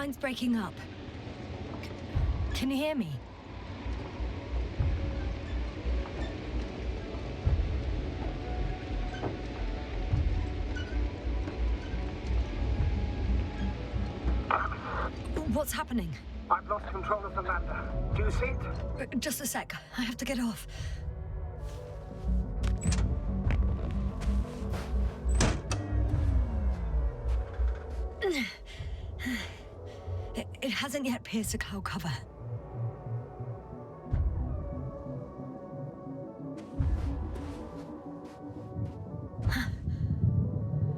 line's breaking up. Can you hear me? What's happening? I've lost control of the lander. Do you see it? Just a sec. I have to get off. It hasn't yet pierced the cloud cover.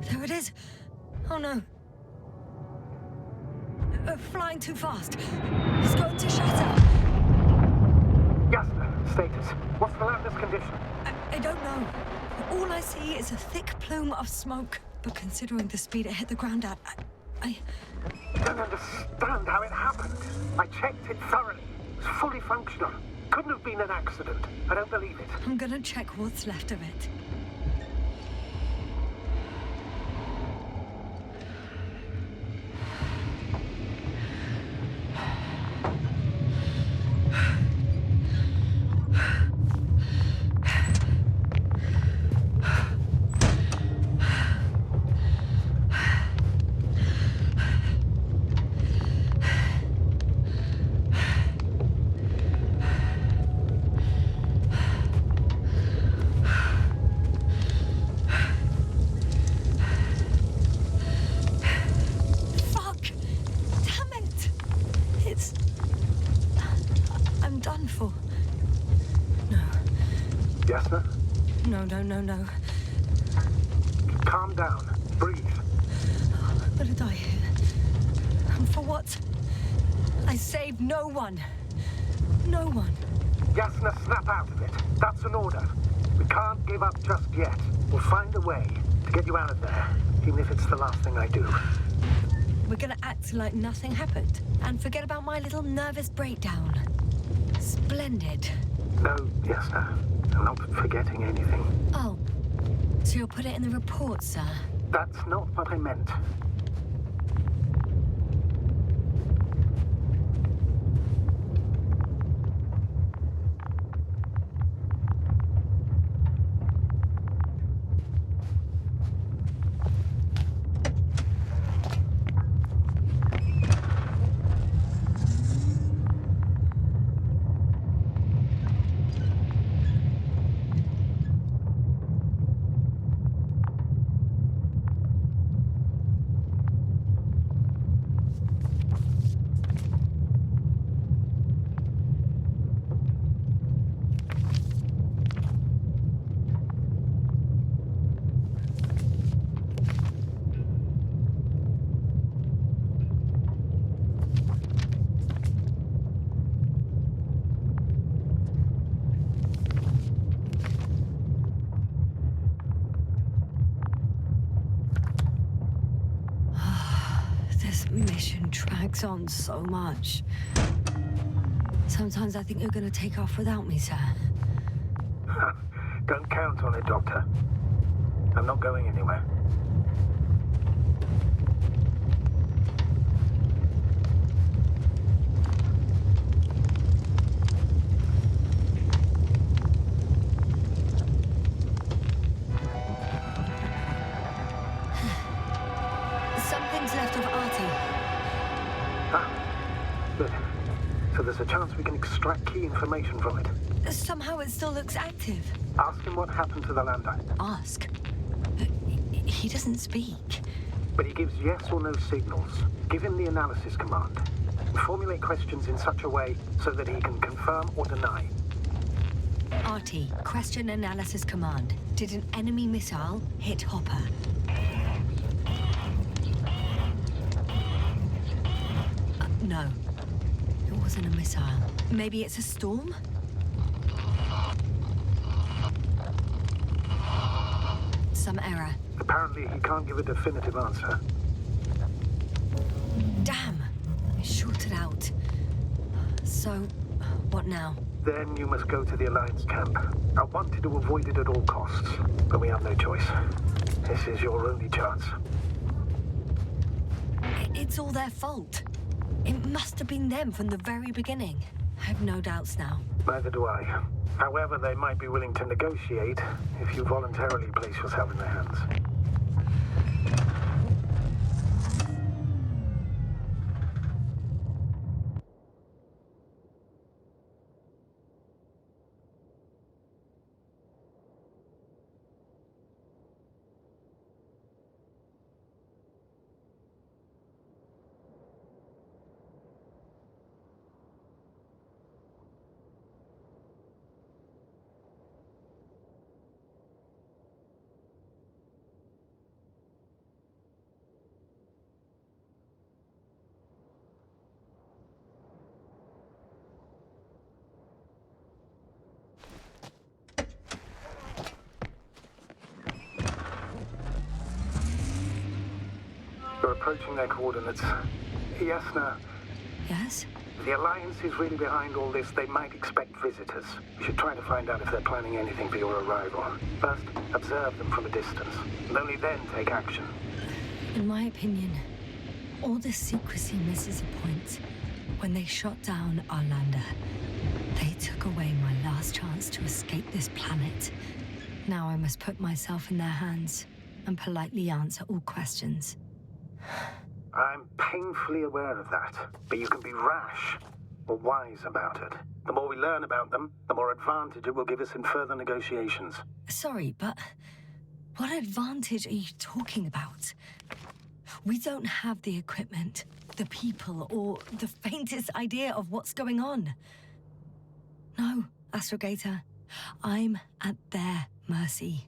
There it is. Oh no. Flying too fast. It's going to shatter. Yasna, status. What's the lander's condition? I don't know. All I see is a thick plume of smoke. But considering the speed it hit the ground at, I don't understand how it happened. I checked it thoroughly. It's fully functional. Couldn't have been an accident. I don't believe it. I'm gonna check what's left of it. Yasna? No. Calm down. Breathe. I'm gonna die here. And for what? I saved no one. No one. Yasna, snap out of it. That's an order. We can't give up just yet. We'll find a way to get you out of there, even if it's the last thing I do. We're gonna act like nothing happened and forget about my little nervous breakdown. Splendid. No, Yasna. I'm not forgetting anything. Oh, so you'll put it in the report, sir? That's not what I meant. Mission drags on so much. Sometimes I think you're gonna take off without me, sir. Don't count on it, Doctor. I'm not going anywhere. Something's left of Artie. Good. So there's a chance we can extract key information from it. Somehow it still looks active. Ask him what happened to the lander. Ask? He doesn't speak. But he gives yes or no signals. Give him the analysis command. Formulate questions in such a way so that he can confirm or deny. Artie, question analysis command. Did an enemy missile hit Hopper? No. It wasn't a missile. Maybe it's a storm? Some error. Apparently he can't give a definitive answer. Damn! I shorted out. So, what now? Then you must go to the Alliance camp. I wanted to avoid it at all costs, but we have no choice. This is your only chance. It's all their fault. It must have been them from the very beginning. I have no doubts now. Neither do I. However, they might be willing to negotiate if you voluntarily place yourself in their hands. You're approaching their coordinates. Yasna, Yes? the Alliance is really behind all this. They might expect visitors. We should try to find out if they're planning anything for your arrival. First, observe them from a distance, and only then take action. In my opinion, all this secrecy misses a point. When they shot down our lander, they took away my last chance to escape this planet. Now I must put myself in their hands and politely answer all questions. I'm painfully aware of that, but you can be rash or wise about it. The more we learn about them, the more advantage it will give us in further negotiations. Sorry, but what advantage are you talking about? We don't have the equipment, the people, or the faintest idea of what's going on. No, Astrogator, I'm at their mercy.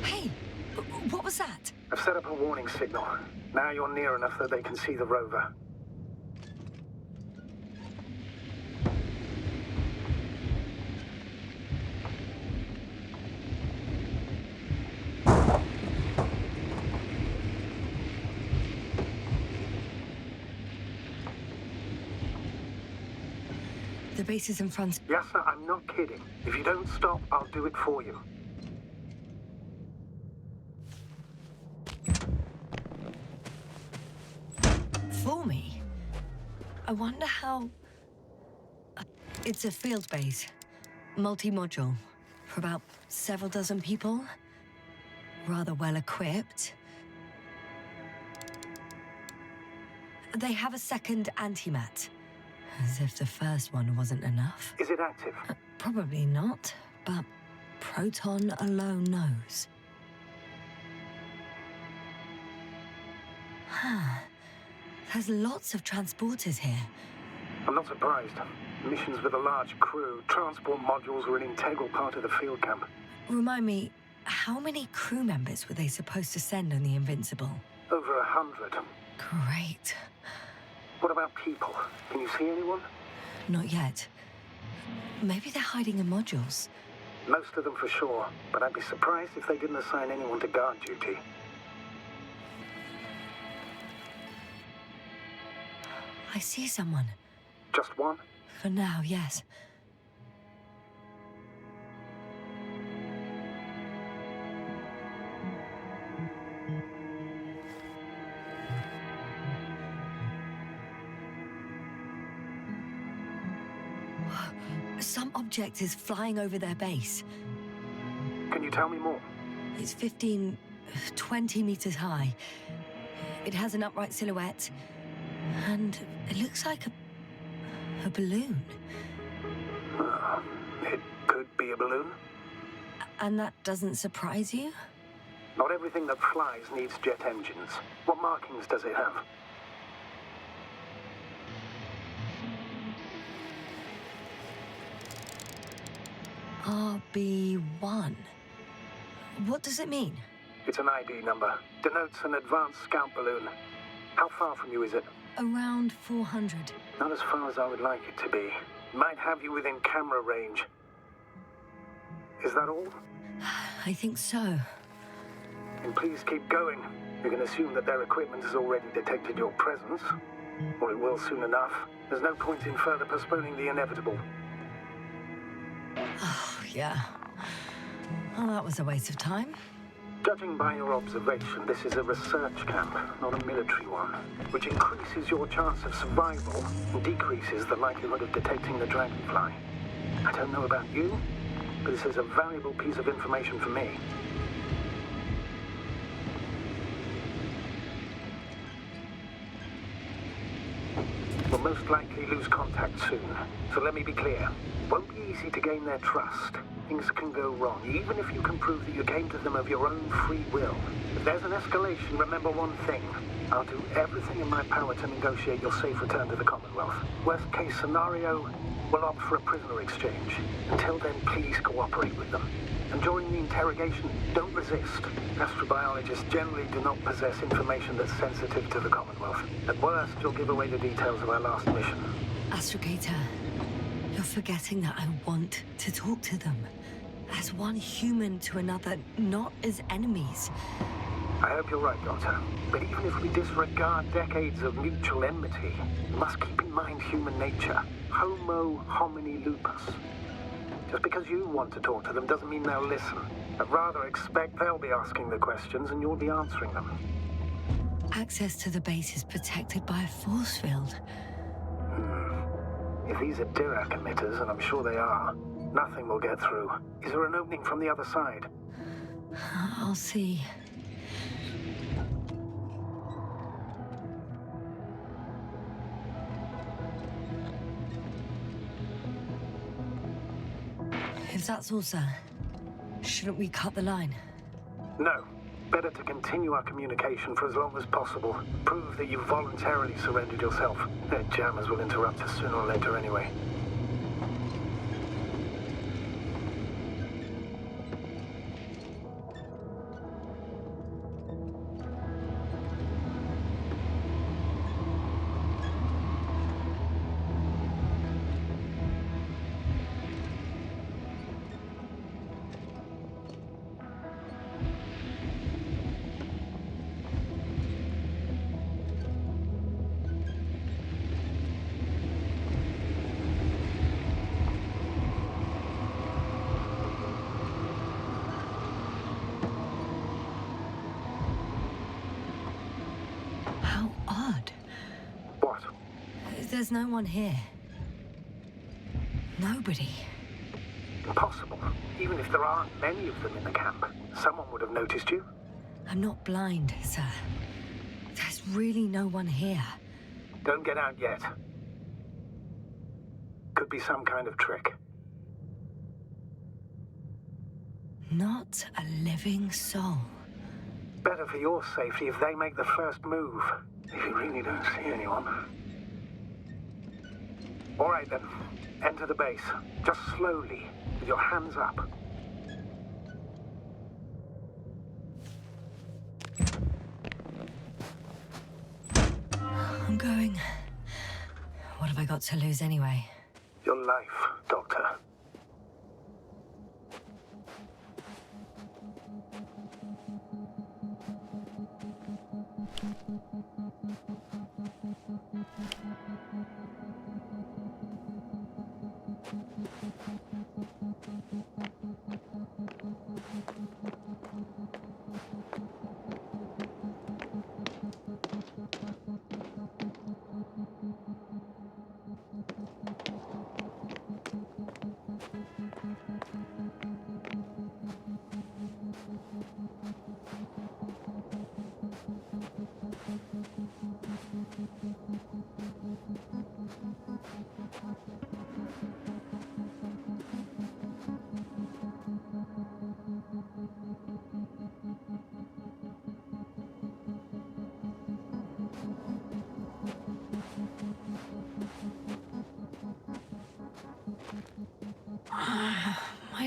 Hey, what was that? I've set up a warning signal. Now you're near enough that they can see the rover. The base is in front. Yasna, I'm not kidding. If you don't stop, I'll do it for you. For me? I wonder how... It's a field base. Multi-module. For about several dozen people. Rather well equipped. They have a second antimat. As if the first one wasn't enough. Is it active? Probably not, but Proton alone knows. There's lots of transporters here. I'm not surprised. Missions with a large crew, transport modules were an integral part of the field camp. Remind me, how many crew members were they supposed to send on the Invincible? Over 100. Great. What about people? Can you see anyone? Not yet. Maybe they're hiding in modules. Most of them for sure, but I'd be surprised if they didn't assign anyone to guard duty. I see someone. Just one? For now, yes. Some object is flying over their base. Can you tell me more? It's 20 meters high. It has an upright silhouette, and it looks like a balloon. It could be a balloon. And that doesn't surprise you? Not everything that flies needs jet engines. What markings does it have? RB1. What does it mean? It's an ID number. Denotes an advanced scout balloon. How far from you is it? Around 400. Not as far as I would like it to be. Might have you within camera range. Is that all? I think so. And please keep going. You can assume that their equipment has already detected your presence. Or it will soon enough. There's no point in further postponing the inevitable. Oh, yeah. Well, that was a waste of time. Judging by your observation, this is a research camp, not a military one, which increases your chance of survival and decreases the likelihood of detecting the dragonfly. I don't know about you, but this is a valuable piece of information for me. We'll most likely lose contact soon, so let me be clear. Won't be easy to gain their trust. Things can go wrong, even if you can prove that you came to them of your own free will. If there's an escalation, remember one thing. I'll do everything in my power to negotiate your safe return to the Commonwealth. Worst case scenario, we'll opt for a prisoner exchange. Until then, please cooperate with them. And during the interrogation, don't resist. Astrobiologists generally do not possess information that's sensitive to the Commonwealth. At worst, you'll give away the details of our last mission. Astrogator, you're forgetting that I want to talk to them. As one human to another, not as enemies. I hope you're right, Doctor. But even if we disregard decades of mutual enmity, we must keep in mind human nature. Homo homini lupus. Just because you want to talk to them doesn't mean they'll listen. I'd rather expect they'll be asking the questions and you'll be answering them. Access to the base is protected by a force field. If these are Dirac emitters, and I'm sure they are, nothing will get through. Is there an opening from the other side? I'll see. If that's all, sir, shouldn't we cut the line? No. Better to continue our communication for as long as possible. Prove that you voluntarily surrendered yourself. Their jammers will interrupt us sooner or later anyway. How odd. What? There's no one here. Nobody. Impossible. Even if there aren't many of them in the camp, someone would have noticed you. I'm not blind, sir. There's really no one here. Don't get out yet. Could be some kind of trick. Not a living soul. Better for your safety if they make the first move. If you really don't see anyone. All right then. Enter the base. Just slowly, with your hands up. I'm going. What have I got to lose anyway? Your life, Doctor.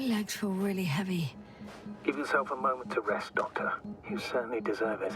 legs feel really heavy. Give yourself a moment to rest, Doctor. You certainly deserve it.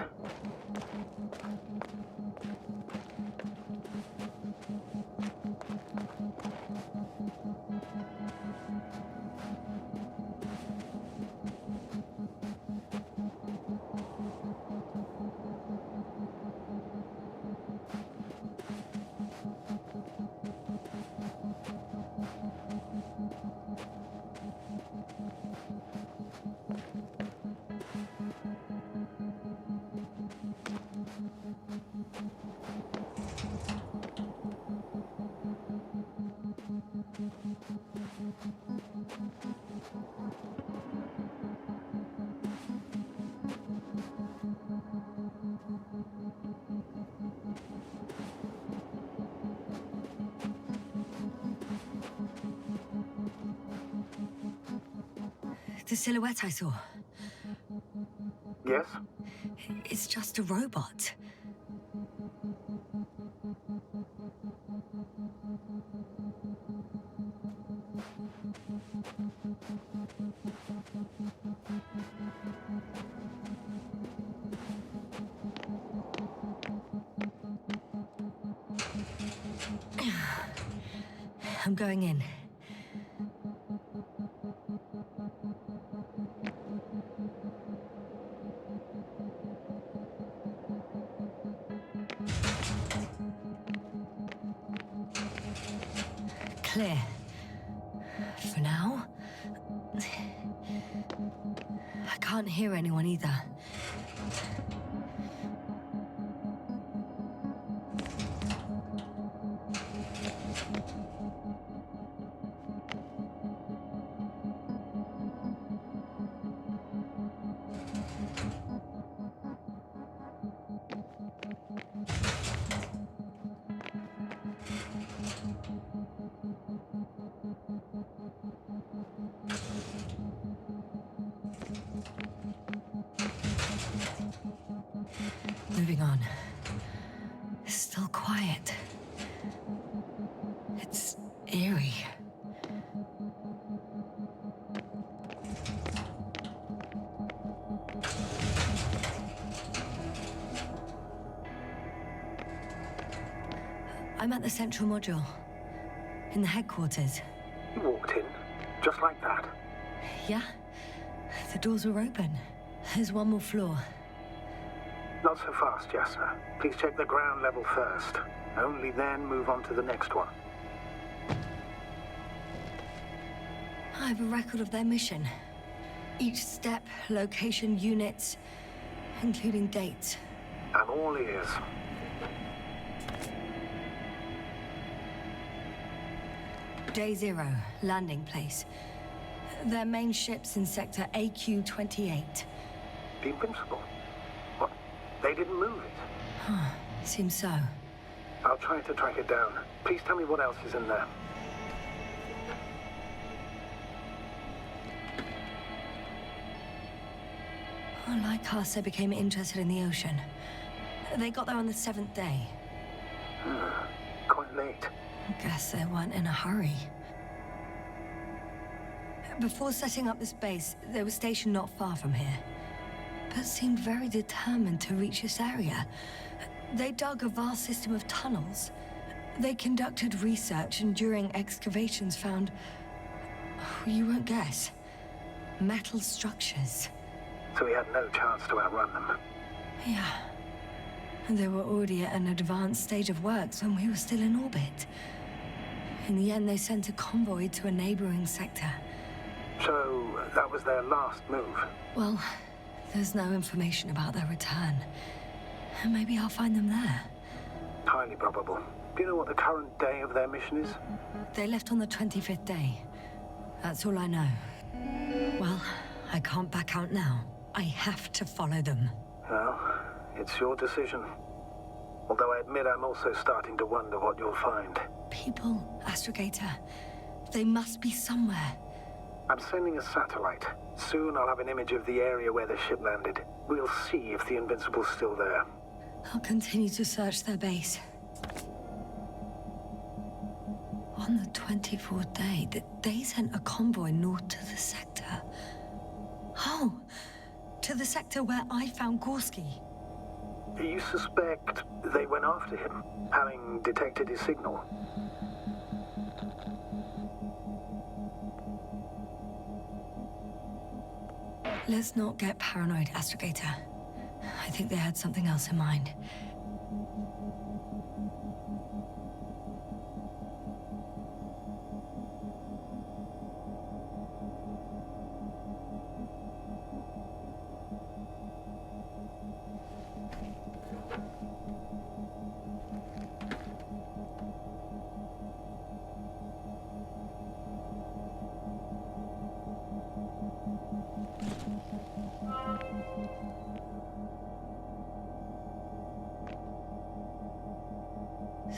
The silhouette I saw. Yes? It's just a robot. I'm going in. Clear. For now. I can't hear anyone either. Moving on. Still quiet. It's eerie. I'm at the central module. In the headquarters. You walked in, just like that. Yeah. The doors were open. There's one more floor. Not so fast, Yasna. Please check the ground level first. Only then move on to the next one. I have a record of their mission. Each step, location, units, including dates. I'm all ears. Day 0, landing place. Their main ship's in sector AQ-28. The Invincible? What? They didn't move it? Seems so. I'll try to track it down. Please tell me what else is in there. Oh, like us, they became interested in the ocean. They got there on the 7th day. Quite late. Guess they weren't in a hurry. Before setting up this base, they were stationed not far from here, but seemed very determined to reach this area. They dug a vast system of tunnels. They conducted research and during excavations found, you won't guess, metal structures. So we had no chance to outrun them. Yeah. And they were already at an advanced stage of works when we were still in orbit. In the end, they sent a convoy to a neighboring sector. So that was their last move. Well, there's no information about their return. Maybe I'll find them there. Highly probable. Do you know what the current day of their mission is? They left on the 25th day. That's all I know. Well, I can't back out now. I have to follow them. Well, it's your decision. Although I admit I'm also starting to wonder what you'll find. People, Astrogator. They must be somewhere. I'm sending a satellite. Soon I'll have an image of the area where the ship landed. We'll see if the Invincible's still there. I'll continue to search their base. On the 24th day, they sent a convoy north to the sector. Oh, to the sector where I found Gorski. You suspect they went after him, having detected his signal? Let's not get paranoid, Astrogator. I think they had something else in mind.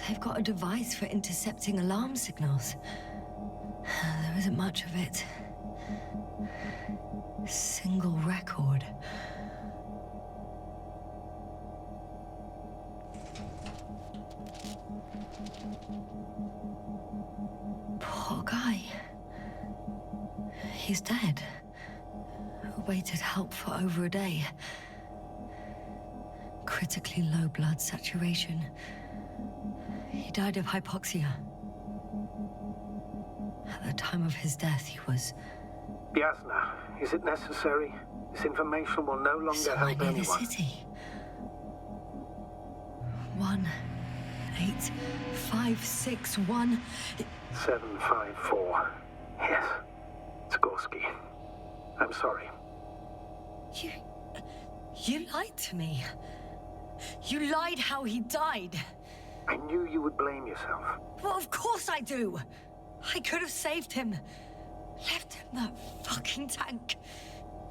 They've got a device for intercepting alarm signals. There isn't much of it. Single record. Poor guy. He's dead. Waited help for over a day. Critically low blood saturation. He died of hypoxia. At the time of his death, he was... Yasna, is it necessary? This information will no longer help near anyone. the city. 18561. 754. Yes. It's Gorski. I'm sorry. You lied to me. You lied how he died. I knew you would blame yourself. Well, of course I do. I could have saved him. Left him that fucking tank.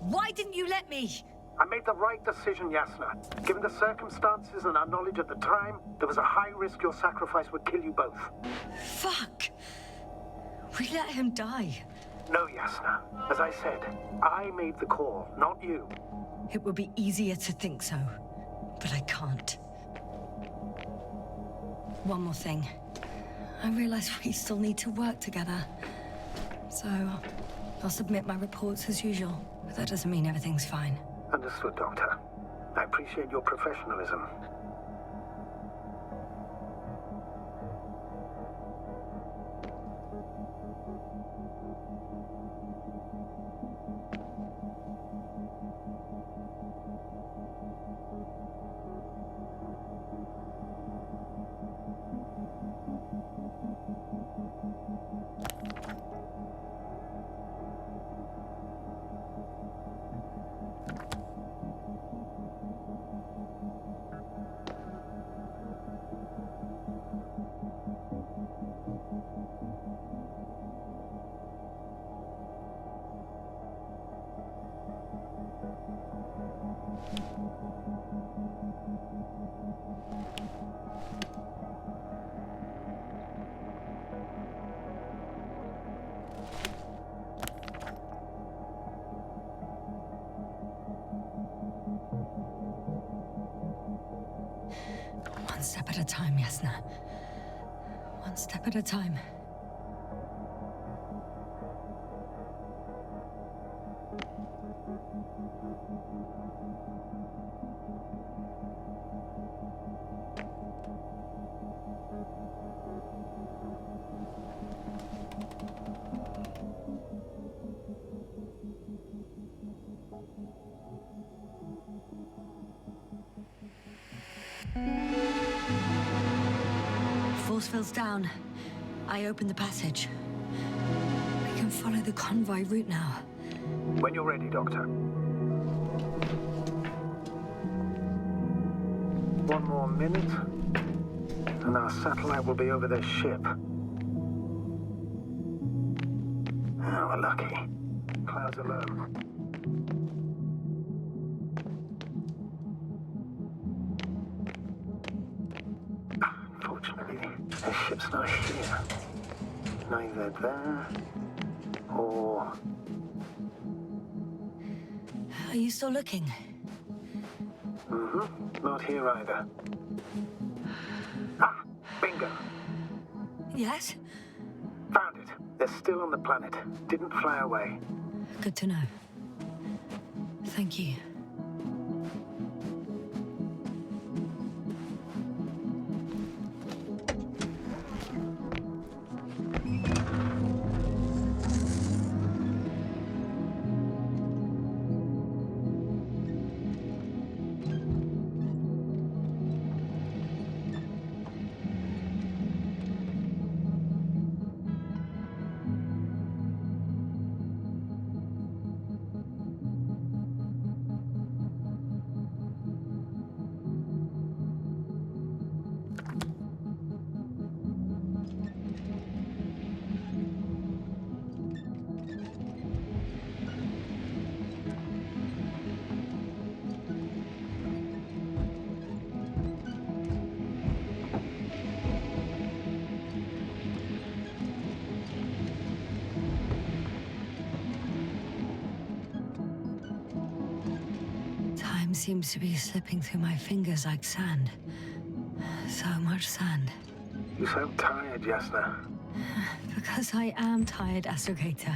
Why didn't you let me? I made the right decision, Yasna. Given the circumstances and our knowledge at the time, there was a high risk your sacrifice would kill you both. Fuck. We let him die. No, Yasna. As I said, I made the call, not you. It would be easier to think so, but I can't. One more thing. I realize we still need to work together. So, I'll submit my reports as usual. But that doesn't mean everything's fine. Understood, Doctor. I appreciate your professionalism. One step at a time, Yasna. One step at a time. Force field's down. I opened the passage. We can follow the convoy route now. When you're ready, Doctor. One more minute, and our satellite will be over their ship. Oh, we're lucky. Clouds are low. Unfortunately, their ship's not here. Neither there, or... Are you still looking? Not here either. Ah, bingo. Yes? Found it. They're still on the planet. Didn't fly away. Good to know. Thank you. Time seems to be slipping through my fingers like sand. So much sand. You sound tired, Yasna. Because I am tired, astrogator.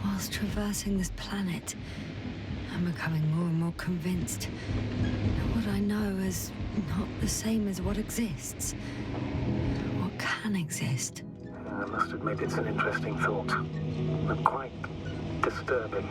Whilst traversing this planet, I'm becoming more and more convinced that what I know is not the same as what exists. What can exist. I must admit it's an interesting thought, but quite disturbing.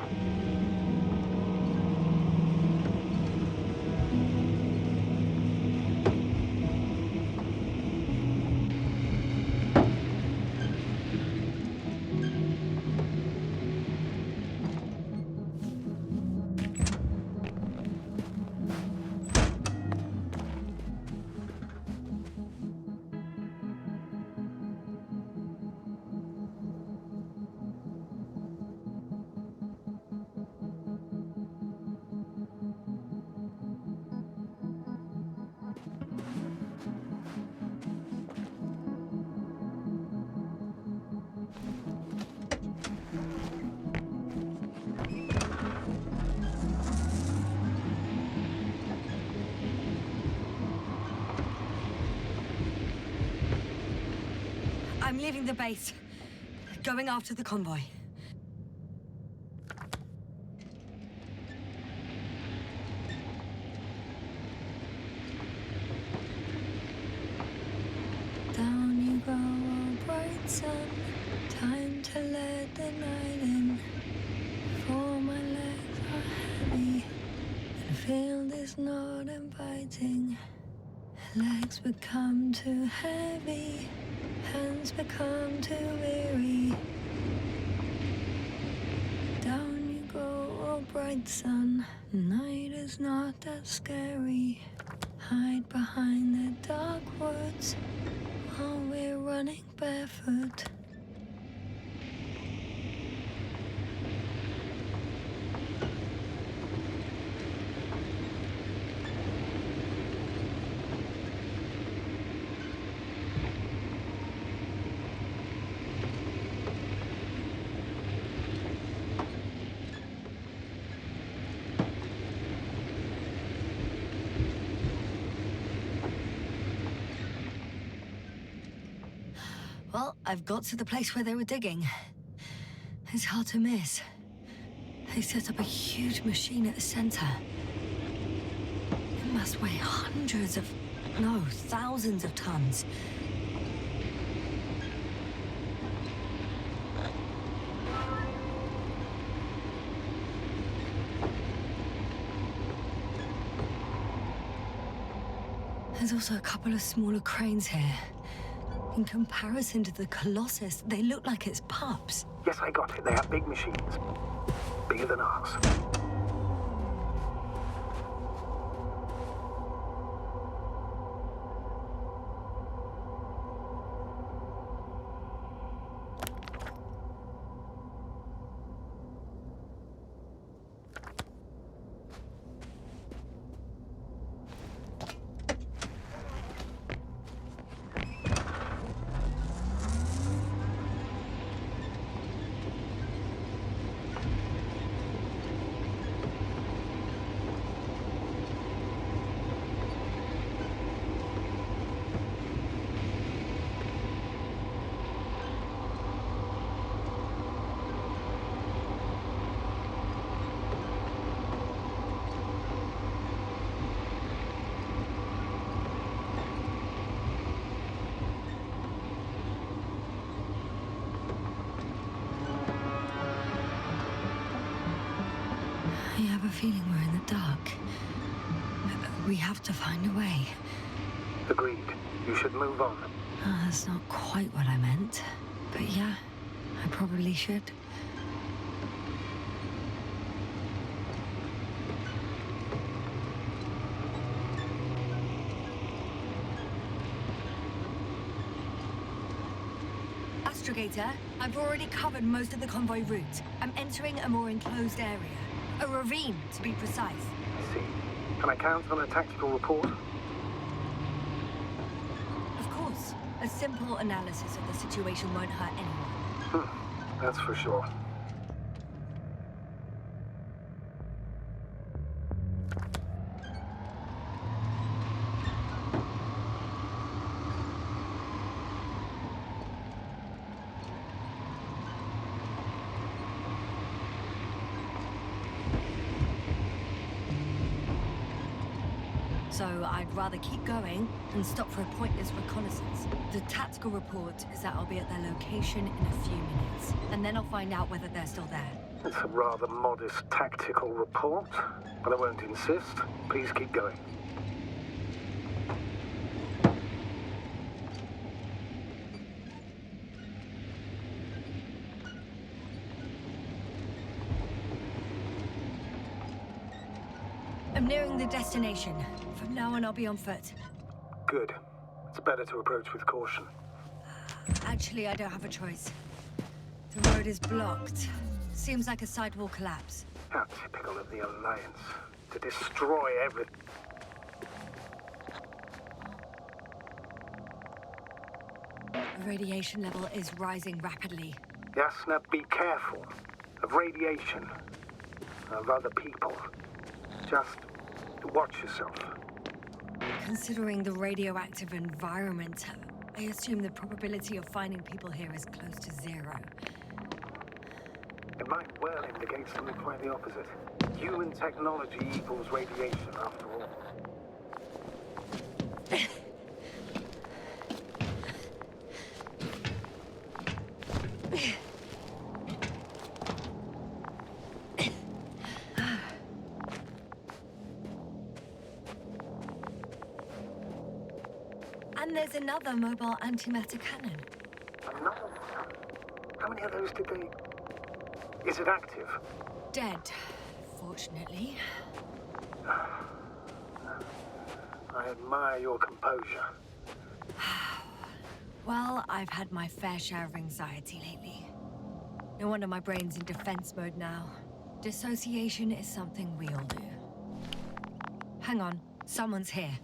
I'm leaving the base. Going after the convoy. Down you go, oh bright sun. Time to let the night in. For my legs are heavy. The field is not inviting. Legs become too heavy. Hands become too weary. Down you go, oh bright sun. Night is not that scary. Hide behind the dark woods while we're running barefoot. Well, I've got to the place where they were digging. It's hard to miss. They set up a huge machine at the center. It must weigh hundreds of, no, thousands of tons. There's also a couple of smaller cranes here. In comparison to the Colossus, they look like it's pups. Yes, I got it. They are big machines. Bigger than ours. I have a feeling we're in the dark. We have to find a way. Agreed. You should move on. That's not quite what I meant. But yeah, I probably should. Astrogator, I've already covered most of the convoy route. I'm entering a more enclosed area. A ravine, to be precise. I see. Can I count on a tactical report? Of course. A simple analysis of the situation won't hurt anyone. That's for sure. So I'd rather keep going than stop for a pointless reconnaissance. The tactical report is that I'll be at their location in a few minutes, and then I'll find out whether they're still there. It's a rather modest tactical report, but I won't insist. Please keep going. I'm nearing the destination. From now on, I'll be on foot. Good. It's better to approach with caution. Actually, I don't have a choice. The road is blocked. Seems like a sidewall collapse. How typical of the Alliance. To destroy everything. The radiation level is rising rapidly. Yasna, be careful. Of radiation. Of other people. Just watch yourself. Considering the radioactive environment, I assume the probability of finding people here is close to 0. It might well indicate something quite the opposite. Human technology equals radiation, after all. And there's another mobile antimatter cannon. Another one? How many of those did they... Is it active? Dead, fortunately. I admire your composure. Well, I've had my fair share of anxiety lately. No wonder my brain's in defense mode now. Dissociation is something we all do. Hang on, someone's here.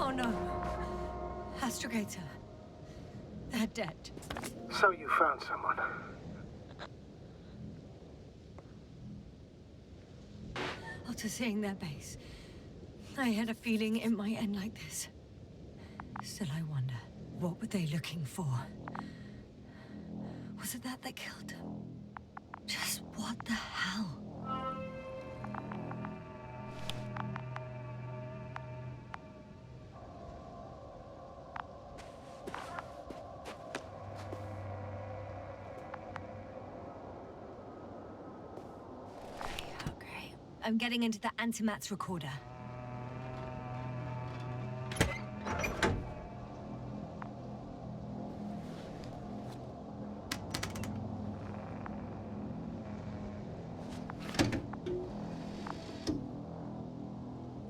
Oh no. Astrogator. They're dead. So you found someone. After seeing their base, I had a feeling it might end like this. Still, I wonder, what were they looking for? Was it that killed them? Just what the hell? I'm getting into the antimat's recorder.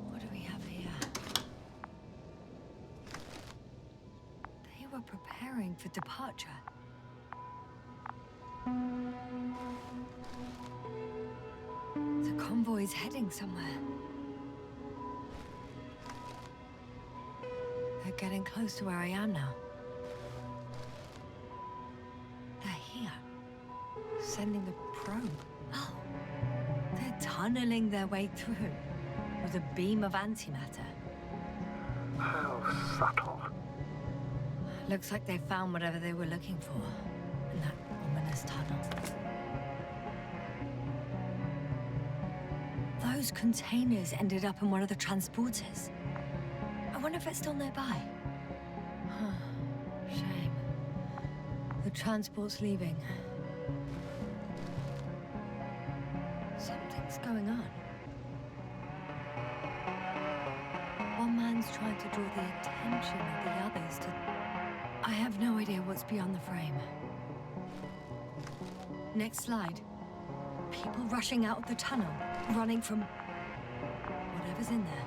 What do we have here? They were preparing for departure. The convoy's heading somewhere. They're getting close to where I am now. They're here. Sending a probe. Oh. They're tunneling their way through with a beam of antimatter. How subtle. Looks like they found whatever they were looking for in that ominous tunnel. Those containers ended up in one of the transporters. I wonder if it's still nearby. Shame. The transport's leaving. Something's going on. One man's trying to draw the attention of the others to... I have no idea what's beyond the frame. Next slide. People rushing out of the tunnel, running from whatever's in there.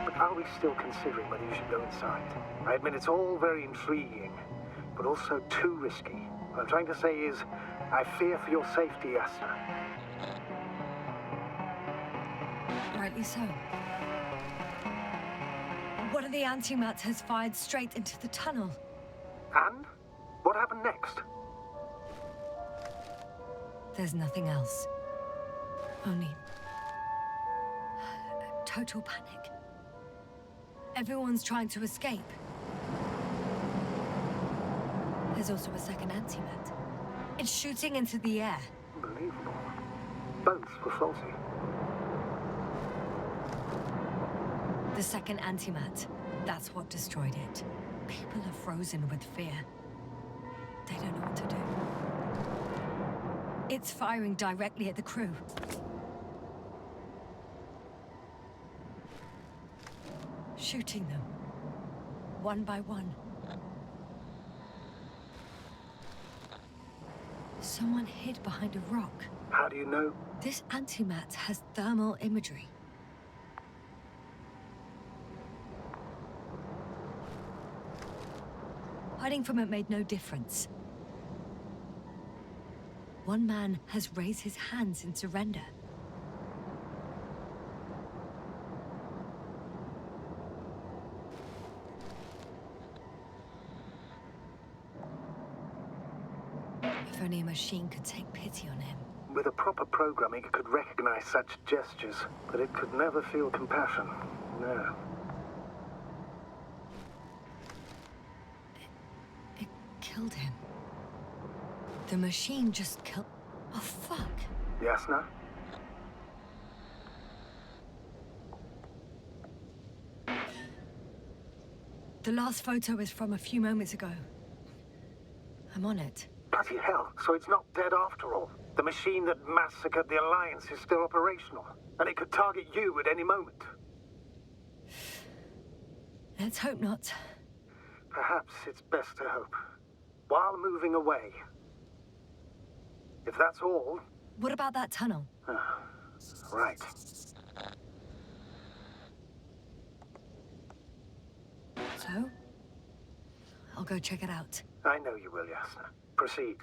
But are we still considering whether you should go inside? I admit it's all very intriguing, but also too risky. What I'm trying to say is, I fear for your safety, Yasna. Rightly so. One of the antimats has fired straight into the tunnel. And? What happened next? There's nothing else. Only... total panic. Everyone's trying to escape. There's also a second antimat. It's shooting into the air. Unbelievable. Both were faulty. The second antimat, that's what destroyed it. People are frozen with fear. They don't know what to do. It's firing directly at the crew. Shooting them, one by one. Someone hid behind a rock. How do you know? This antimat has thermal imagery. Hiding from it made no difference. One man has raised his hands in surrender. If only a machine could take pity on him. With a proper programming, it could recognize such gestures, but it could never feel compassion. No. It killed him. The machine just killed... Oh, fuck. Yasna? The last photo is from a few moments ago. I'm on it. Bloody hell, so it's not dead after all. The machine that massacred the Alliance is still operational, and it could target you at any moment. Let's hope not. Perhaps it's best to hope. While moving away. If that's all... What about that tunnel? Right. So? I'll go check it out. I know you will, Yasna. Proceed.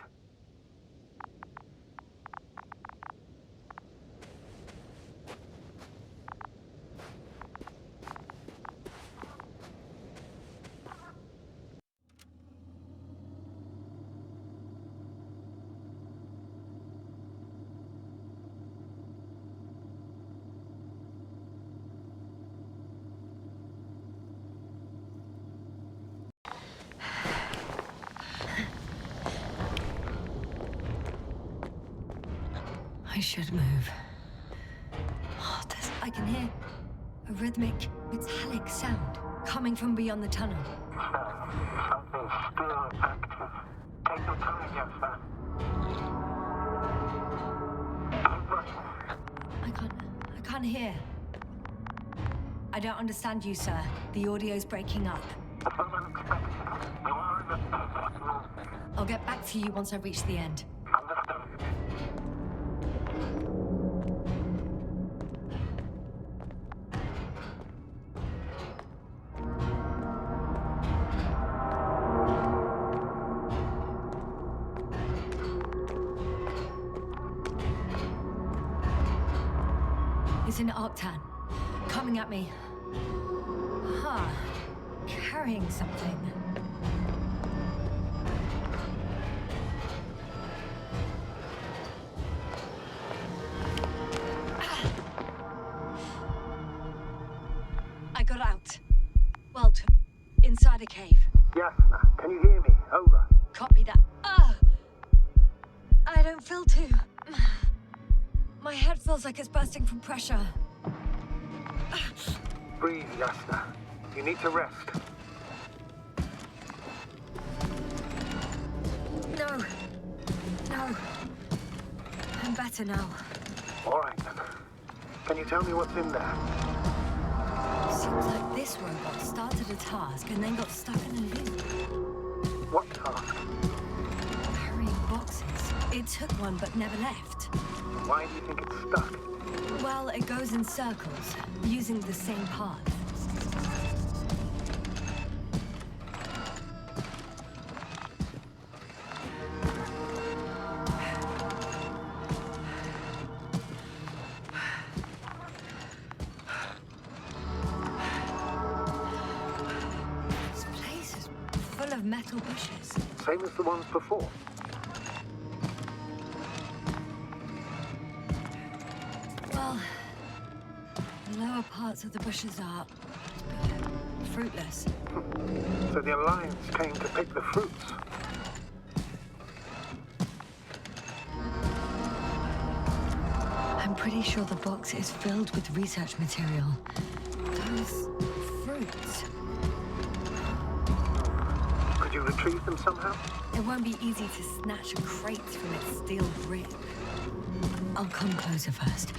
I should move. Oh, I can hear a rhythmic, metallic sound coming from beyond the tunnel. Something's still active. Take the some time, Yasna. I can't hear. I don't understand you, sir. The audio's breaking up. I'll get back to you once I reach the end. It's an Arctan. Coming at me. Huh. Carrying something. I got out. Well, inside a cave. Yasna, can you hear me? Over. Copy that. I don't feel too... My head feels like it's bursting from pressure. Breathe, Yasna. You need to rest. No. I'm better now. All right, then. Can you tell me what's in there? Seems like this robot started a task and then got stuck in a loop. What task? Carrying boxes. It took one but never left. Why do you think it's stuck? Well, it goes in circles, using the same path. This place is full of metal bushes. Same as the ones before. Well, the lower parts of the bushes are fruitless. So the Alliance came to pick the fruits. I'm pretty sure the box is filled with research material. Those fruits. Could you retrieve them somehow? It won't be easy to snatch a crate from its steel grip. I'll come closer first.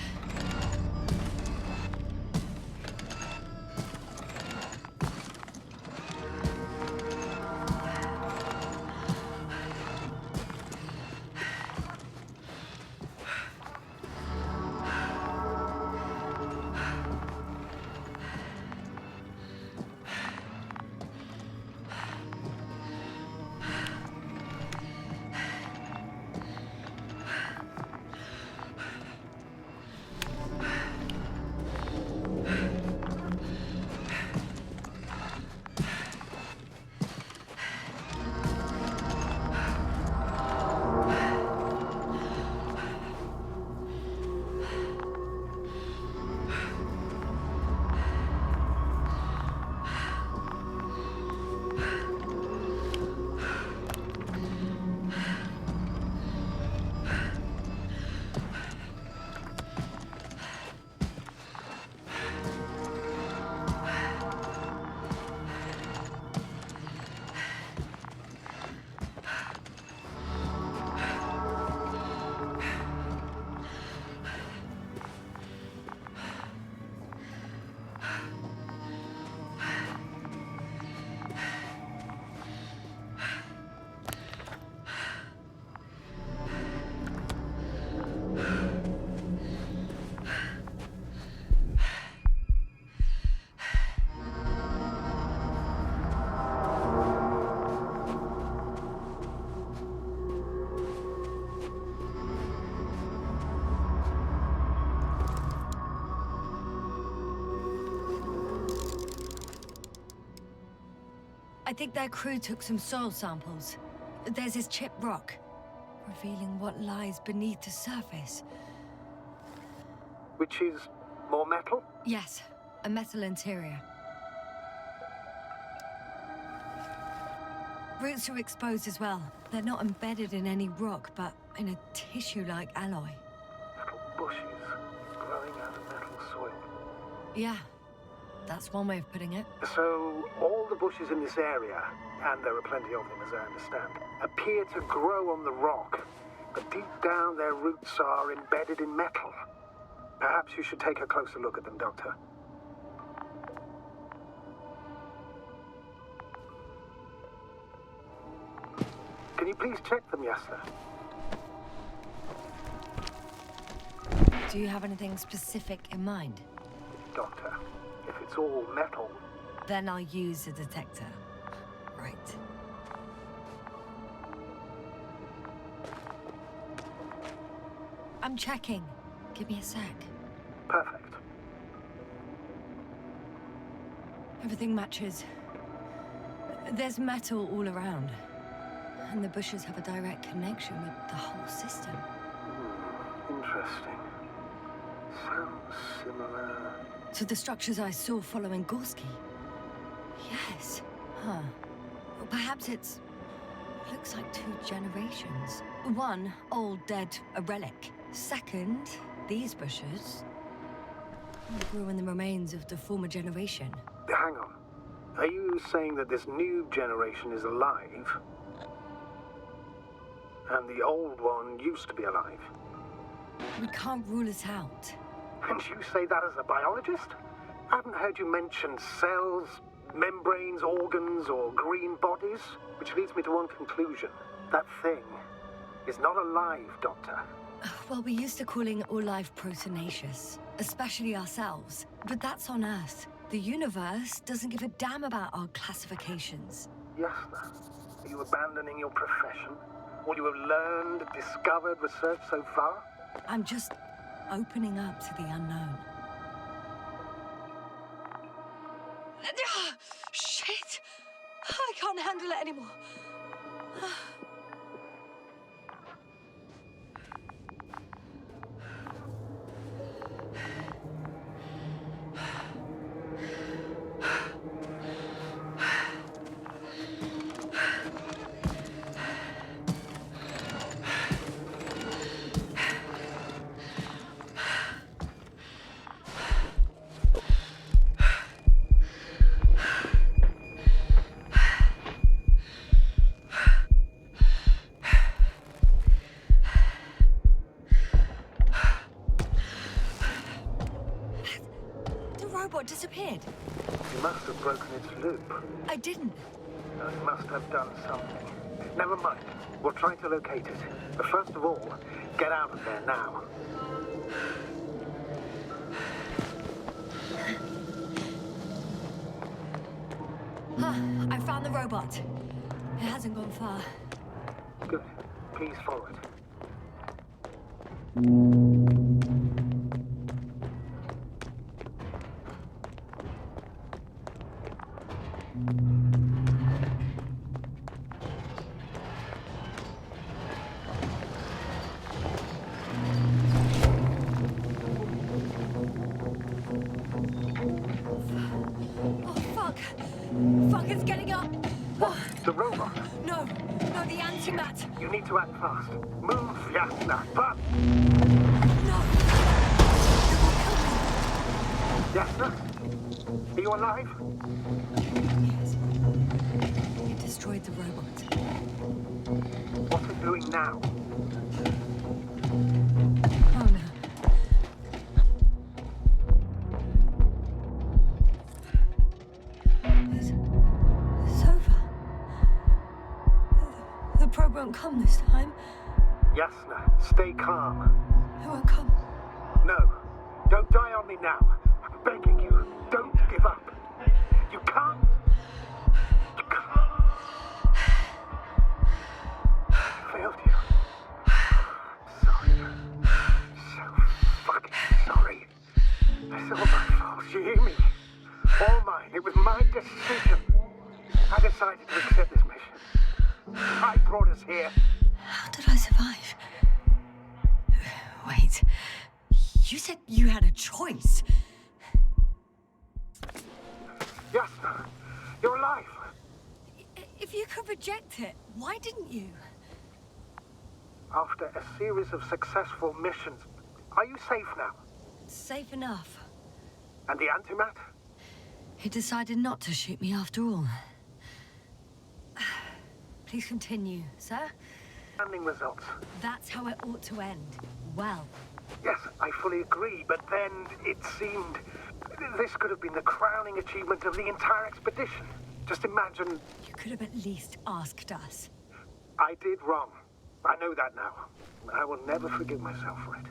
I think their crew took some soil samples. There's this chipped rock, revealing what lies beneath the surface. Which is more metal? Yes, a metal interior. Roots are exposed as well. They're not embedded in any rock, but in a tissue-like alloy. Little bushes growing out of metal soil. Yeah, That's one way of putting it. So, all the bushes in this area, and there are plenty of them as I understand, appear to grow on the rock, but deep down their roots are embedded in metal. Perhaps you should take a closer look at them, Doctor. Can you please check them, Yasna? Do you have anything specific in mind? Doctor, if it's all metal... Then I'll use a detector. Right. I'm checking. Give me a sec. Perfect. Everything matches. There's metal all around. And the bushes have a direct connection with the whole system. Interesting. Sounds similar... To the structures I saw following Gorski. Yes. Huh. Or perhaps it's... looks like 2 generations. One, old, dead, a relic. Second, these bushes grew in the remains of the former generation. Hang on. Are you saying that this new generation is alive? And the old one used to be alive? We can't rule it out. And you say that as a biologist? I haven't heard you mention cells, membranes, organs, or green bodies, which leads me to one conclusion. That thing is not alive, Doctor. Well, we used to calling all life proteinaceous, especially ourselves. But that's on Earth. The universe doesn't give a damn about our classifications. Yasna, are you abandoning your profession? All you have learned, discovered, researched so far? I'm just opening up to the unknown. Shit! I can't handle it anymore. Disappeared. You must have broken its loop. I didn't. You must have done something. Never mind. We'll try to locate it. But first of all, get out of there now. I found the robot. It hasn't gone far. Good. Please follow it. The robot? No, the antimat. You need to act fast. Move, Yasna, fast! No! Yasna? Are you alive? Yes. It destroyed the robot. What's it doing now? Oh no. It's over. The probe won't come this time. Yasna, stay calm. It won't come. No, don't die on me now. I'm begging you, don't give up. You can't. You can't. I failed you. Sorry. So fucking sorry. It's all my fault, you hear me? All mine. It was my decision. I decided to accept this mission. I brought us here. How did I survive? Wait. You said you had a choice. Yasna, you're alive. If you could reject it, why didn't you? After a series of successful missions, are you safe now? Safe enough. And the antimat? He decided not to shoot me after all. Please continue, sir. Standing results. That's how it ought to end. Well. Yes, I fully agree, but then it seemed this could have been the crowning achievement of the entire expedition. Just imagine... You could have at least asked us. I did wrong. I know that now. I will never forgive myself for it.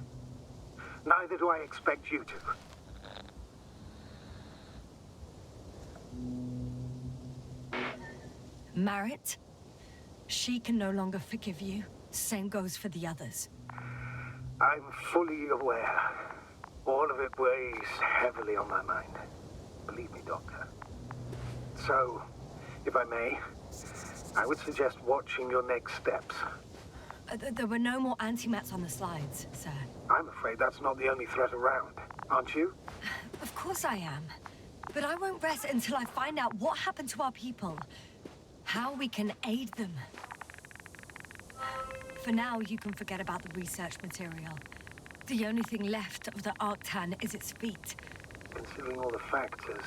Neither do I expect you to. Marit? She can no longer forgive you. Same goes for the others. I'm fully aware. All of it weighs heavily on my mind. Believe me, Doctor. So, if I may, I would suggest watching your next steps. There were no more antimats on the slides, sir. I'm afraid that's not the only threat around, aren't you? Of course I am. But I won't rest until I find out what happened to our people. How we can aid them. For now, you can forget about the research material. The only thing left of the Arctan is its feet. Considering all the factors,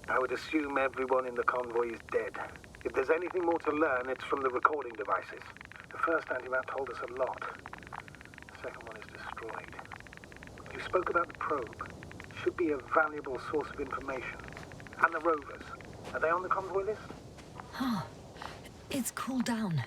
I would assume everyone in the convoy is dead. If there's anything more to learn, it's from the recording devices. The first antimat told us a lot. The second one is destroyed. You spoke about the probe. Should be a valuable source of information. And the rovers. Are they on the convoy list? Huh. It's cooled down.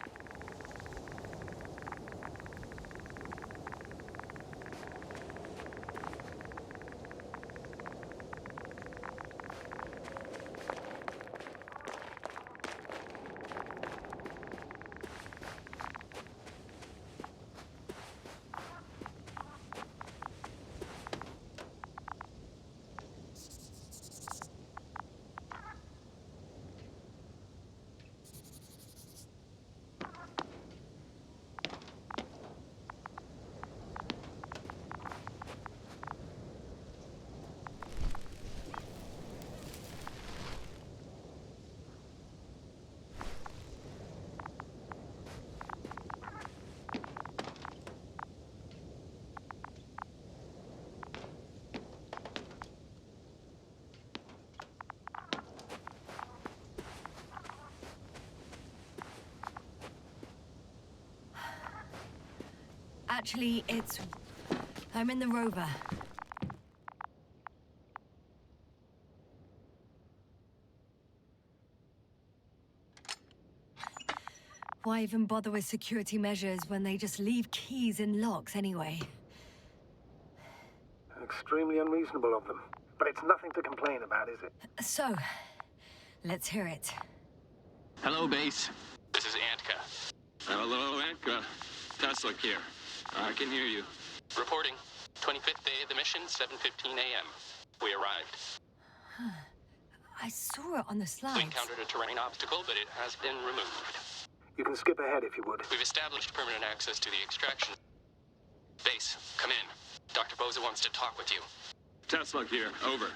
Actually, I'm in the rover. Why even bother with security measures when they just leave keys in locks anyway? Extremely unreasonable of them. But it's nothing to complain about, is it? So, let's hear it. Hello, base. This is Antka. Hello, Antka. Tesla here. I can hear you. Reporting. 25th day of the mission, 7:15 a.m. We arrived. I saw it on the slides. We encountered a terrain obstacle, but it has been removed. You can skip ahead if you would. We've established permanent access to the extraction. Base, come in. Dr. Boza wants to talk with you. Tesla here. Over.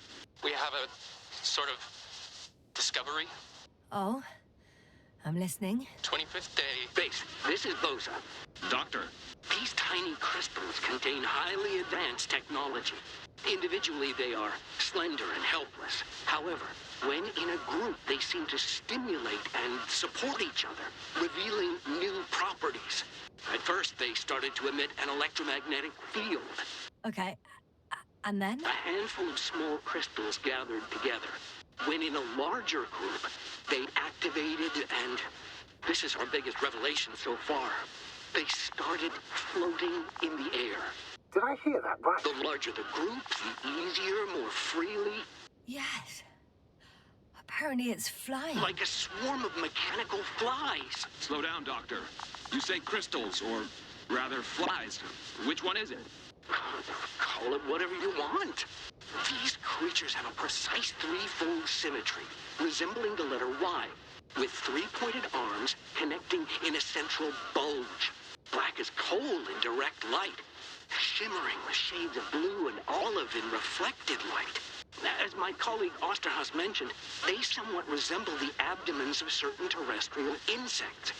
We have a sort of discovery. Oh? I'm listening. 25th day. Base, this is Boza. Doctor. These tiny crystals contain highly advanced technology. Individually, they are slender and helpless. However, when in a group, they seem to stimulate and support each other, revealing new properties. At first, they started to emit an electromagnetic field. Okay. And then? A handful of small crystals gathered together. When in a larger group, they activated and... this is our biggest revelation so far. They started floating in the air. Did I hear that right? The larger the group, the easier, more freely. Yes. Apparently it's flying. Like a swarm of mechanical flies. Slow down, Doctor. You say crystals, or rather flies. Which one is it? Call it whatever you want. These creatures have a precise threefold symmetry, resembling the letter Y, with three-pointed arms connecting in a central bulge. Black as coal in direct light, shimmering with shades of blue and olive in reflected light. As my colleague Osterhaus mentioned, they somewhat resemble the abdomens of certain terrestrial insects.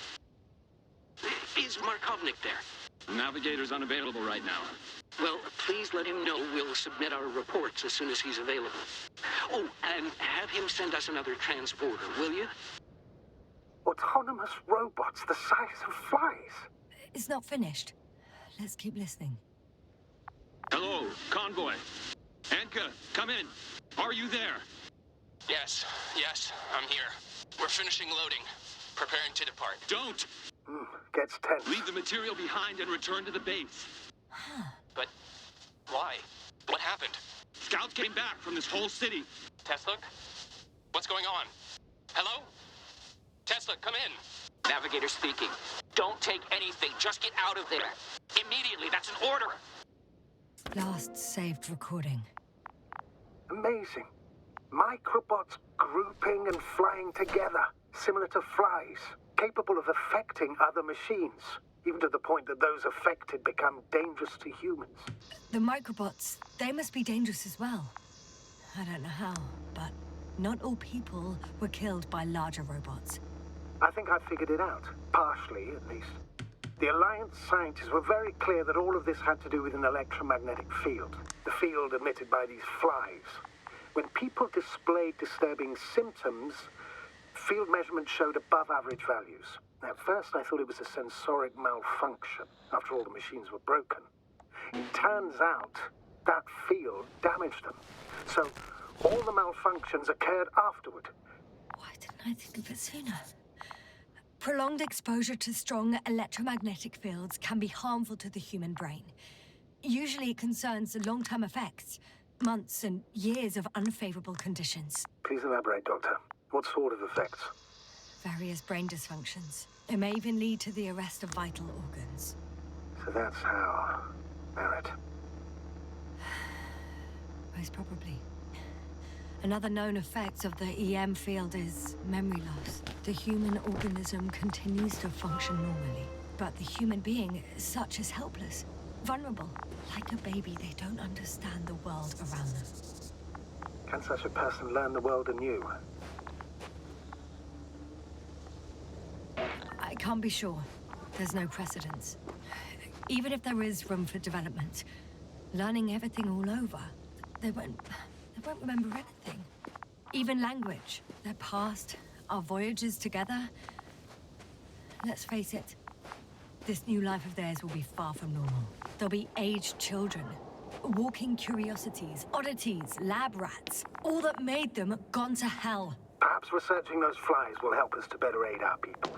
Is Markovnik there? Navigator's unavailable right now. Well, please let him know we'll submit our reports as soon as he's available. Oh, and have him send us another transporter, will you? Autonomous robots the size of flies. It's not finished. Let's keep listening. Hello, convoy. Anka, come in. Are you there? Yes, I'm here. We're finishing loading. Preparing to depart. Don't! Gets tense. Leave the material behind and return to the base. But why? What happened? Scouts came back from this whole city. Tesla? What's going on? Hello? Tesla, come in. Navigator speaking. Don't take anything. Just get out of there. Immediately. That's an order. Last saved recording. Amazing. Microbots grouping and flying together, similar to flies, capable of affecting other machines, even to the point that those affected become dangerous to humans. The microbots, they must be dangerous as well. I don't know how, but not all people were killed by larger robots. I think I figured it out, partially at least. The Alliance scientists were very clear that all of this had to do with an electromagnetic field, the field emitted by these flies. When people displayed disturbing symptoms, field measurements showed above average values. At first, I thought it was a sensoric malfunction, after all the machines were broken. It turns out that field damaged them. So, all the malfunctions occurred afterward. Why didn't I think of it sooner? Prolonged exposure to strong electromagnetic fields can be harmful to the human brain. Usually it concerns the long-term effects, months and years of unfavorable conditions. Please elaborate, Doctor. What sort of effects? Various brain dysfunctions. It may even lead to the arrest of vital organs. So that's how... Barrett. Most probably. Another known effect of the EM field is memory loss. The human organism continues to function normally, but the human being is such as helpless, vulnerable. Like a baby, they don't understand the world around them. Can such a person learn the world anew? I can't be sure. There's no precedence. Even if there is room for development, learning everything all over, they won't remember anything. Even language, their past, our voyages together. Let's face it, this new life of theirs will be far from normal. They'll be aged children, walking curiosities, oddities, lab rats, all that made them gone to hell. Perhaps researching those flies will help us to better aid our people.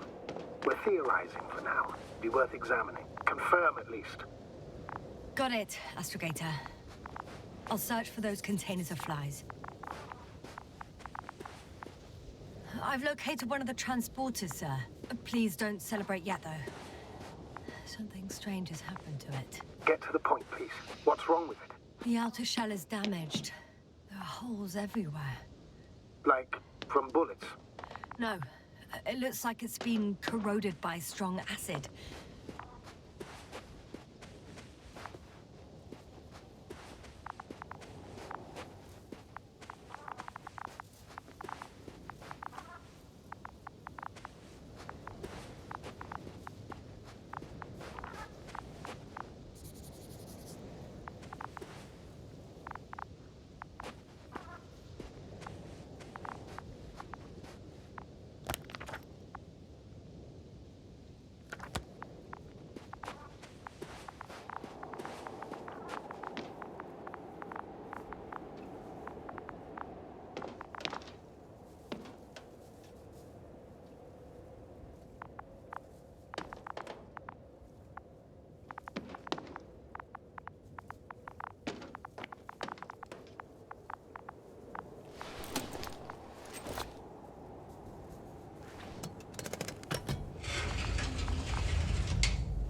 We're theorizing for now. Be worth examining. Confirm at least. Got it, Astrogator. I'll search for those containers of flies. I've located one of the transporters, sir. Please don't celebrate yet, though. Something strange has happened to it. Get to the point, please. What's wrong with it? The outer shell is damaged. There are holes everywhere. Like, from bullets? No. It looks like it's been corroded by strong acid.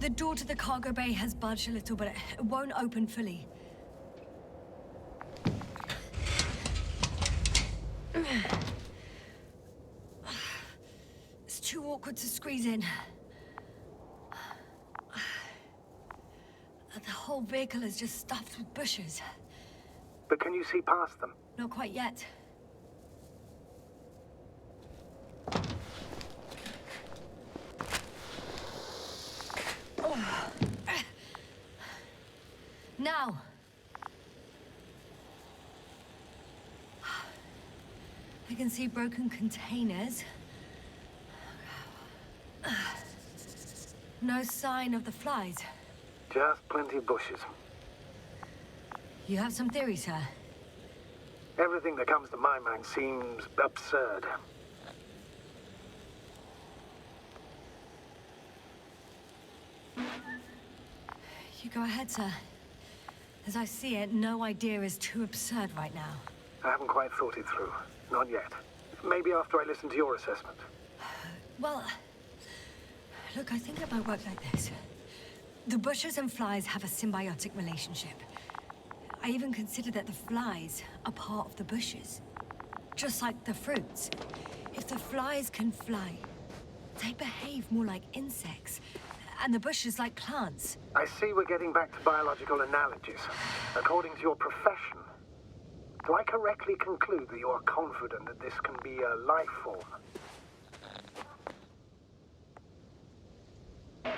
The door to the cargo bay has budged a little, but it won't open fully. It's too awkward to squeeze in. The whole vehicle is just stuffed with bushes. But can you see past them? Not quite yet. Now. can see broken containers. No sign of the flies. Just plenty of bushes. You have some theory, sir? Everything that comes to my mind seems absurd. You go ahead, sir. As I see it, no idea is too absurd right now. I haven't quite thought it through. Not yet. Maybe after I listen to your assessment. Well, look, I think it might work like this. The bushes and flies have a symbiotic relationship. I even consider that the flies are part of the bushes. Just like the fruits. If the flies can fly, they behave more like insects, and the bushes like plants. I see we're getting back to biological analogies. According to your profession, do I correctly conclude that you are confident that this can be a life form?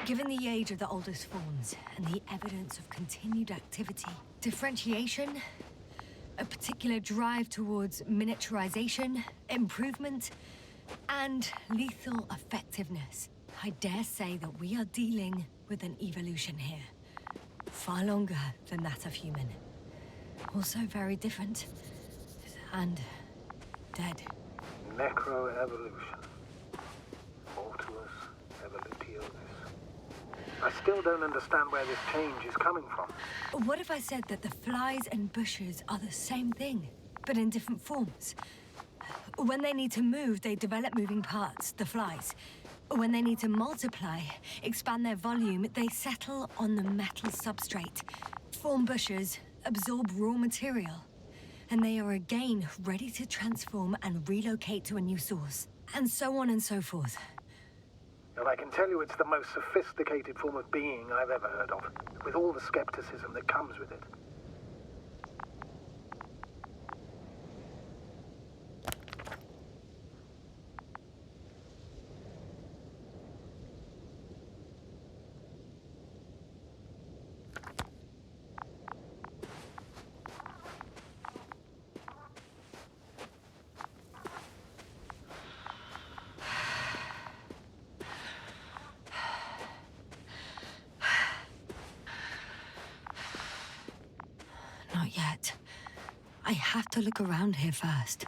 Given the age of the oldest forms and the evidence of continued activity, differentiation, a particular drive towards miniaturization, improvement, and lethal effectiveness, I dare say that we are dealing with an evolution here. Far longer than that of human. Also very different. And dead. Necroevolution. Mortuus evolutionis. I still don't understand where this change is coming from. What if I said that the flies and bushes are the same thing, but in different forms? When they need to move, they develop moving parts, the flies. When they need to multiply, expand their volume, they settle on the metal substrate, form bushes, absorb raw material, and they are again ready to transform and relocate to a new source, and so on and so forth. And I can tell you it's the most sophisticated form of being I've ever heard of, with all the skepticism that comes with it. Not yet. I have to look around here first.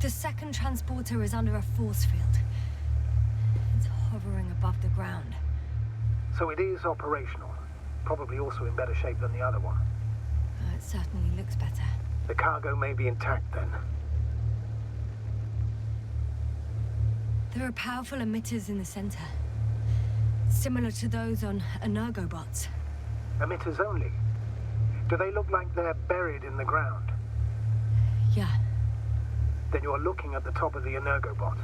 The second transporter is under a force field. It's hovering above the ground. So it is operational. Probably also in better shape than the other one. It certainly looks better. The cargo may be intact then. There are powerful emitters in the center, similar to those on energobots. Emitters only? Do they look like they're buried in the ground? Yeah. Then you're looking at the top of the energobot.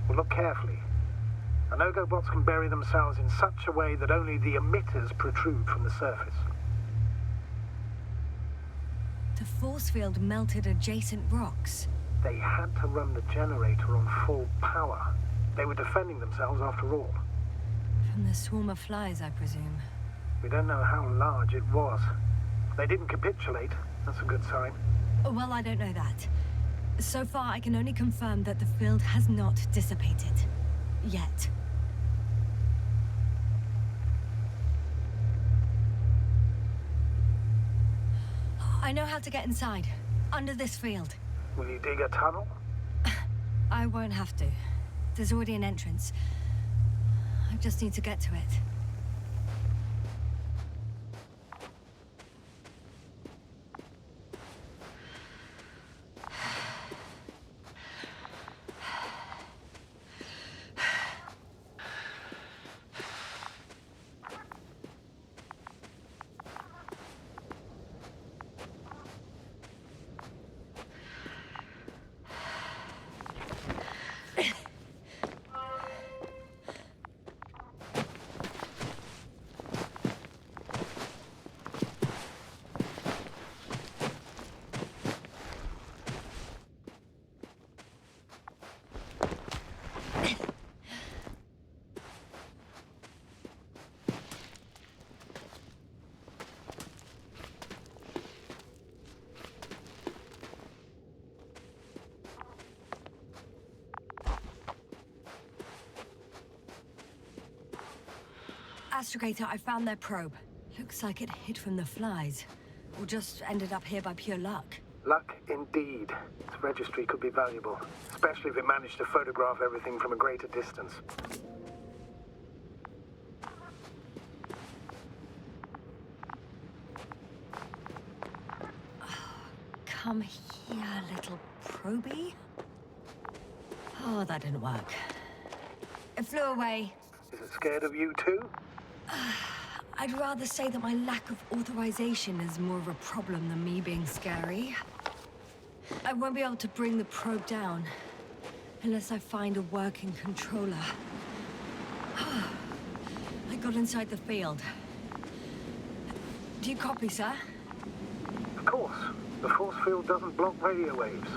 Well, look carefully. Energobots can bury themselves in such a way that only the emitters protrude from the surface. The force field melted adjacent rocks. They had to run the generator on full power. They were defending themselves after all. From the swarm of flies, I presume. We don't know how large it was. They didn't capitulate. That's a good sign. Well, I don't know that. So far, I can only confirm that the field has not dissipated. Yet. I know how to get inside. Under this field. Will you dig a tunnel? I won't have to. There's already an entrance. I just need to get to it. Astrogator, I found their probe. Looks like it hid from the flies. Or just ended up here by pure luck. Luck indeed. This registry could be valuable, especially if it managed to photograph everything from a greater distance. Come here, little probie. Oh, that didn't work. It flew away. Is it scared of you too? I'd rather say that my lack of authorization is more of a problem than me being scary. I won't be able to bring the probe down unless I find a working controller. I got inside the field. Do you copy, sir? Of course. The force field doesn't block radio waves.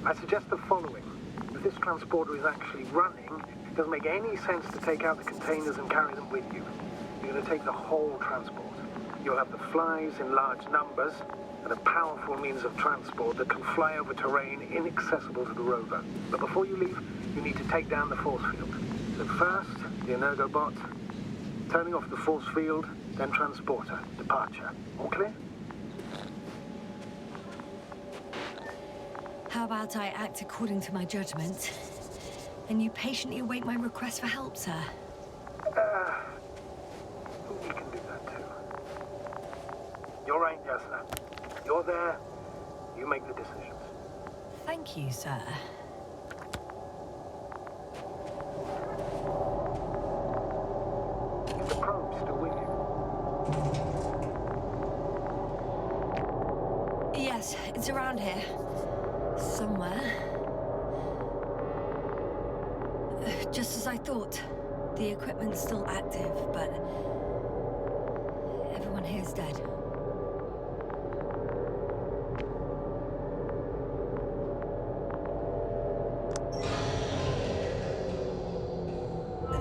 I suggest the following. If this transporter is actually running, it doesn't make any sense to take out the containers and carry them with you. You're going to take the whole transport. You'll have the flies in large numbers, and a powerful means of transport that can fly over terrain inaccessible to the rover. But before you leave, you need to take down the force field. So first, the energobot, turning off the force field, then transporter, departure. All clear? How about I act according to my judgment, and you patiently await my request for help, sir? We can do that too. You're right, Yasna. You're there. You make the decisions. Thank you, sir. Is the probe still with you? Yes, it's around here. Somewhere. Just as I thought. The equipment's still active, but everyone here's dead.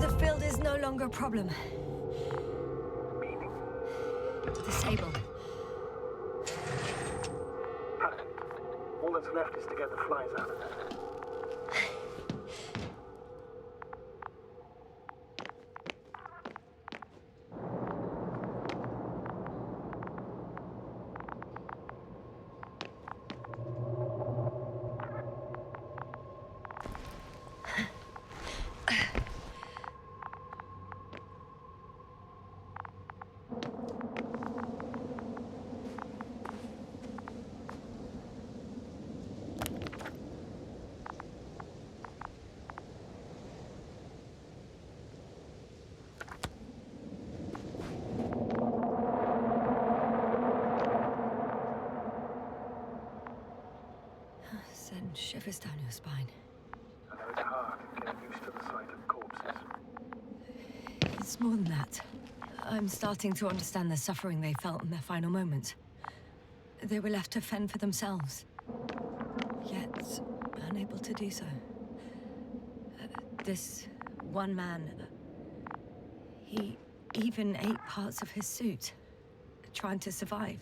The field is no longer a problem. Meaning? Disabled. Perfect. All that's left is to get the flies out of there. shivers down your spine. I know it's hard getting used to the sight of corpses. It's more than that. I'm starting to understand the suffering they felt in their final moments. They were left to fend for themselves, yet unable to do so. This one man, he even ate parts of his suit, trying to survive.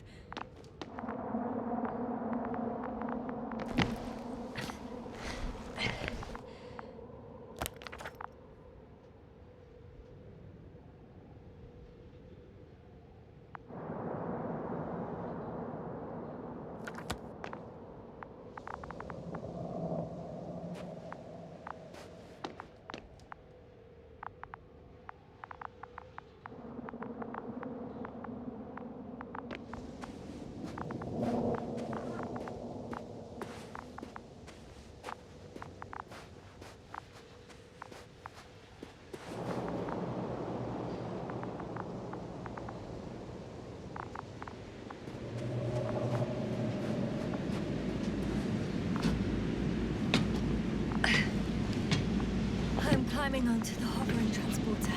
Climbing onto the hovering transporter.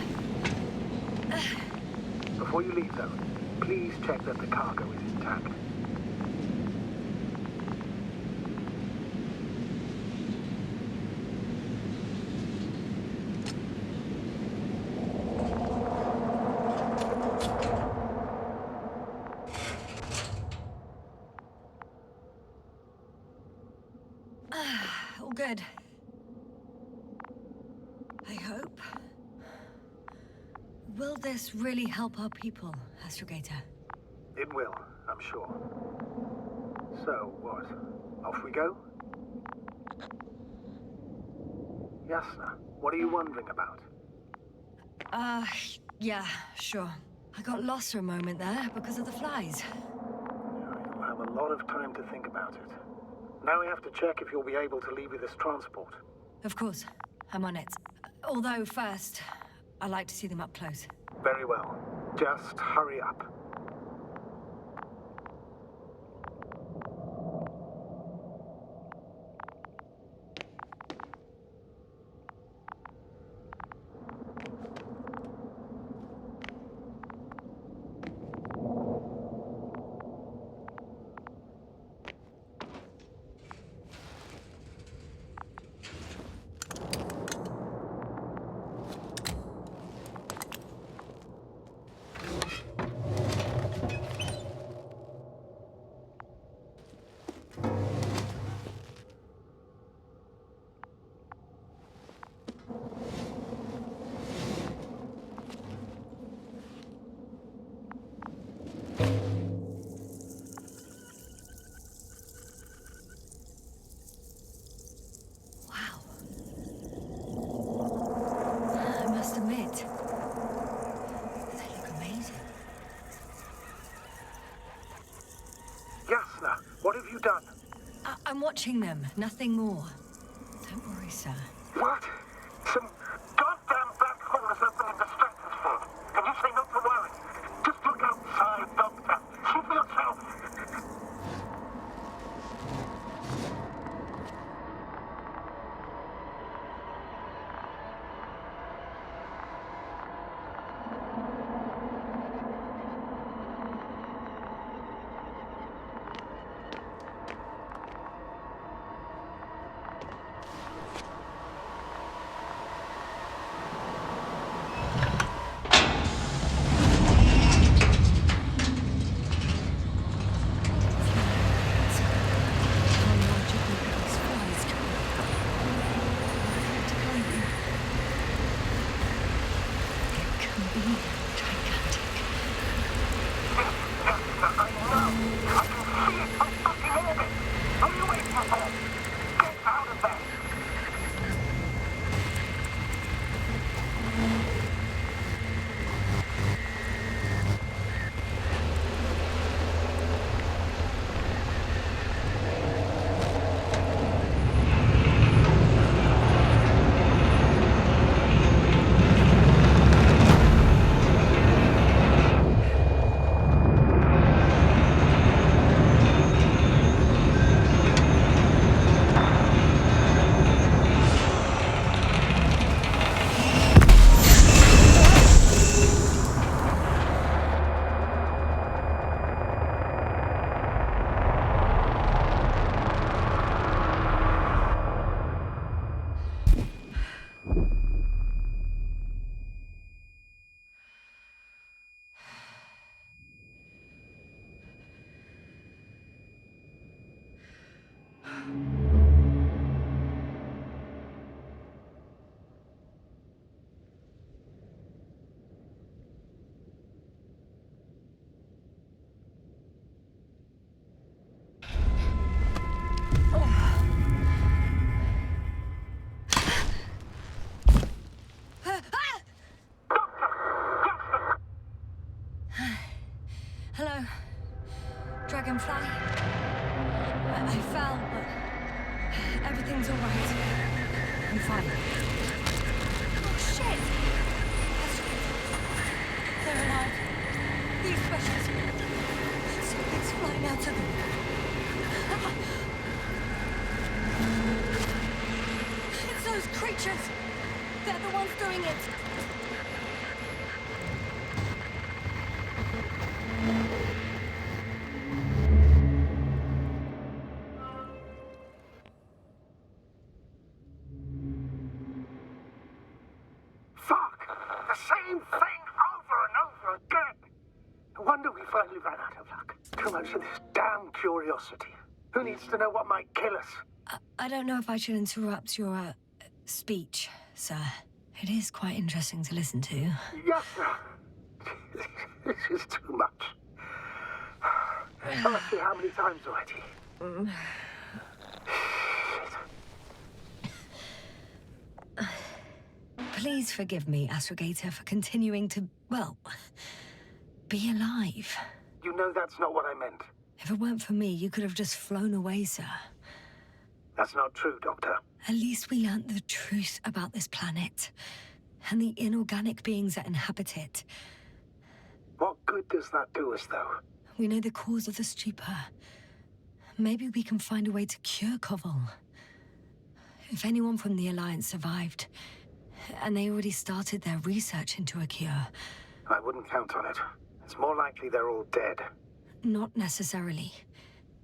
Before you leave, though, please check that the cargo is intact. All good. I hope. Will this really help our people, Astrogator? It will, I'm sure. So, what? Off we go? Yasna, what are you wondering about? Yeah, sure. I got lost for a moment there because of the flies. You'll have a lot of time to think about it. Now we have to check if you'll be able to leave with this transport. Of course. I'm on it. Although first, I like to see them up close. Very well. Just hurry up. Yasna, what have you done? I'm watching them, nothing more. Don't worry, sir. What? Some goddamn black hole has opened in the stratosphere. And you say not to worry. Just look outside, Doctor. See for yourself. Hello? Dragonfly? I fell, but everything's all right. I'm fine. Oh, shit! They're alive. These precious. Something's flying out of them. It's those creatures! They're the ones doing it! Fuck! The same thing over and over again! No wonder we finally ran out of luck. Too much of this damn curiosity. Who needs to know what might kill us? I don't know if I should interrupt your, speech, sir. It is quite interesting to listen to. Yasna! This is too much. I'll see how many times already. Please forgive me, Astrogator, for continuing to, well, be alive. You know that's not what I meant. If it weren't for me, you could have just flown away, sir. That's not true, Doctor. At least we learnt the truth about this planet and the inorganic beings that inhabit it. What good does that do us, though? We know the cause of the stupor. Maybe we can find a way to cure Koval. If anyone from the Alliance survived, and they already started their research into a cure. I wouldn't count on it. It's more likely they're all dead. Not necessarily.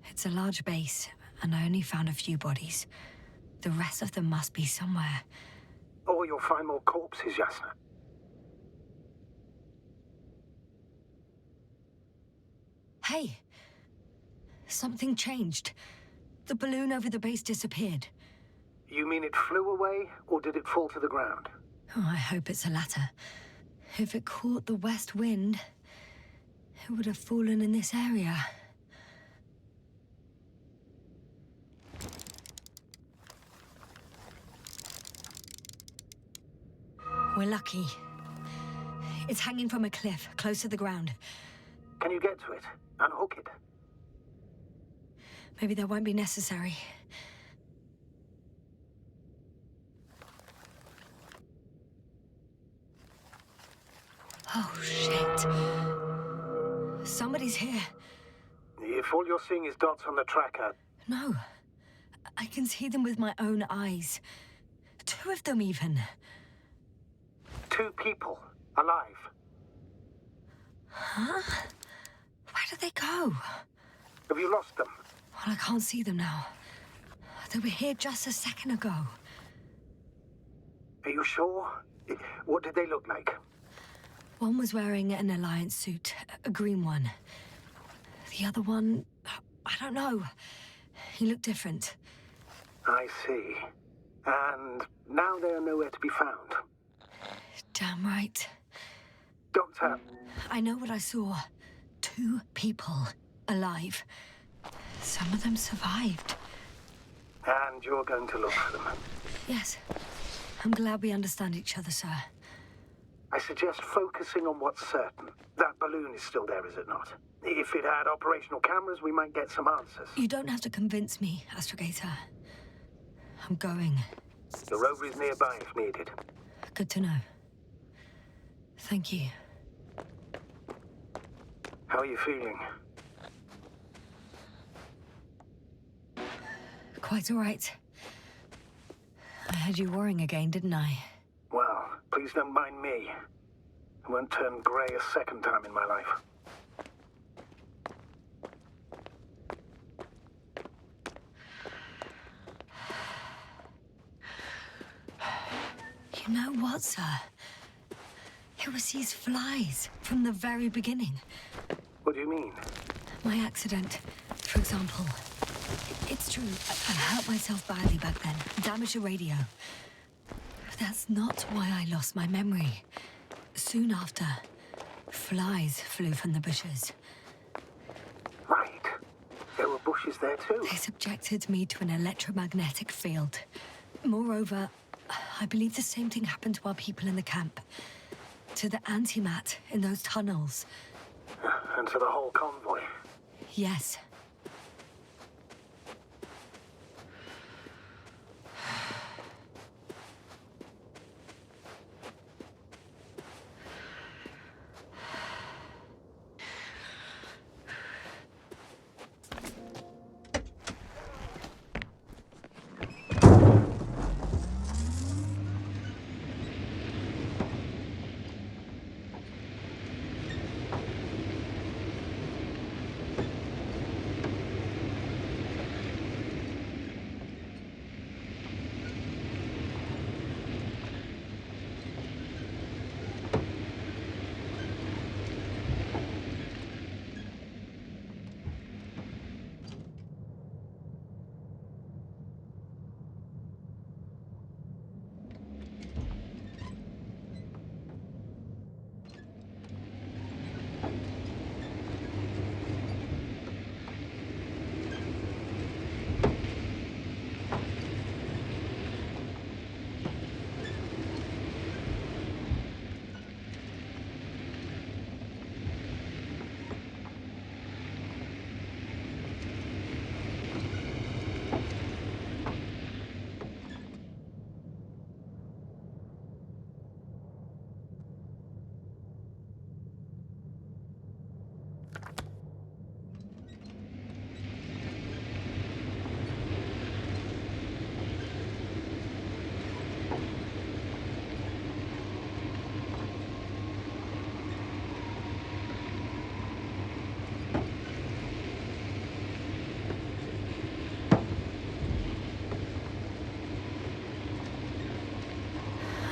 It's a large base, and I only found a few bodies. The rest of them must be somewhere. Or you'll find more corpses, Yasna. Hey! Something changed. The balloon over the base disappeared. You mean it flew away, or did it fall to the ground? Oh, I hope it's the latter. If it caught the west wind, it would have fallen in this area. We're lucky. It's hanging from a cliff, close to the ground. Can you get to it? Unhook it? Maybe that won't be necessary. Oh, shit. Somebody's here. If all you're seeing is dots on the tracker... No. I can see them with my own eyes. 2 of them, even. 2 people. Alive. Huh? Where did they go? Have you lost them? Well, I can't see them now. They were here just a second ago. Are you sure? What did they look like? One was wearing an Alliance suit, a green one. The other one, I don't know. He looked different. I see. And now they are nowhere to be found. Damn right. Doctor... I know what I saw. 2 people alive. Some of them survived. And you're going to look for them. Yes. I'm glad we understand each other, sir. I suggest focusing on what's certain. That balloon is still there, is it not? If it had operational cameras, we might get some answers. You don't have to convince me, Astrogator. I'm going. The rover is nearby if needed. Good to know. Thank you. How are you feeling? Quite all right. I had you worrying again, didn't I? Well, please don't mind me. I won't turn grey a second time in my life. You know what, sir? It was these flies from the very beginning. What do you mean? My accident, for example. It's true, I hurt myself badly back then, damaged the radio. That's not why I lost my memory. Soon after, flies flew from the bushes. Right. There were bushes there too. They subjected me to an electromagnetic field. Moreover, I believe the same thing happened to our people in the camp. To the antimat in those tunnels. and to the whole convoy. Yes.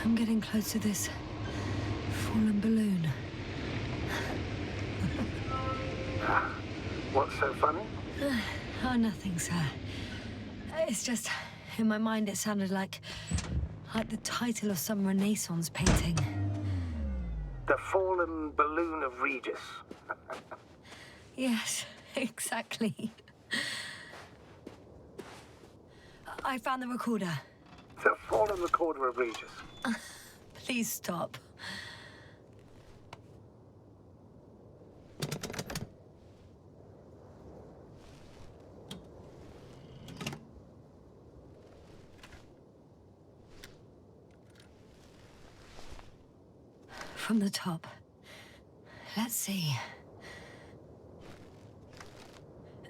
I'm getting close to this fallen balloon. What's so funny? Oh, nothing, sir. It's just, in my mind it sounded like the title of some Renaissance painting. The fallen balloon of Regis. Yes, exactly. I found the recorder. The fallen recorder of Regis. Please stop. From the top. Let's see.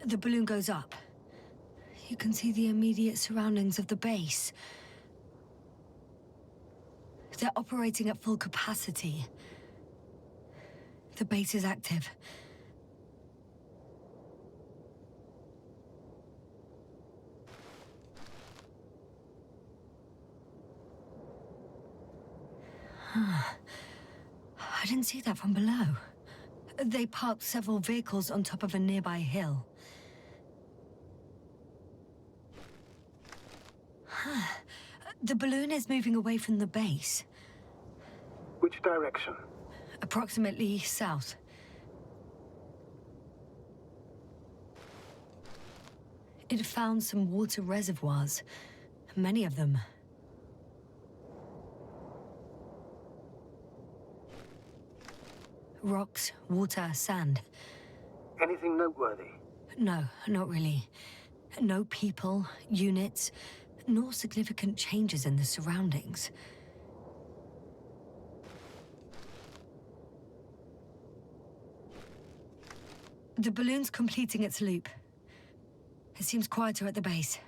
The balloon goes up. You can see the immediate surroundings of the base. They're operating at full capacity. The base is active. I didn't see that from below. They parked several vehicles on top of a nearby hill. The balloon is moving away from the base. Which direction? Approximately south. It found some water reservoirs. Many of them. Rocks, water, sand. Anything noteworthy? No, not really. No people, units, nor significant changes in the surroundings. The balloon's completing its loop. It seems quieter at the base.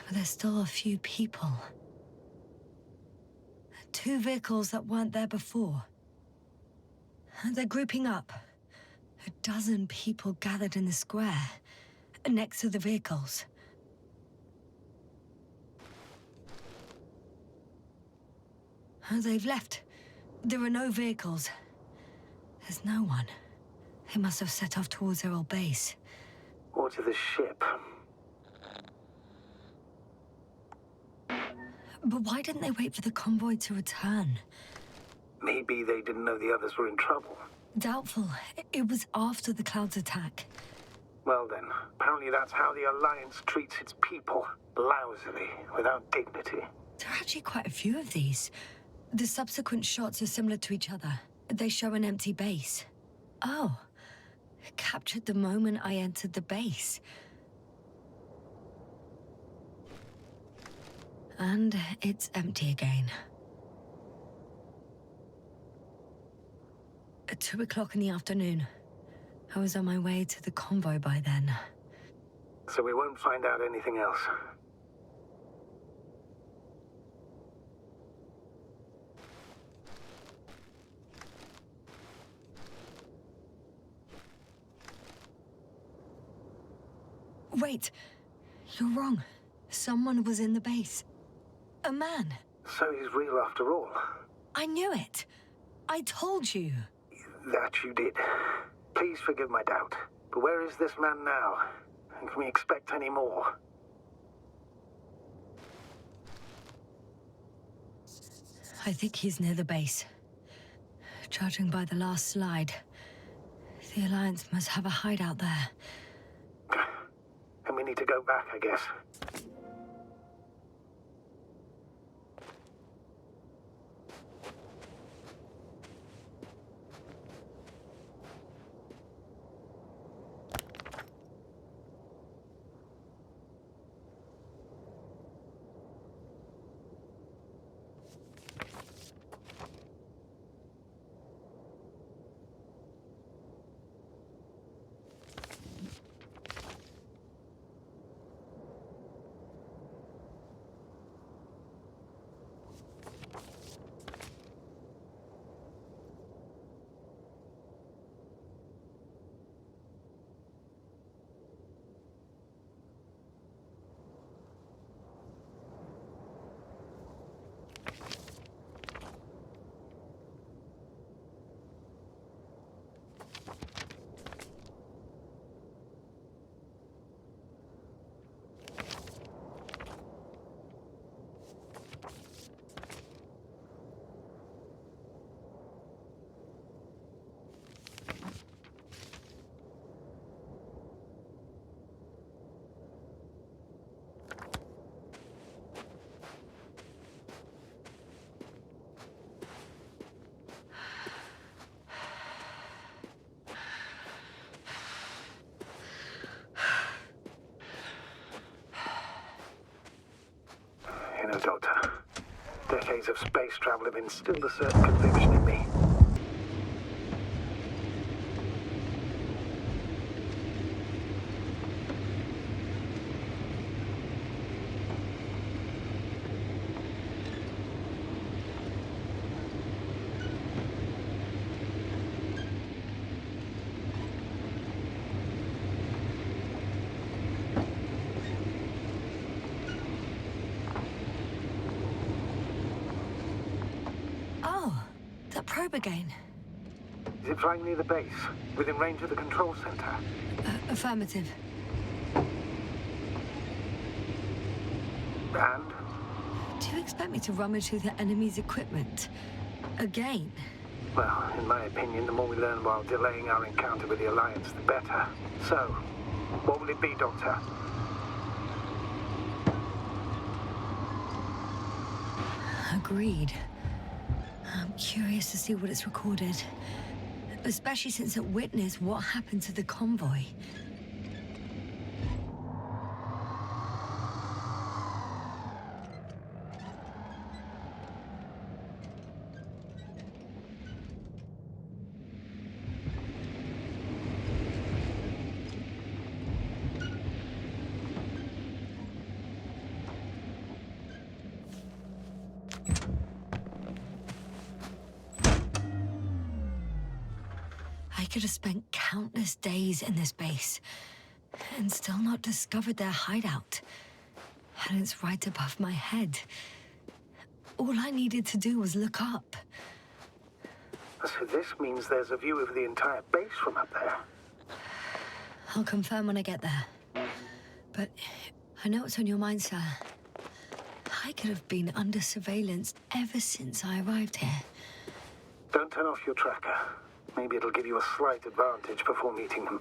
But there's still a few people. 2 vehicles that weren't there before. They're grouping up. 12 people gathered in the square, next to the vehicles. They've left. There are no vehicles. There's no one. They must have set off towards their old base. Or to the ship. But why didn't they wait for the convoy to return? Maybe they didn't know the others were in trouble. Doubtful. It was after the Cloud's attack. Well then, apparently that's how the Alliance treats its people. Lousily, without dignity. There are actually quite a few of these. The subsequent shots are similar to each other. They show an empty base. Oh, captured the moment I entered the base. And it's empty again. At 2 o'clock in the afternoon. I was on my way to the convoy by then. So we won't find out anything else. Wait, you're wrong. Someone was in the base. A man. So he's real after all. I knew it. I told you. That you did. Please forgive my doubt. But where is this man now? And can we expect any more? I think he's near the base. Judging by the last slide, the Alliance must have a hideout there. And we need to go back, I guess. You know, Doctor, decades of space travel have instilled a certain conviction in me. Probe again. Is it flying near the base, within range of the control center? Affirmative. And? Do you expect me to rummage through the enemy's equipment? Again? Well, in my opinion, the more we learn while delaying our encounter with the Alliance, the better. So, what will it be, Doctor? Agreed. I'm curious to see what it's recorded. Especially since it witnessed what happened to the convoy. I could have spent countless days in this base and still not discovered their hideout. And it's right above my head. All I needed to do was look up. So this means there's a view of the entire base from up there. I'll confirm when I get there. But I know what's on your mind, sir. I could have been under surveillance ever since I arrived here. Don't turn off your tracker. Maybe it'll give you a slight advantage before meeting them.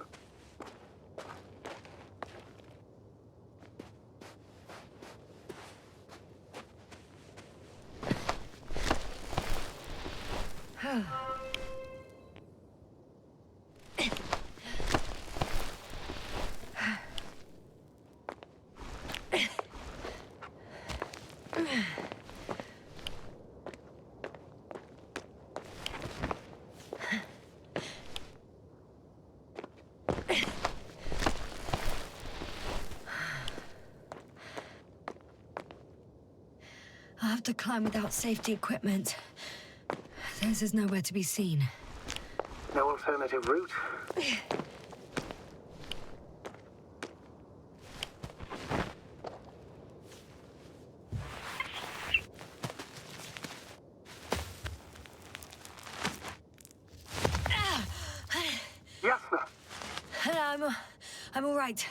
have to climb without safety equipment. Theirs is nowhere to be seen. No alternative route? Yasna! I'm all right.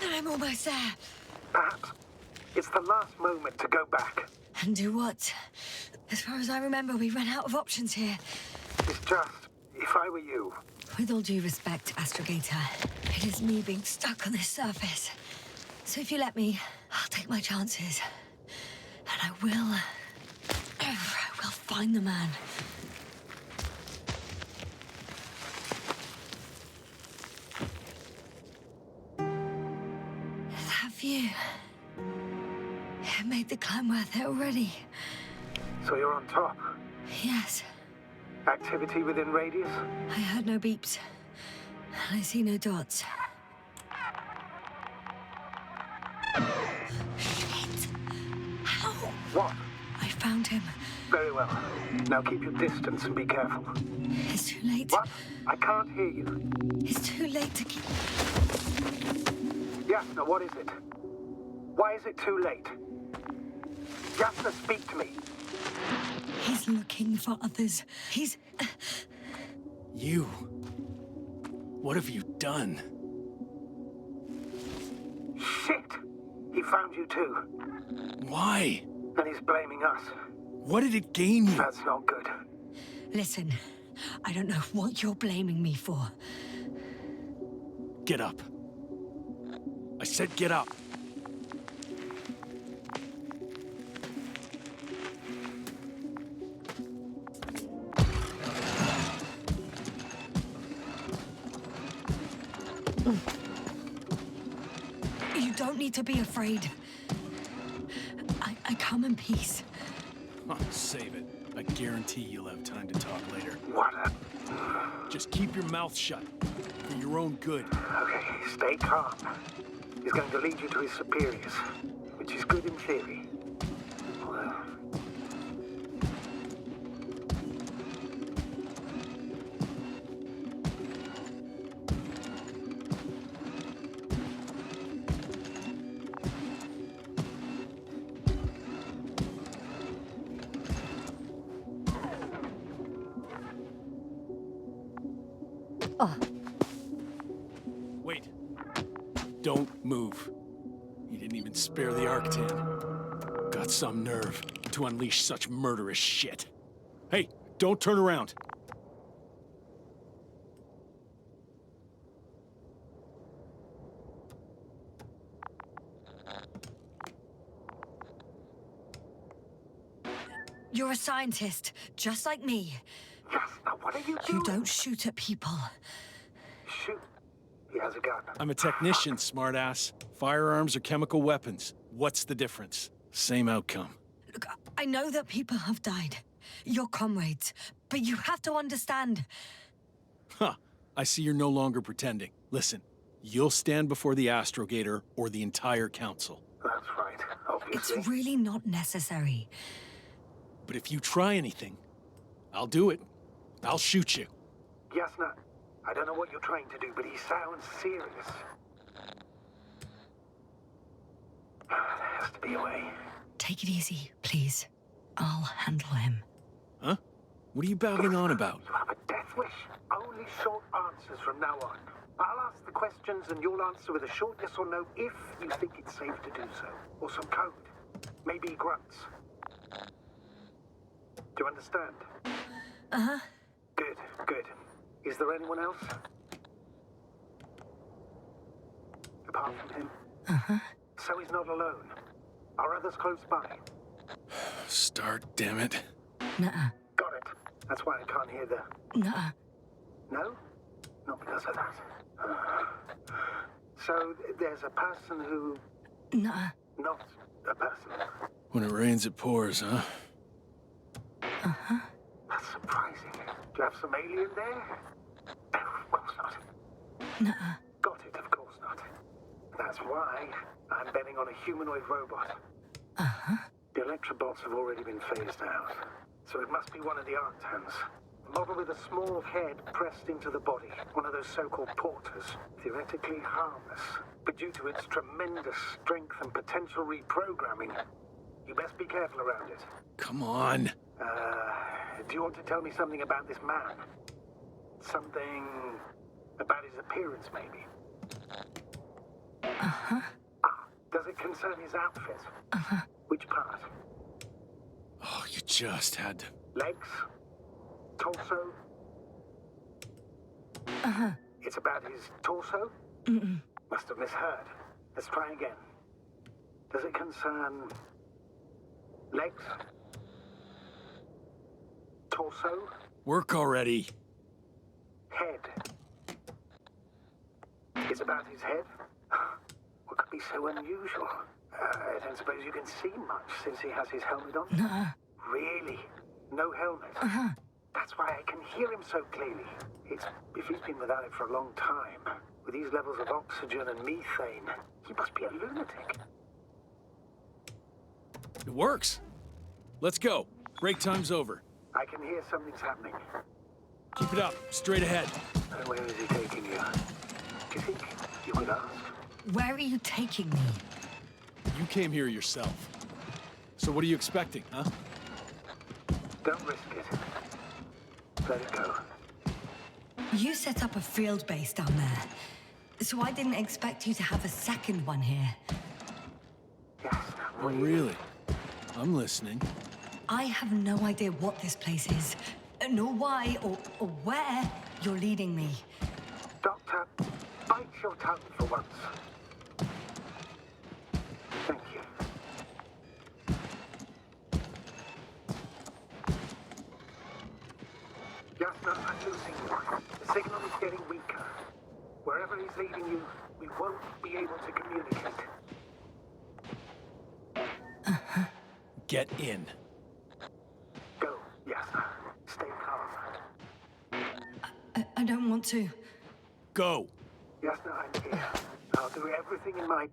I'm almost there. Perhaps it's the last moment to go back. And do what? As far as I remember, we ran out of options here. It's just, if I were you... With all due respect, Astrogator, it is me being stuck on this surface. So if you let me, I'll take my chances. And I will find the man. That view... It made the climb worth it already. So you're on top? Yes. Activity within radius? I heard no beeps. And I see no dots. Shit! How? What? I found him. Very well. Now keep your distance and be careful. It's too late. What? I can't hear you. It's too late to keep... Yasna, what is it? Why is it too late? Yasna, speak to me. He's looking for others. He's... You? What have you done? Shit! He found you too. Why? And he's blaming us. What did it gain you? That's not good. Listen, I don't know what you're blaming me for. Get up. I said get up. You don't need to be afraid. I come in peace. Oh, save it. I guarantee you'll have time to talk later. What a... Just keep your mouth shut. For your own good. Okay, stay calm. He's going to lead you to his superiors, which is good in theory. Well... Wait. Don't move. You didn't even spare the Arctan. Got some nerve to unleash such murderous shit. Hey, don't turn around. You're a scientist, just like me. Yasna, what are you doing? You don't shoot at people. Shoot. He has a gun. I'm a technician, smartass. Firearms or chemical weapons. What's the difference? Same outcome. Look, I know that people have died. Your comrades. But you have to understand. Huh. I see you're no longer pretending. Listen, you'll stand before the Astrogator or the entire council. That's right, obviously. It's really not necessary. But if you try anything, I'll do it. I'll shoot you. Yasna, I don't know what you're trying to do, but he sounds serious. There has to be a way. Take it easy, please. I'll handle him. Huh? What are you babbling on about? You have a death wish. Only short answers from now on. I'll ask the questions and you'll answer with a short yes or no if you think it's safe to do so. Or some code. Maybe grunts. Do you understand? Uh-huh. Good, good. Is there anyone else? Apart from him? Uh-huh. So he's not alone. Are others close by? Start, damn it. Nuh-uh. Got it. That's why I can't hear the... Nuh-uh. No? Not because of that. So there's a person who... Nuh-uh. Not a person. When it rains, it pours, huh? Uh-huh. That's surprising. Do you have some alien there? Of course not. Nuh-uh. Got it, of course not. That's why I'm betting on a humanoid robot. Uh-huh. The Electrobots have already been phased out, so it must be one of the Arctans. A model with a small head pressed into the body, one of those so-called porters, theoretically harmless. But due to its tremendous strength and potential reprogramming, you best be careful around it. Come on. Do you want to tell me something about this man? Something about his appearance, maybe? Uh-huh. Does it concern his outfit? Uh-huh. Which part? Oh, you just had to... Legs? Torso? Uh-huh. It's about his torso? Mm-mm. Must have misheard. Let's try again. Does it concern... legs? Torso? Work already. Head? It's about his head? What could be so unusual? I don't suppose you can see much since he has his helmet on? Nuh-uh. Really? No helmet? Uh-huh. That's why I can hear him so clearly. If he's been without it for a long time, with these levels of oxygen and methane, he must be a lunatic. It works. Let's go. Break time's over. I can hear something's happening. Keep it up. Straight ahead. Where is he taking you? Do you think you could ask? Where are you taking me? You came here yourself. So what are you expecting, huh? Don't risk it. Let it go. You set up a field base down there, so I didn't expect you to have a second one here. Yes. Oh, really? I'm listening. I have no idea what this place is, nor why or where you're leading me. Doctor, bite your tongue for once. Thank you. Yasna, I'm losing you. The signal is getting weaker. Wherever he's leading you, we won't be able to communicate. Get in. Go, Yasna. Stay calm. I don't want to. Go. Yasna, I'm here. I'll do everything in my...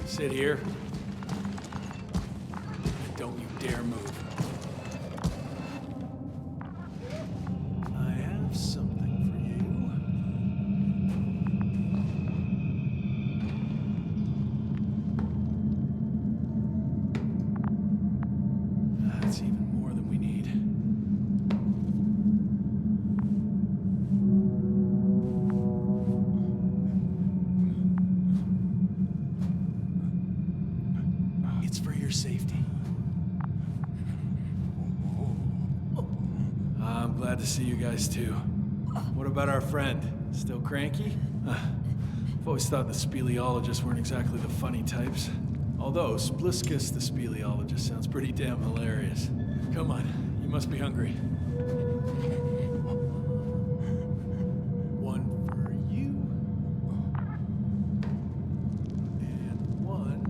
Sit here. And don't you dare move. I have something for you. That's even more than we need. It's for your safety. I'm glad to see you guys too. What about our friend? Still cranky? I've always thought the speleologists weren't exactly the funny types. Although Spliskus the speleologist sounds pretty damn hilarious. Come on, you must be hungry. One for you. And one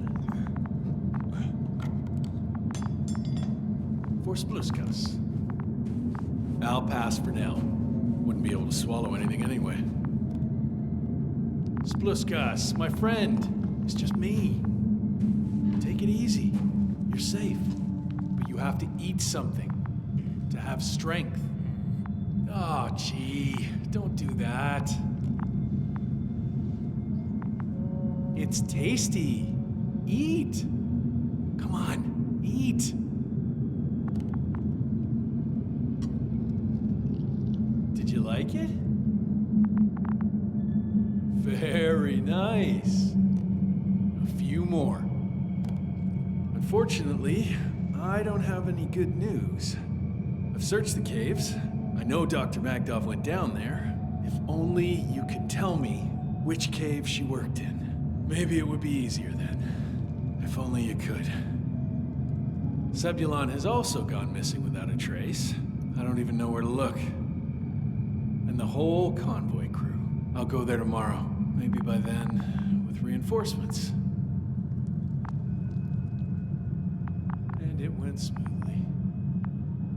for Spluskas. I'll pass for now. Wouldn't be able to swallow anything anyway. Spluskas, my friend. It's just me. Take it easy. You're safe. But you have to eat something to have strength. Oh, gee. Don't do that. It's tasty. Eat. Come on, eat. Did you like it? Very nice. A few more. Unfortunately, I don't have any good news. I've searched the caves. I know Dr. Magdov went down there. If only you could tell me which cave she worked in. Maybe it would be easier then. If only you could. Sebulon has also gone missing without a trace. I don't even know where to look. And the whole convoy crew. I'll go there tomorrow. Maybe by then, with reinforcements. And it went smoothly.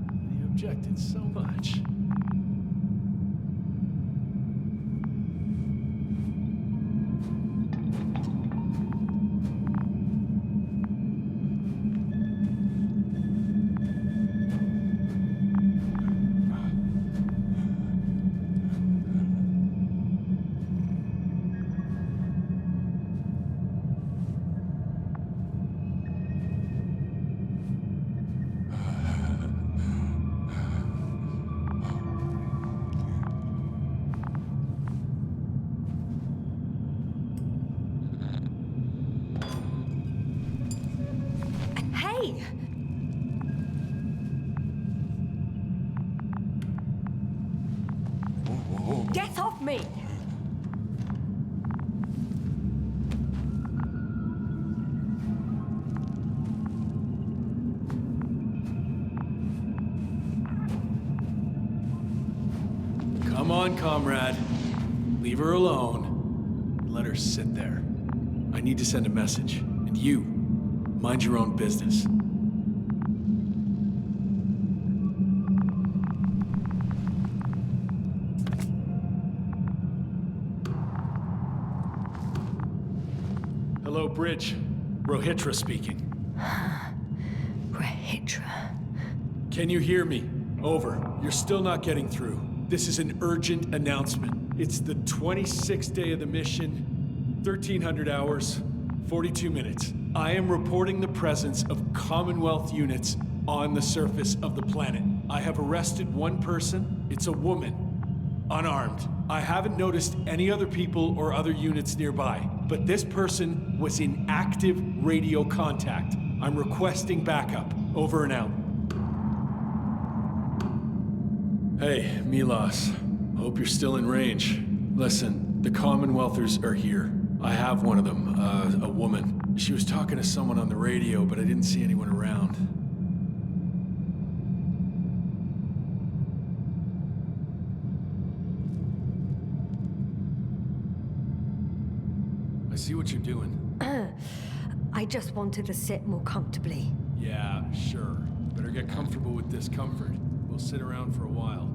And he objected so much. Get off me! Come on, comrade. Leave her alone. Let her sit there. I need to send a message. And you, mind your own business. Hello, Bridge. Rohitra speaking. Regitra. Can you hear me? Over. You're still not getting through. This is an urgent announcement. It's the 26th day of the mission, 1300 hours, 42 minutes. I am reporting the presence of Commonwealth units on the surface of the planet. I have arrested one person. It's a woman, unarmed. I haven't noticed any other people or other units nearby, but this person was in active radio contact. I'm requesting backup. Over and out. Hey, Milos. Hope you're still in range. Listen, the Commonwealthers are here. I have one of them, a woman. She was talking to someone on the radio, but I didn't see anyone around. I see what you're doing. I just wanted to sit more comfortably. Yeah, sure. Better get comfortable with discomfort. We'll sit around for a while.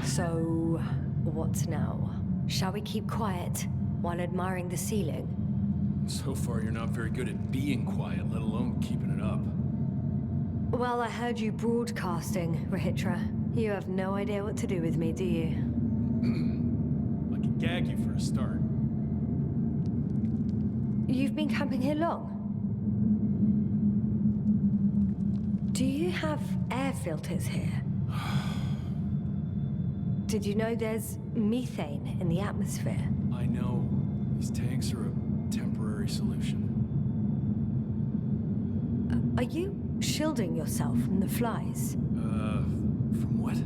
So, what now? Shall we keep quiet while admiring the ceiling? So far, you're not very good at being quiet, let alone keeping it up. Well, I heard you broadcasting, Rahitra. You have no idea what to do with me, do you? I can gag you for a start. You've been camping here long? Do you have air filters here? Did you know there's methane in the atmosphere? I know. These tanks are a temporary solution. Are you shielding yourself from the flies? From what?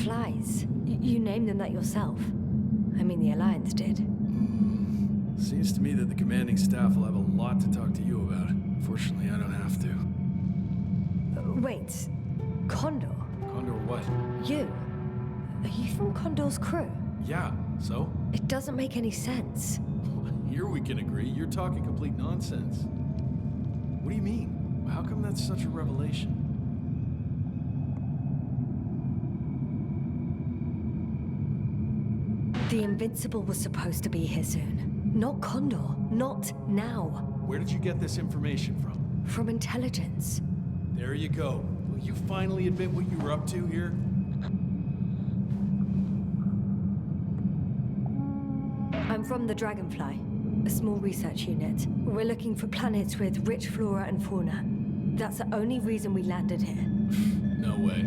Flies. You named them that yourself. I mean, the Alliance did. Seems to me that the commanding staff will have a lot to talk to you about. Fortunately, I don't have to. Wait. Condor? Condor what? You? Are you from Condor's crew? Yeah, so? It doesn't make any sense. Here we can agree. You're talking complete nonsense. What do you mean? How come that's such a revelation? The Invincible was supposed to be here soon. Not Condor. Not now. Where did you get this information from? From intelligence. There you go. Will you finally admit what you were up to here? I'm from the Dragonfly, a small research unit. We're looking for planets with rich flora and fauna. That's the only reason we landed here. No way.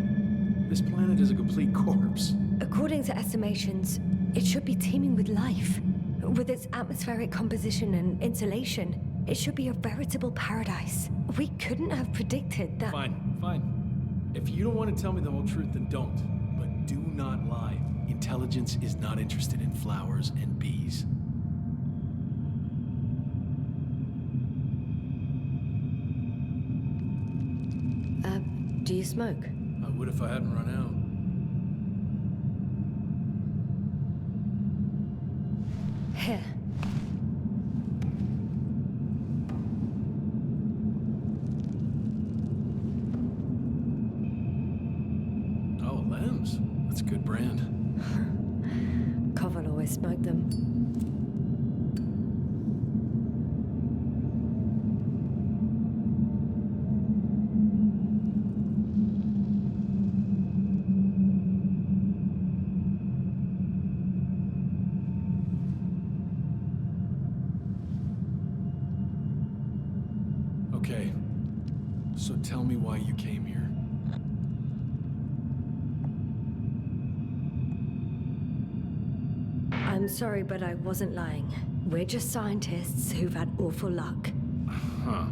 This planet is a complete corpse. According to estimations, it should be teeming with life. With its atmospheric composition and insulation, it should be a veritable paradise. We couldn't have predicted that. Fine, fine. If you don't want to tell me the whole truth, then don't. But do not lie. Intelligence is not interested in flowers and bees. Do you smoke? I would if I hadn't run out. Here. Oh, Lambs. That's a good brand. Koval always smoked them. Okay. So tell me why you came here. I'm sorry, but I wasn't lying. We're just scientists who've had awful luck. Huh.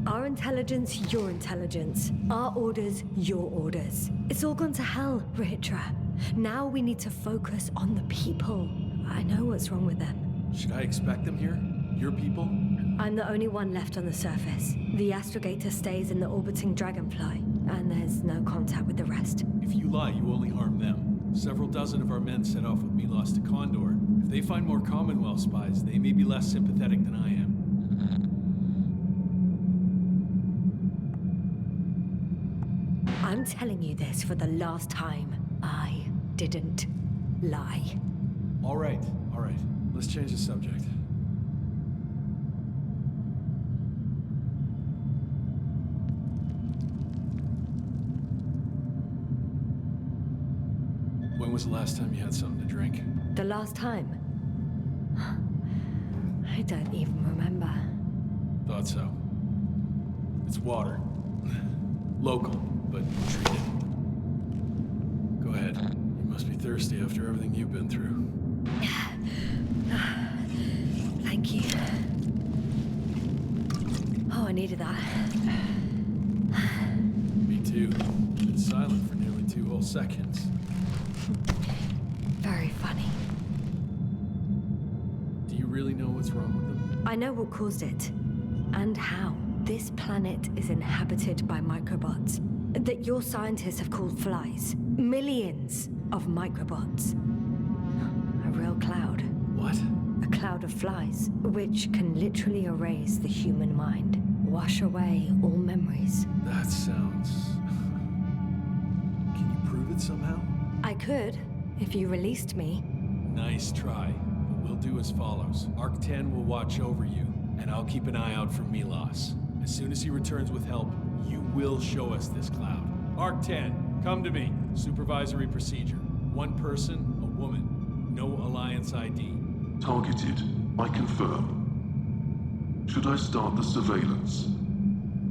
Our intelligence, your intelligence. Our orders, your orders. It's all gone to hell, Regis. Now we need to focus on the people. I know what's wrong with them. Should I expect them here? Your people? I'm the only one left on the surface. The astrogator stays in the orbiting dragonfly, and there's no contact with the rest. If you lie, you only harm them. Several dozen of our men set off with Menace to Condor. If they find more Commonwealth spies, they may be less sympathetic than I am. I'm telling you this for the last time. I didn't lie. All right. Let's change the subject. When was the last time you had something to drink? The last time? I don't even remember. Thought so. It's water. Local, but treated. Go ahead. You must be thirsty after everything you've been through. Thank you. Oh, I needed that. Me too. Been silent for nearly 2 whole seconds. Very funny. Do you really know what's wrong with them? I know what caused it, and how. This planet is inhabited by microbots that your scientists have called flies. Millions of microbots. A real cloud. What? A cloud of flies, which can literally erase the human mind, wash away all memories. That sounds... Can you prove it somehow? I could, if you released me. Nice try, but we'll do as follows. Arc 10 will watch over you, and I'll keep an eye out for Menace. As soon as he returns with help, you will show us this cloud. Arc 10, come to me. Supervisory procedure. One person, a woman. No Alliance ID. Targeted. I confirm. Should I start the surveillance?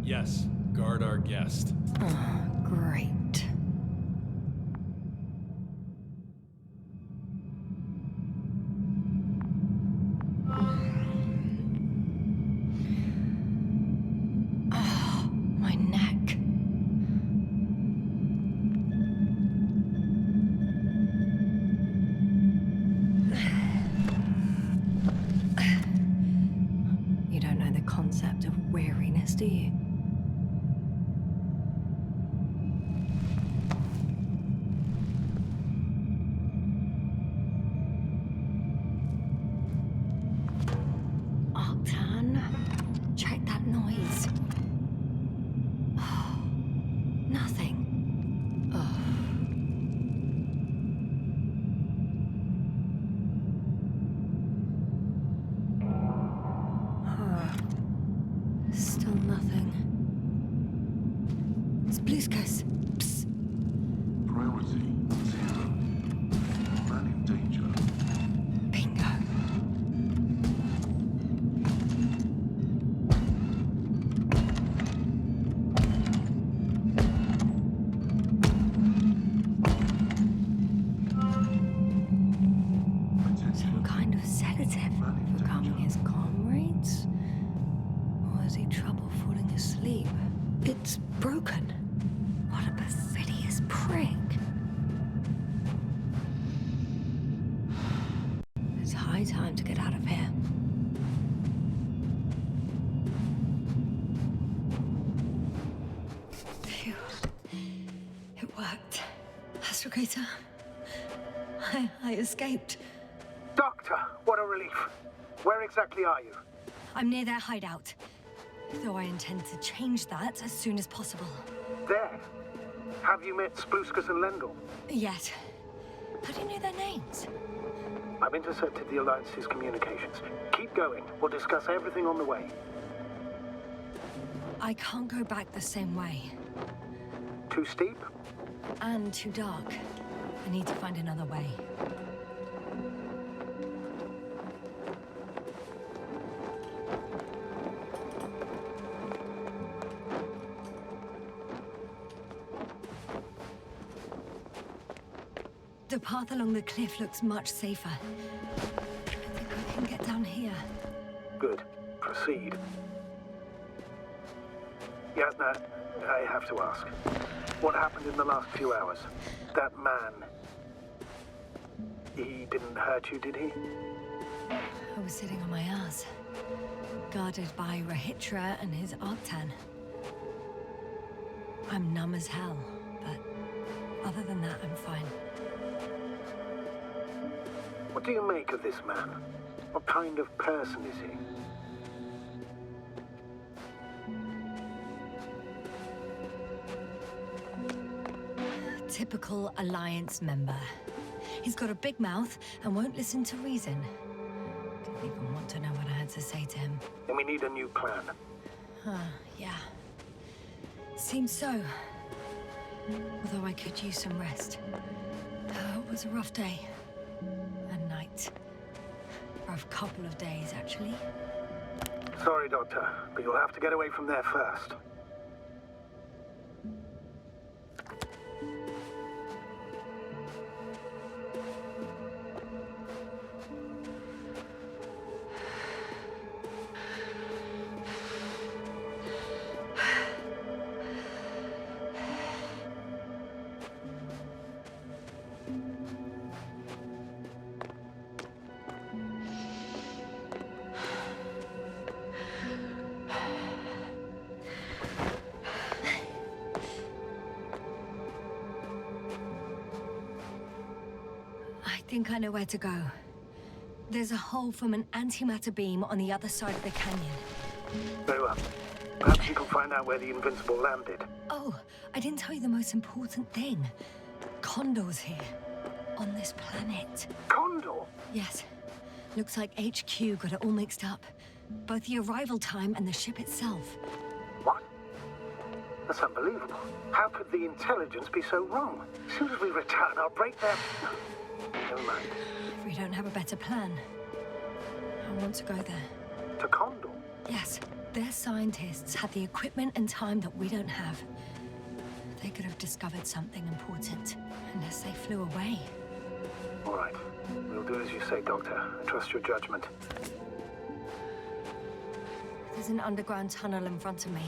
Yes, guard our guest. Great. My neck. You don't know the concept of weariness, do you? Octane, check that noise. Nothing. Still nothing. It's blue skies. Psst. Priority 0. Man in danger. Bingo. escape. It's broken. What a perfidious prick. It's high time to get out of here. Phew. It worked. Astrogator. I escaped. Doctor, what a relief. Where exactly are you? I'm near their hideout. Though I intend to change that as soon as possible. There. Have you met Spluskus and Lendl? Yet. How do you know their names? I've intercepted the Alliance's communications. Keep going. We'll discuss everything on the way. I can't go back the same way. Too steep? And too dark. I need to find another way. The path along the cliff looks much safer. I think I can get down here. Good. Proceed. Yasna, I have to ask. What happened in the last few hours? That man... He didn't hurt you, did he? I was sitting on my ass, guarded by Regis III and his Arctan. I'm numb as hell, but other than that, I'm fine. What do you make of this man? What kind of person is he? Typical Alliance member. He's got a big mouth and won't listen to reason. Didn't even want to know what I had to say to him. And we need a new plan. Yeah. Seems so. Although I could use some rest. It was a rough day. And night. Rough couple of days, actually. Sorry, Doctor, but you'll have to get away from there first. I think I know where to go. There's a hole from an antimatter beam on the other side of the canyon. Very well. Perhaps you can find out where the Invincible landed. Oh, I didn't tell you the most important thing. Condor's here. On this planet. Condor? Yes. Looks like HQ got it all mixed up. Both the arrival time and the ship itself. What? That's unbelievable. How could the intelligence be so wrong? As soon as we return, I'll break their... Never mind. If we don't have a better plan. I want to go there. To Condor? Yes. Their scientists had the equipment and time that we don't have. They could have discovered something important, unless they flew away. All right. We'll do as you say, Doctor. I trust your judgment. There's an underground tunnel in front of me.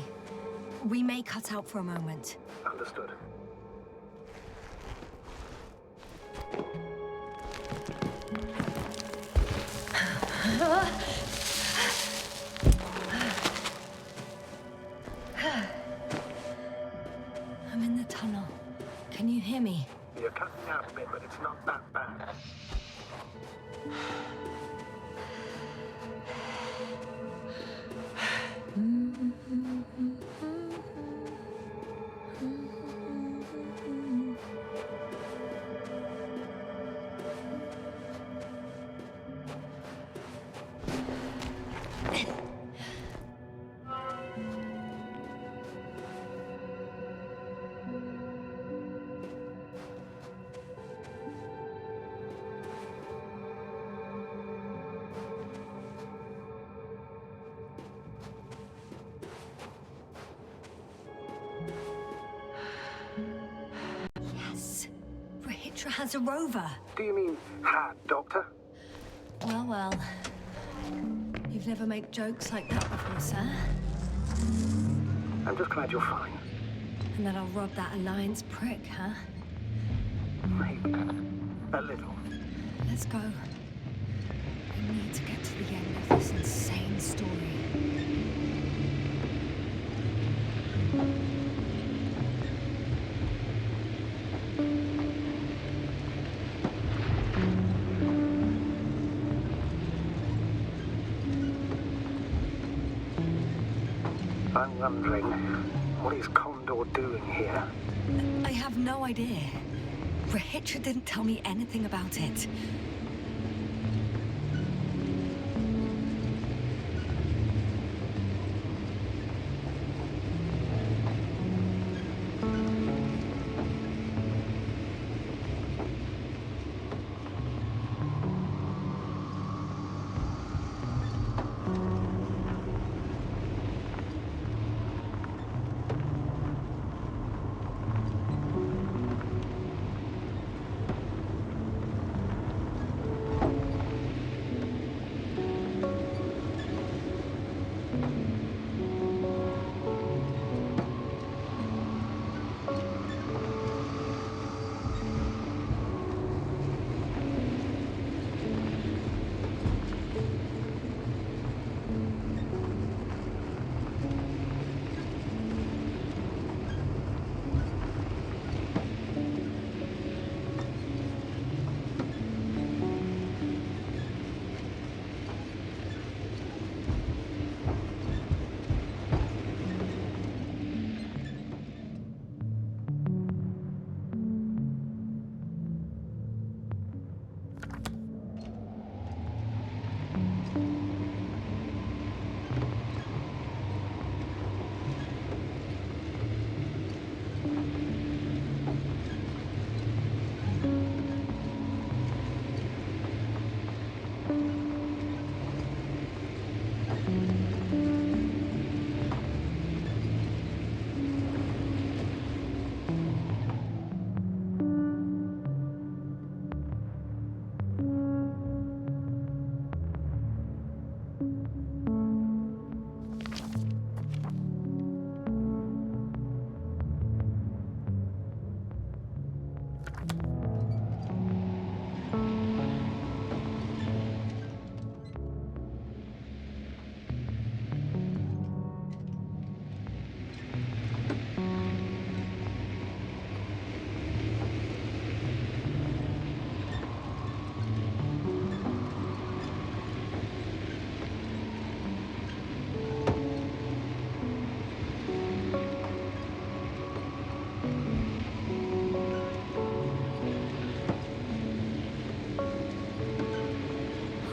We may cut out for a moment. Understood. I'm in the tunnel. Can you hear me? You're cutting out a bit, but it's not that bad. Has a rover. Do you mean had, Doctor? Well. You've never made jokes like that before, sir. I'm just glad you're fine. And that I'll rob that Alliance prick, huh? Maybe. A little. Let's go. We need to get to the end of this insane story. I'm wondering, what is Condor doing here? I have no idea. Regis didn't tell me anything about it.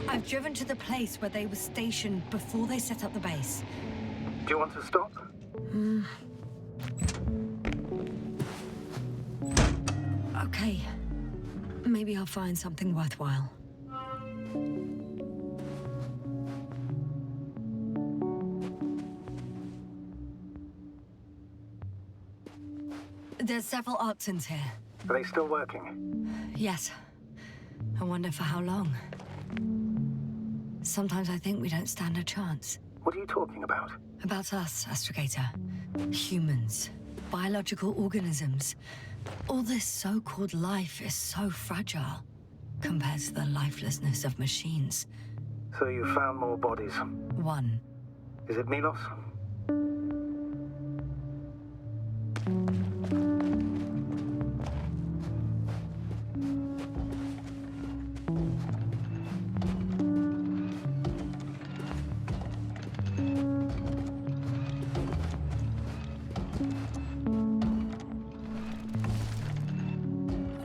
I've driven to the place where they were stationed before they set up the base. Do you want to stop? Okay. Maybe I'll find something worthwhile. There's several Arctons here. Are they still working? Yes. I wonder for how long. Sometimes I think we don't stand a chance. What are you talking about? About us, Astrogator. Humans. Biological organisms. All this so-called life is so fragile compared to the lifelessness of machines. So you found more bodies. One. Is it Milos?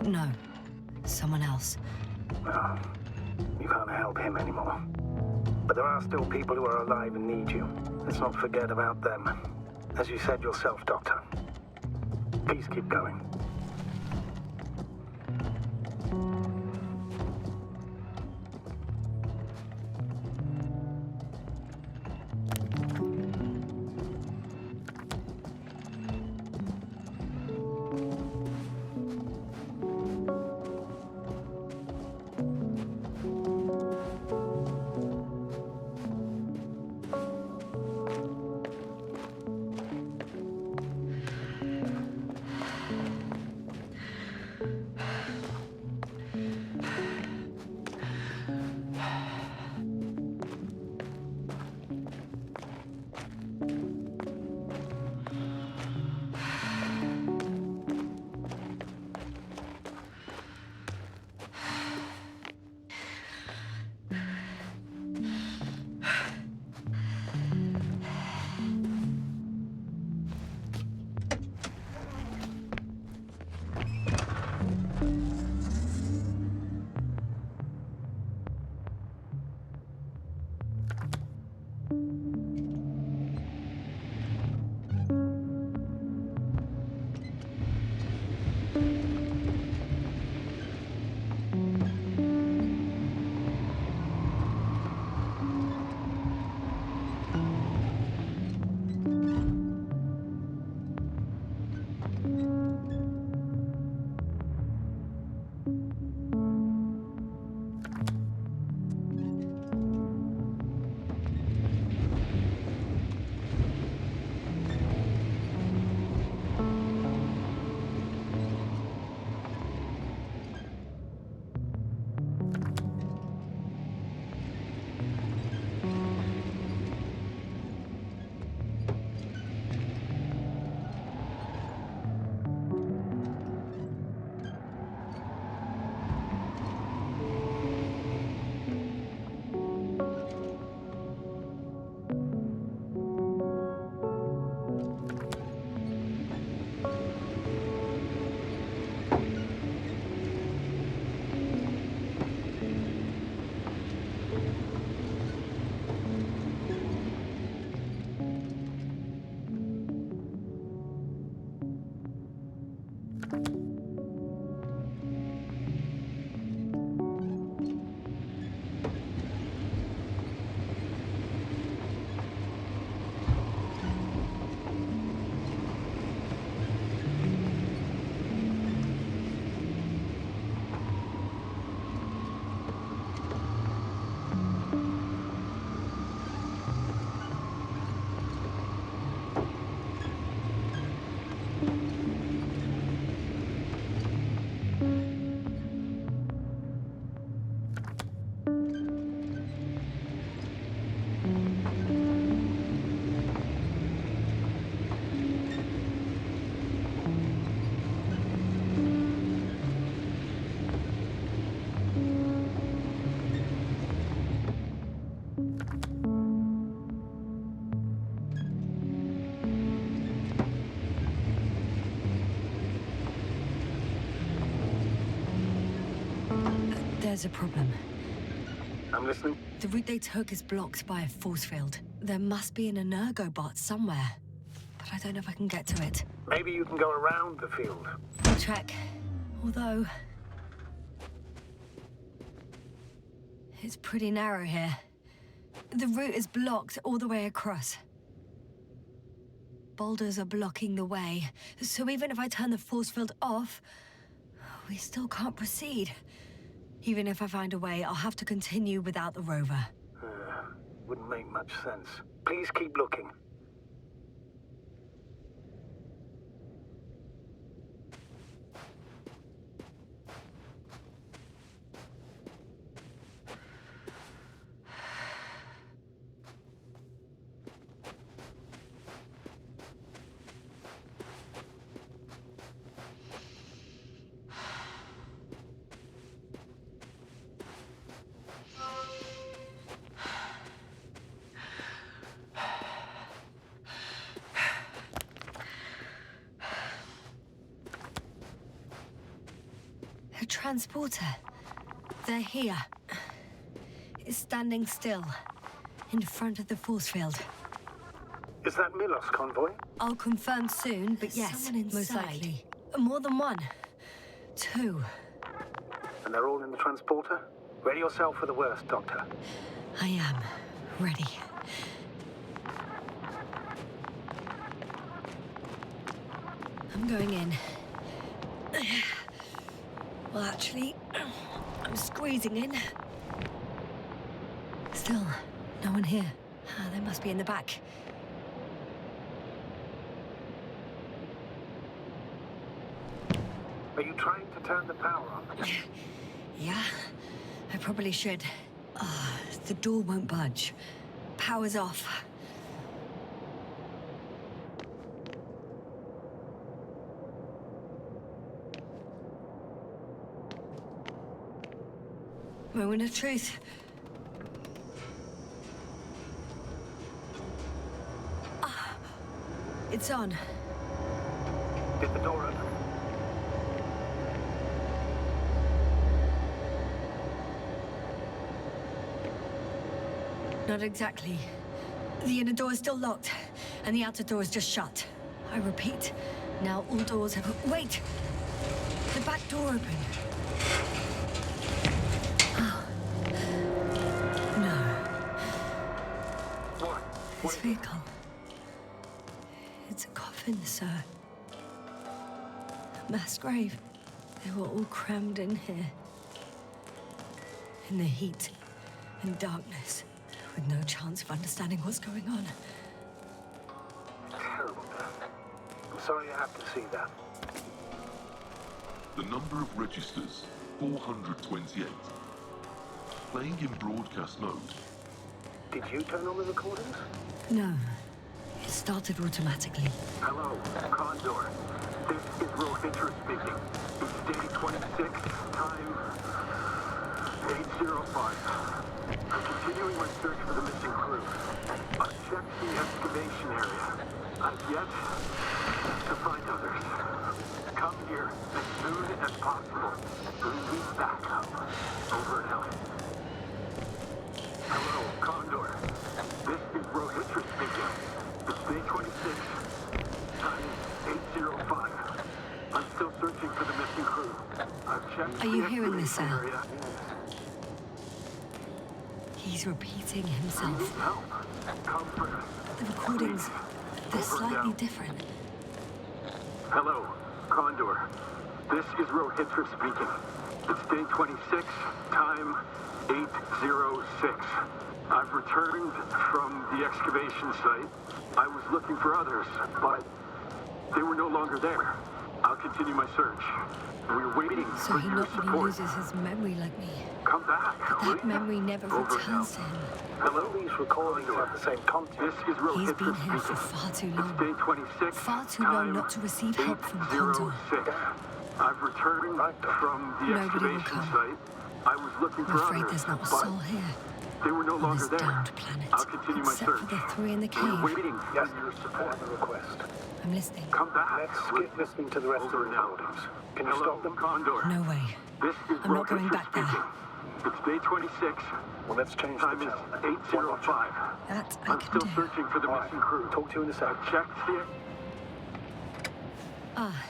No. Someone else. No. You can't help him anymore. But there are still people who are alive and need you. Let's not forget about them. As you said yourself, Doctor. Please keep going. There's a problem. I'm listening. The route they took is blocked by a force field. There must be an energobot somewhere, but I don't know if I can get to it. Maybe you can go around the field. I'll check. Although... it's pretty narrow here. The route is blocked all the way across. Boulders are blocking the way, so even if I turn the force field off, we still can't proceed. Even if I find a way, I'll have to continue without the rover. Wouldn't make much sense. Please keep looking. A transporter. They're here. It's standing still, in front of the force field. Is that Milos convoy? I'll confirm soon, but yes, most likely. More than one. Two. And they're all in the transporter? Ready yourself for the worst, Doctor. I am ready. I'm going in. Well, actually, I'm squeezing in. Still, no one here. They must be in the back. Are you trying to turn the power on? Yeah, I probably should. The door won't budge. Power's off. Moment of truth. It's on. Did the door open? Not exactly. The inner door is still locked, and the outer door is just shut. I repeat, now all doors have... Wait! The back door opened. Oh. No. What? This vehicle. It's a coffin, sir. A mass grave. They were all crammed in here. In the heat and darkness, with no chance of understanding what's going on. Terrible. I'm sorry you have to see that. The number of registers, 428. Playing in broadcast mode. Did you turn on the recordings? No. It started automatically. Hello, Condor. This is Regis speaking. It's day 26, time 8:05. I'm continuing my search for the missing crew. I've checked the excavation area. I've yet to find others. Come here as soon as possible. We need backup. Over and out. Hello, Condor. This is Regis speaking. It's day 26, time 8:05. I'm still searching for the missing crew. I've checked Are you the hearing this, excavation Al? area. He's repeating Need himself. help. Come first. The recordings, they're slightly different. Hello, Condor. This is Regis speaking. It's day 26, time 8:06. I've returned from the excavation site. I was looking for others, but they were no longer there. I'll continue my search. We're waiting So for he your not only support. loses his memory like me, Come back, but will that you? memory never Over and returns out. to him. Hello, these recordings have the same content. This is Regis He's been here speaking. for far too It's long. day 26. Far too long time not to receive help from Condor. 8:06. I've returned from the Nobody will excavation come. site. I was looking I'm for afraid others, there's not a but soul here. they were no On longer this there. damned planet. I'll continue my Except search. for the three in the We're cave. waiting for your support. The request. I'm listening. Come back. Let's skip listening to the rest of the recordings. Can you stop them? Condor. No way. This is I'm not going Regis back there. speaking. It's day 26. Well, let's change Time the is channel. 8:05. That I I'm can still do. searching for the All missing right. crew. Talk to you in a sec. I've checked the... Ah,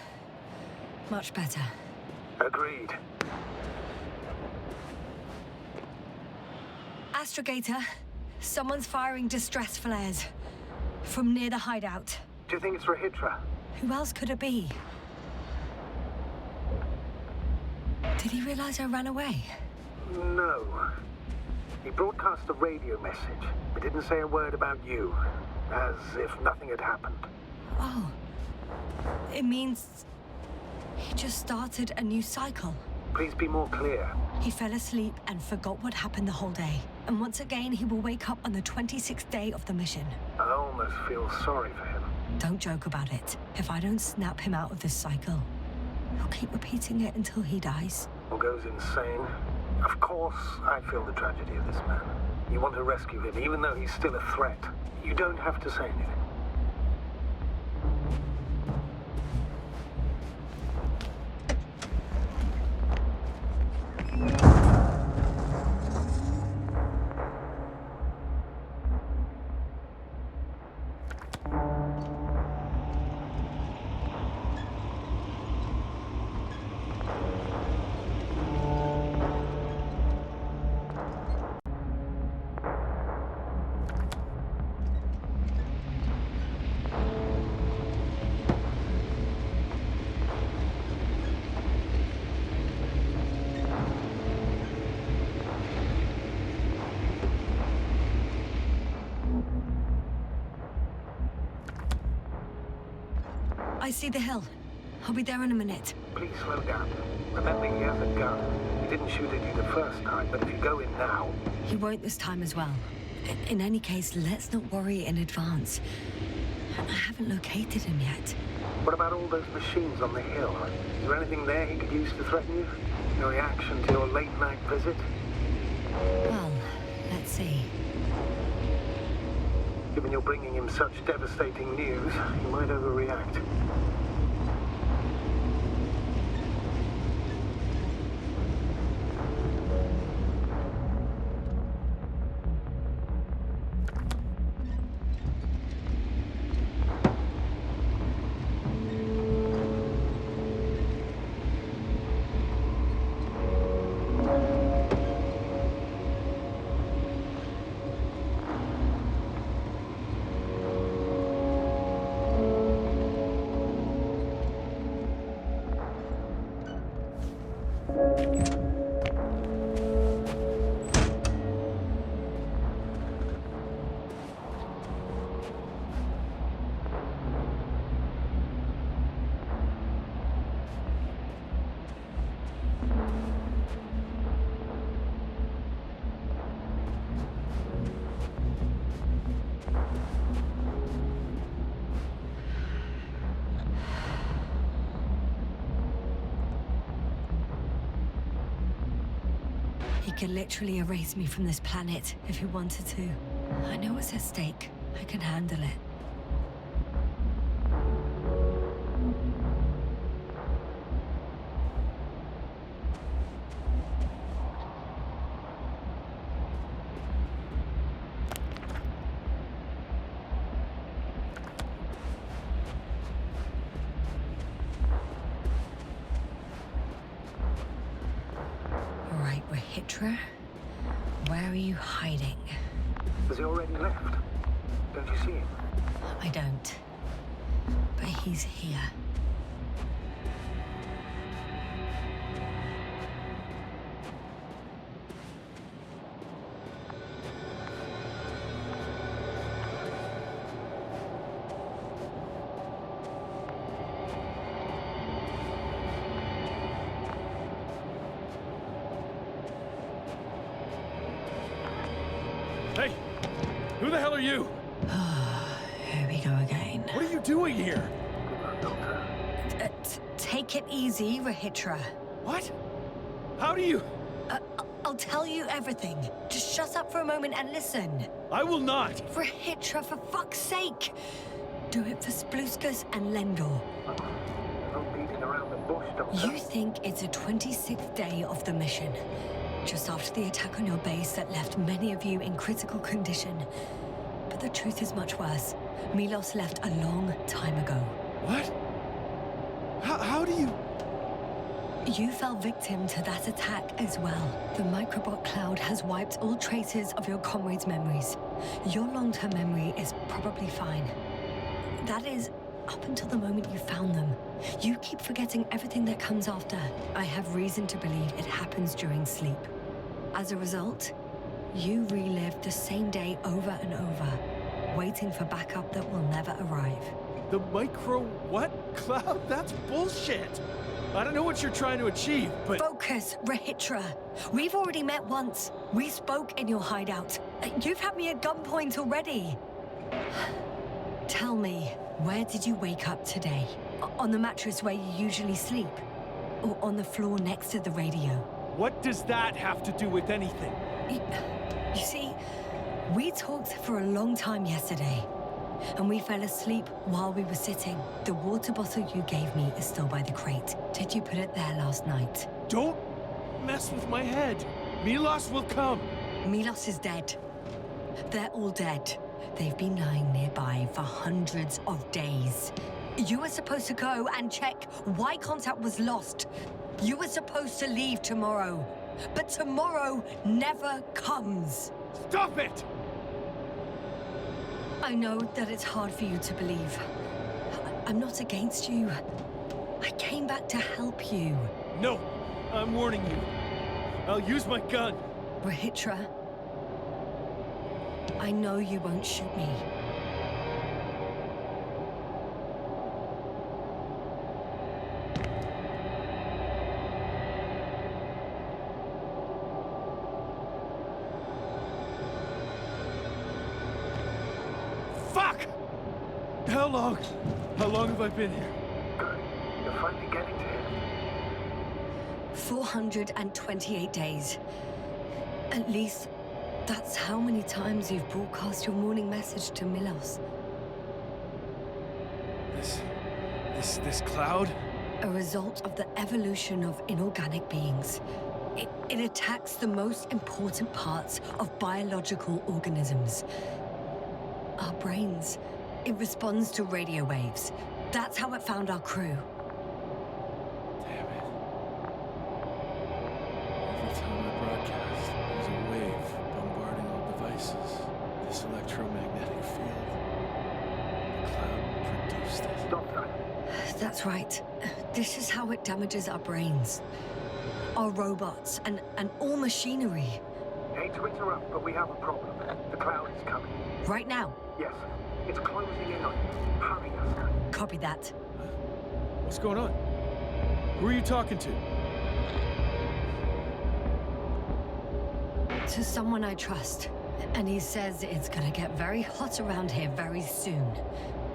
much better. Agreed. Astrogator, someone's firing distress flares from near the hideout. Do you think it's Regis? Who else could it be? Did he realize I ran away? No. He broadcast a radio message, but didn't say a word about you. As if nothing had happened. Oh. It means he just started a new cycle. Please be more clear. He fell asleep and forgot what happened the whole day. And once again, he will wake up on the 26th day of the mission. I almost feel sorry for him. Don't joke about it. If I don't snap him out of this cycle, he'll keep repeating it until he dies. Or goes insane. Of course, I feel the tragedy of this man. You want to rescue him, even though he's still a threat. You don't have to say anything. I see the hill. I'll be there in a minute. Please slow down. Remember, he has a gun. He didn't shoot at you the first time, but if you go in now... He won't this time as well. In any case, let's not worry in advance. I haven't located him yet. What about all those machines on the hill? Is there anything there he could use to threaten you? No reaction to your late-night visit? Well, let's see. Given you're bringing him such devastating news, he might overreact. He could literally erase me from this planet if he wanted to. I know what's at stake. I can handle it. All right, Regis, where are you hiding? Has he already left? Don't you see him? I don't. But he's here. Hey! Who the hell are you? Here we go again. What are you doing here? Take it easy, Regis. What? How do you... I'll tell you everything. Just shut up for a moment and listen. I will not! Regis, for fuck's sake! Do it for Spluskas and Lendor. Not beating around the bush, Doctor. You think it's the 26th day of the mission. just after the attack on your base that left many of you in critical condition. But the truth is much worse. Milos left a long time ago. What? How do you... You fell victim to that attack as well. The microbot cloud has wiped all traces of your comrades' memories. Your long-term memory is probably fine. That is, up until the moment you found them. You keep forgetting everything that comes after. I have reason to believe it happens during sleep. As a result, you relive the same day over and over, waiting for backup that will never arrive. The micro what? Cloud? That's bullshit! I don't know what you're trying to achieve, but... Focus, Regis. We've already met once. We spoke in your hideout. You've had me at gunpoint already. Tell me, where did you wake up today? On the mattress where you usually sleep? Or on the floor next to the radio? What does that have to do with anything? You see, we talked for a long time yesterday. And we fell asleep while we were sitting. The water bottle you gave me is still by the crate. Did you put it there last night? Don't mess with my head. Milos will come. Milos is dead. They're all dead. They've been lying nearby for hundreds of days. You were supposed to go and check why contact was lost. You were supposed to leave tomorrow. But tomorrow never comes. Stop it! I know that it's hard for you to believe. I'm not against you. I came back to help you. No, I'm warning you. I'll use my gun. Regis, I know you won't shoot me. How long have I been here? Good. You're finally getting to him. 428 days. At least, that's how many times you've broadcast your morning message to Milos. This cloud? A result of the evolution of inorganic beings. It attacks the most important parts of biological organisms. Our brains. It responds to radio waves. That's how it found our crew. Damn it. Every time I broadcast, there's a wave bombarding all devices. This electromagnetic field. The cloud produced it. Stop that. That's right. This is how it damages our brains. Our robots and all machinery. Hate to interrupt, but we have a problem. The cloud is coming. Right now. Yes. It's closing in on you. Hurry, Yasna. Copy that. What's going on? Who are you talking to? To someone I trust. And he says it's gonna get very hot around here very soon.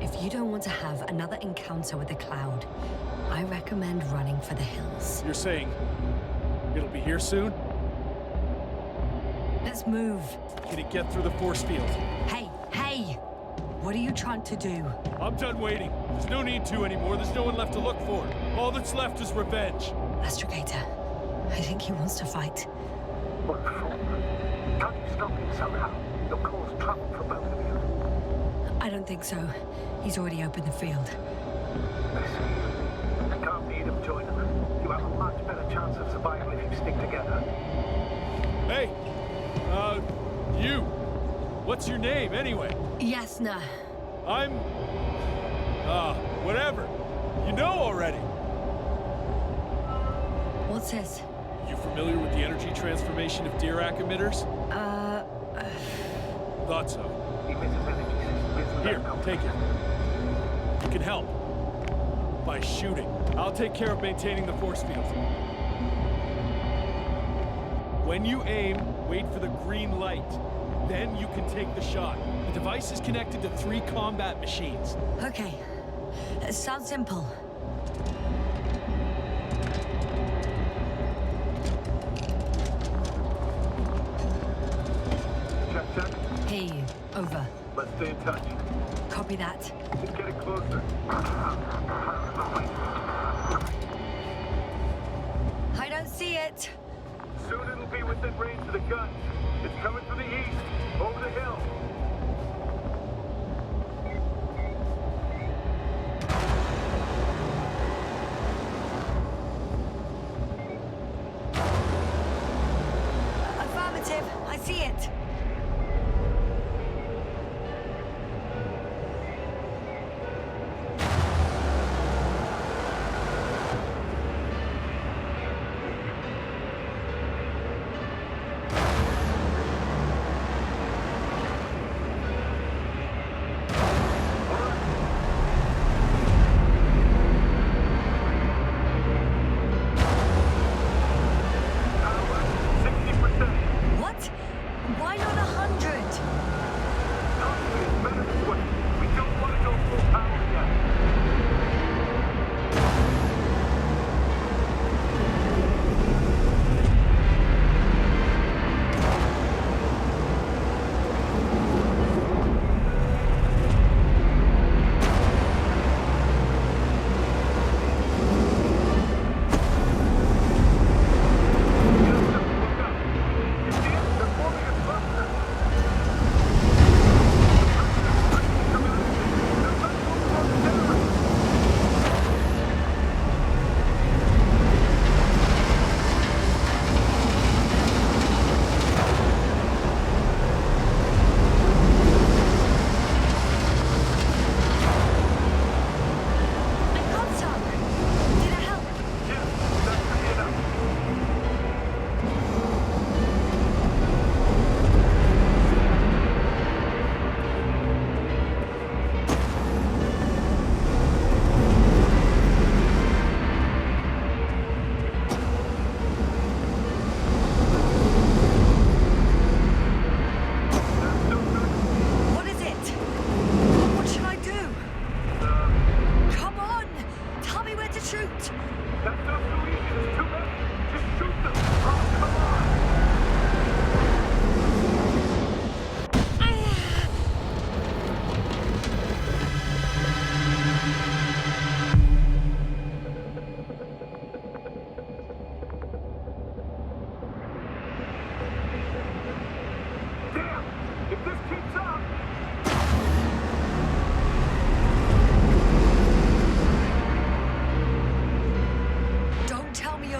If you don't want to have another encounter with the cloud, I recommend running for the hills. You're saying it'll be here soon? Let's move. Can it get through the force field? Hey! What are you trying to do? I'm done waiting. There's no need to anymore. There's no one left to look for. All that's left is revenge. Astrogator, I think he wants to fight. What for? Can't you stop him somehow? You'll cause trouble for both of you. I don't think so. He's already opened the field. I see. You can't beat him, join him. You have a much better chance of survival if you stick together. Hey! You! What's your name, anyway? Yasna. I'm... whatever. You know already. What's this? You familiar with the energy transformation of Dirac emitters? Thought so. Emitters energy system isn't Here, that take it. You can help. By shooting. I'll take care of maintaining the force field. When you aim, wait for the green light. Then you can take the shot. The device is connected to 3 combat machines. Okay. Sounds simple. Check. Hear you. Over. Let's stay in touch. Copy that. It's getting closer. I don't see it. Soon it'll be within range of the guns. It's coming from the east, over the hill. Affirmative. I see it.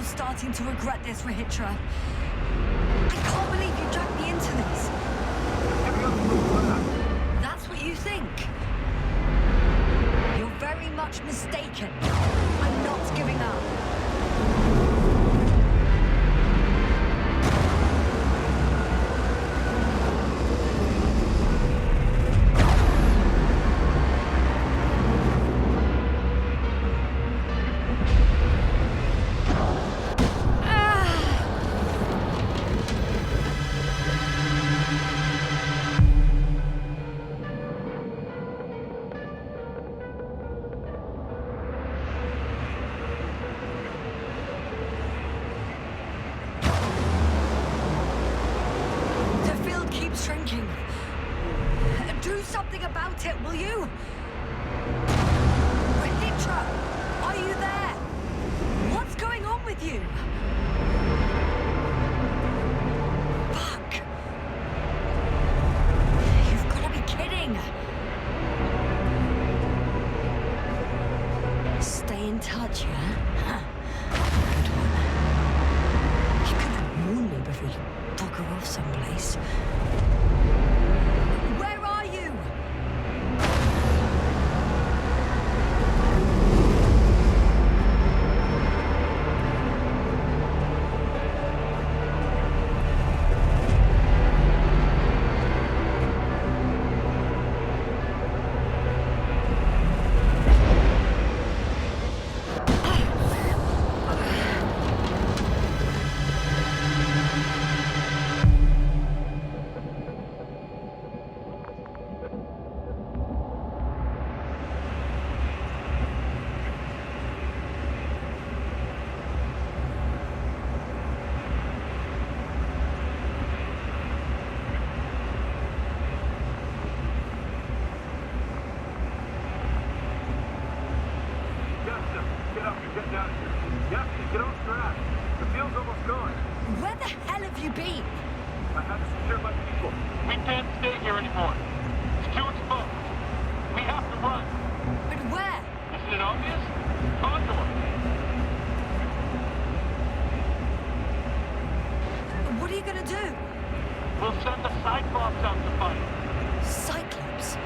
Starting to regret this, Regis. I can't believe you dragged me into this. That's what you think? You're very much mistaken. I'm not giving up. Shrinking. Do something about it, will you? Regis, are you there? What's going on with you? Fuck. You've got to be kidding. Stay in touch, yeah? Good one. You could have warned me before you bugger off someplace. Where are you? Yasna, get up. You're getting out of here. Yasna, get off your ass. The field's almost gone. Where the hell have you been? I have to secure my people. We can't stay here anymore. It's too exposed. We have to run. But where? Isn't it obvious? Condor. What are you gonna do? We'll send the Cyclops out to fight. Cyclops?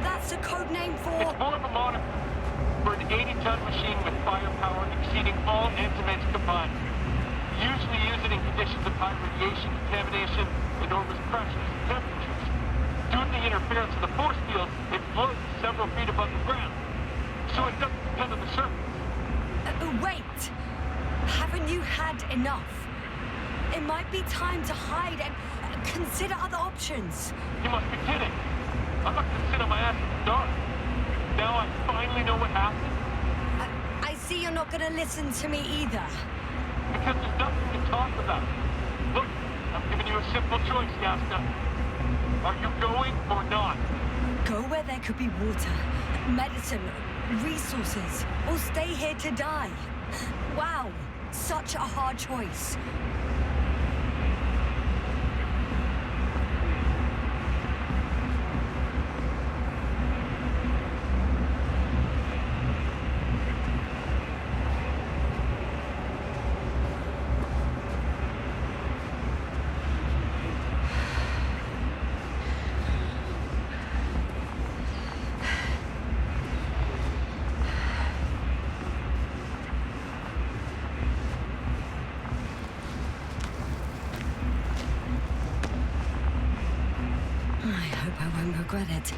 That's a code name It's for... more of a moniker for an 80-ton machine with firepower exceeding all intimates combined. Usually used in conditions of high radiation contamination, enormous pressures and temperatures. Due to the interference of the force field, it floats several feet above the ground, so it doesn't depend on the surface. Wait! Haven't you had enough? It might be time to hide and consider other options. You must be kidding. I'm not gonna sit on my ass in the dark. Now I finally know what happened. I see you're not gonna listen to me either. Because there's nothing to talk about. Look, I'm giving you a simple choice, Yasna. Are you going or not? Go where there could be water, medicine, resources, or stay here to die. Wow, such a hard choice. I won't regret it.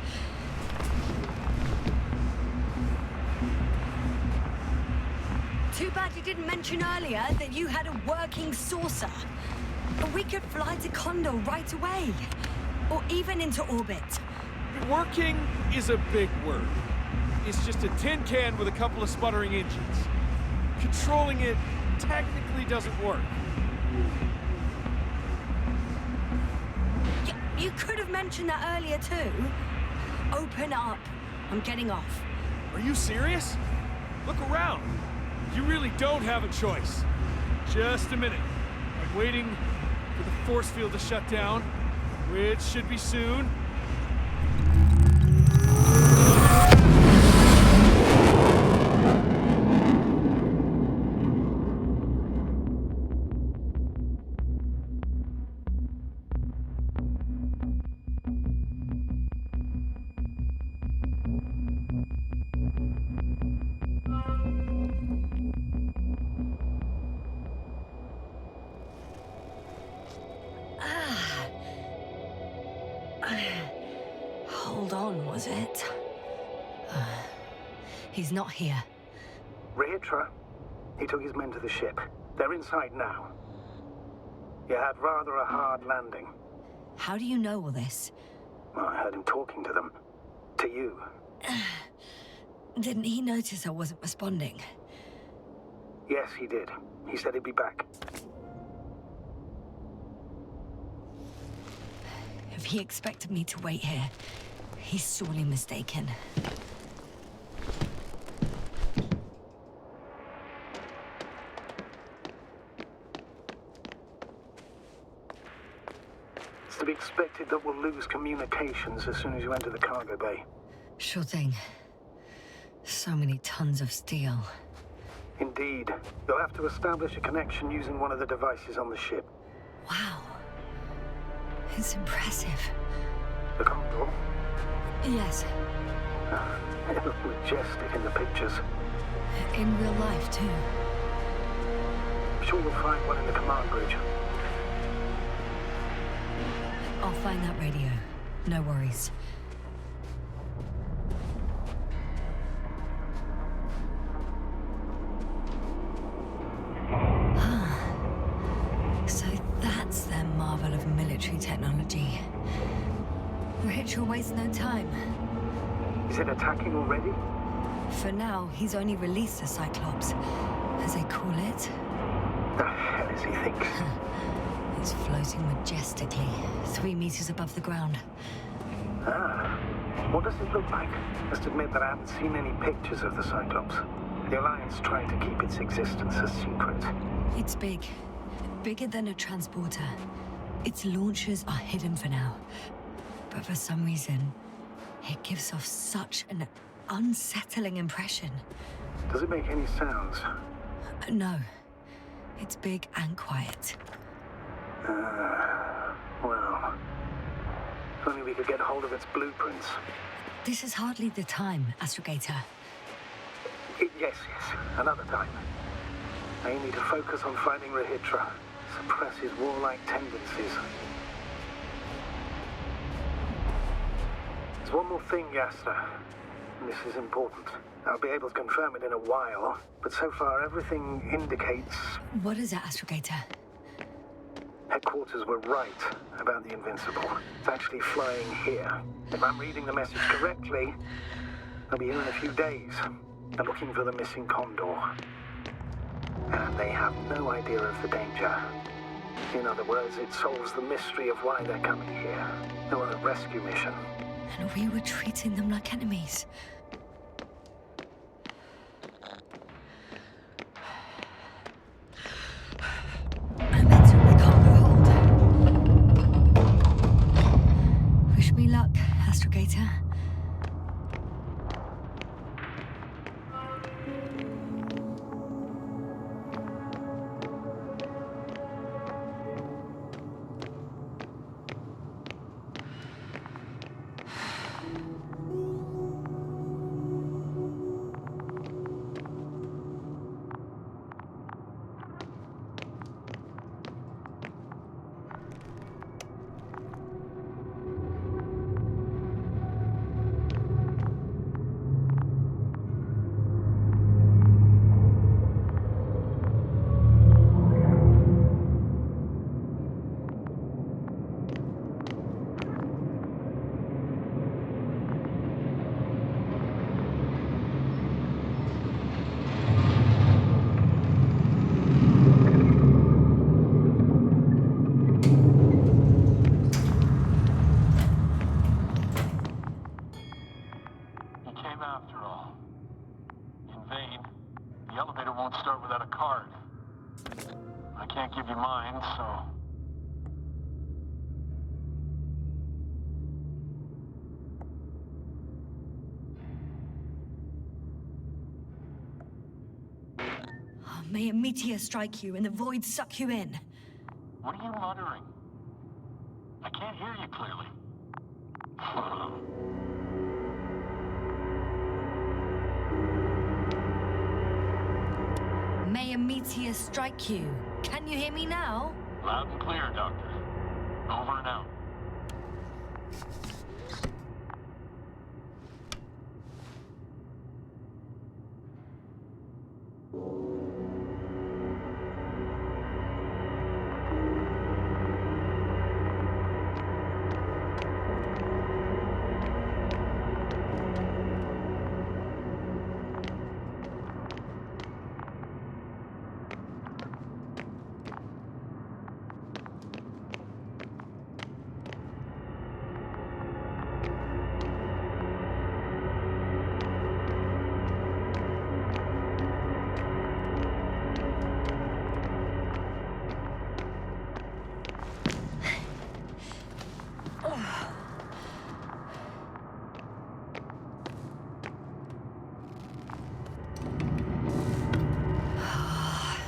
Too bad you didn't mention earlier that you had a working saucer. We could fly to Condor right away. Or even into orbit. Working is a big word. It's just a tin can with a couple of sputtering engines. Controlling it technically doesn't work. You could have mentioned that earlier too. Open up. I'm getting off. Are you serious? Look around. You really don't have a choice. Just a minute. I'm waiting for the force field to shut down, which should be soon. Hold on, was it? He's not here. Regis? He took his men to the ship. They're inside now. You had rather a hard landing. How do you know all this? Well, I heard him talking to them. To you. Didn't he notice I wasn't responding? Yes, he did. He said he'd be back. If he expected me to wait here, he's sorely mistaken. It's to be expected that we'll lose communications as soon as you enter the cargo bay. Sure thing. So many tons of steel. Indeed. You'll have to establish a connection using one of the devices on the ship. Wow. It's impressive. The Condor? Yes. It looked majestic in the pictures. In real life, too. I'm sure you'll find one in the command bridge. I'll find that radio. No worries. So that's their marvel of military technology. Rich will waste no time. Is it attacking already? For now, he's only released the Cyclops, as they call it. The hell does he think? It's floating majestically, 3 meters above the ground. Ah. What does it look like? Must admit that I haven't seen any pictures of the Cyclops. The Alliance trying to keep its existence a secret. It's big. bigger than a transporter. Its launchers are hidden for now. But for some reason, it gives off such an unsettling impression. Does it make any sounds? No. It's big and quiet. Well... If only we could get hold of its blueprints. This is hardly the time, Astrogator. Yes. Another time. I need to focus on finding Rahitra. Suppress his warlike tendencies. There's one more thing, Yasna. This is important. I'll be able to confirm it in a while, but so far everything indicates... What is it, Astrogator? Headquarters were right about the Invincible. It's actually flying here. If I'm reading the message correctly, they'll be here in a few days. They're looking for the missing Condor. And they have no idea of the danger. In other words, it solves the mystery of why they're coming here. They're on a rescue mission. And we were treating them like enemies. I'm entering the cargo hold. Wish me luck, Astrogator. After all. In vain. The elevator won't start without a card. I can't give you mine, so... Oh, may a meteor strike you and the void suck you in. What are you muttering? I can't hear you clearly. May a meteor strike you. Can you hear me now? Loud and clear, Doctor. Over and out.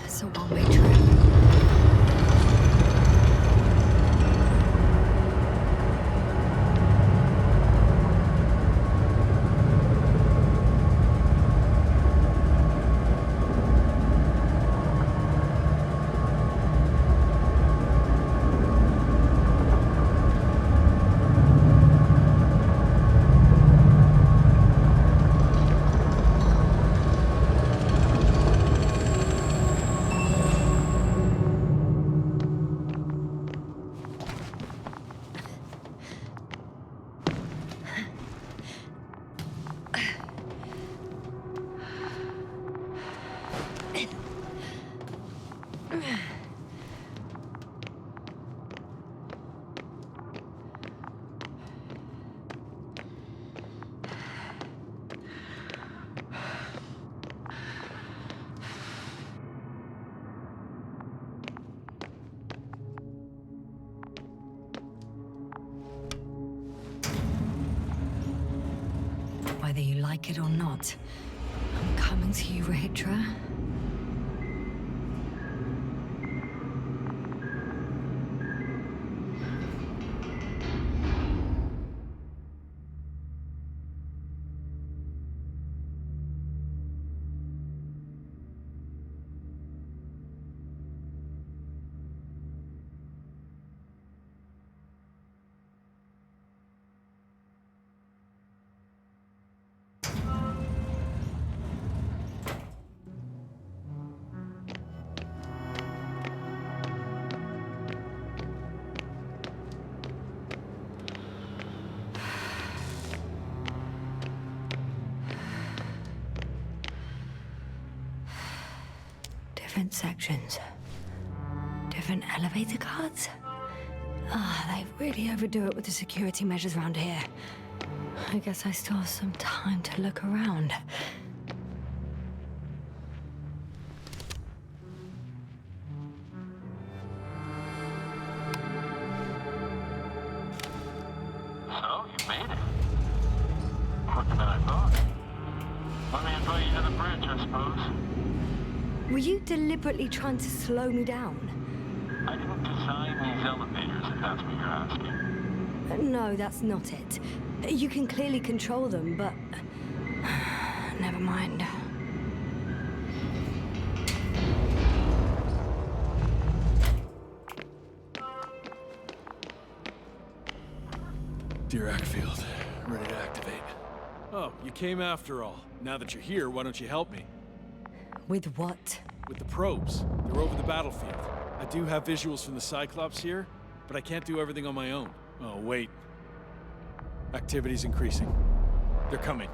It's a one-way trip. whether you like it or not. I'm coming to you, Rahitra. Different sections. Different elevator cards? They really overdo it with the security measures around here. I guess I still have some time to look around. So, you made it. Quicker than I thought. Let me invite you to the bridge, I suppose. Were you deliberately trying to slow me down? I didn't design these elevators, if that's what you're asking. No, that's not it. You can clearly control them, but... never mind. Dirac field, ready to activate. Oh, you came after all. Now that you're here, why don't you help me? With what? With the probes. They're over the battlefield. I do have visuals from the Cyclops here, but I can't do everything on my own. Oh, wait. Activity's increasing. They're coming.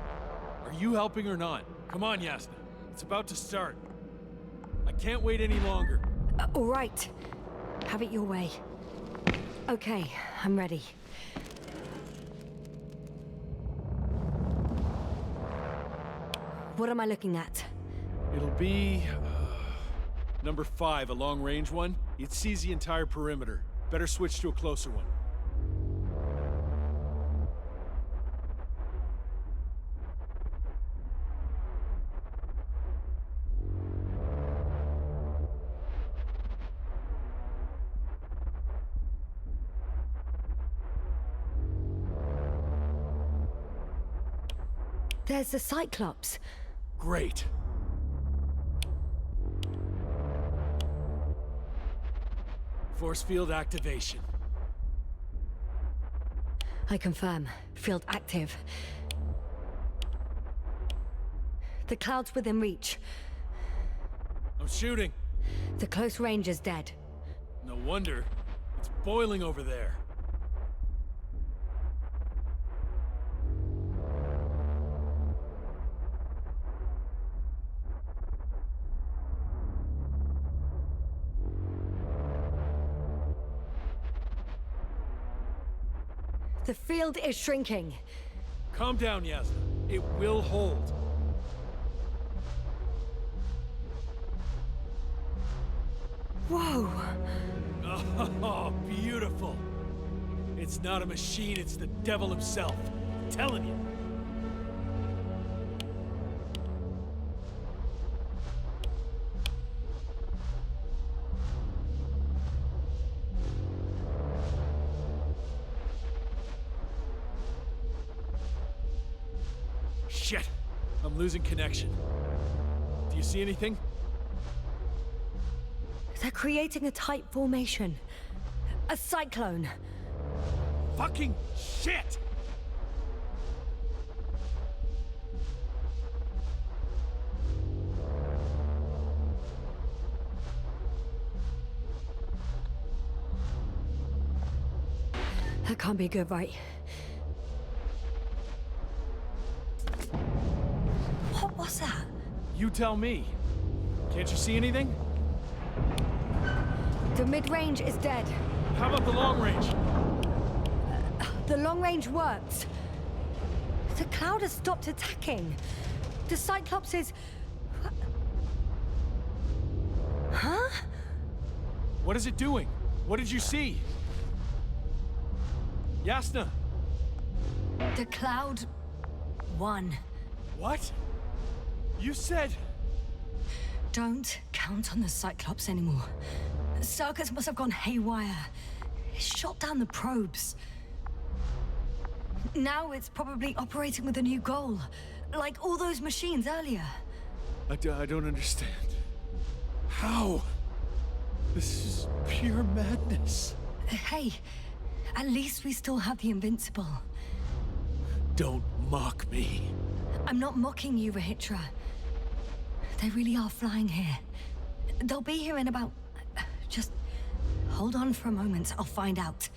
Are you helping or not? Come on, Yasna. It's about to start. I can't wait any longer. All right. Have it your way. Okay, I'm ready. What am I looking at? It'll be... number 5, a long-range one. It sees the entire perimeter. Better switch to a closer one. There's the Cyclops. Great. Force field activation. I confirm. Field active. The cloud's within reach. I'm shooting. The close range is dead. No wonder. It's boiling over there. The field is shrinking. Calm down, Yasna. It will hold. Whoa! Oh, beautiful. It's not a machine, it's the devil himself. I'm telling you. Shit! I'm losing connection. Do you see anything? They're creating a tight formation. A cyclone. Fucking shit! That can't be good, right? What was that? You tell me. Can't you see anything? The mid-range is dead. How about the long range? The long range works. The cloud has stopped attacking. The Cyclops is... Huh? What is it doing? What did you see? Yasna! The cloud won. What? You said... Don't count on the Cyclops anymore. Circus must have gone haywire. It shot down the probes. Now it's probably operating with a new goal. Like all those machines earlier. I don't understand. How? This is pure madness. Hey, at least we still have the Invincible. Don't mock me. I'm not mocking you, Regis. They really are flying here. They'll be here in about... Just hold on for a moment. I'll find out.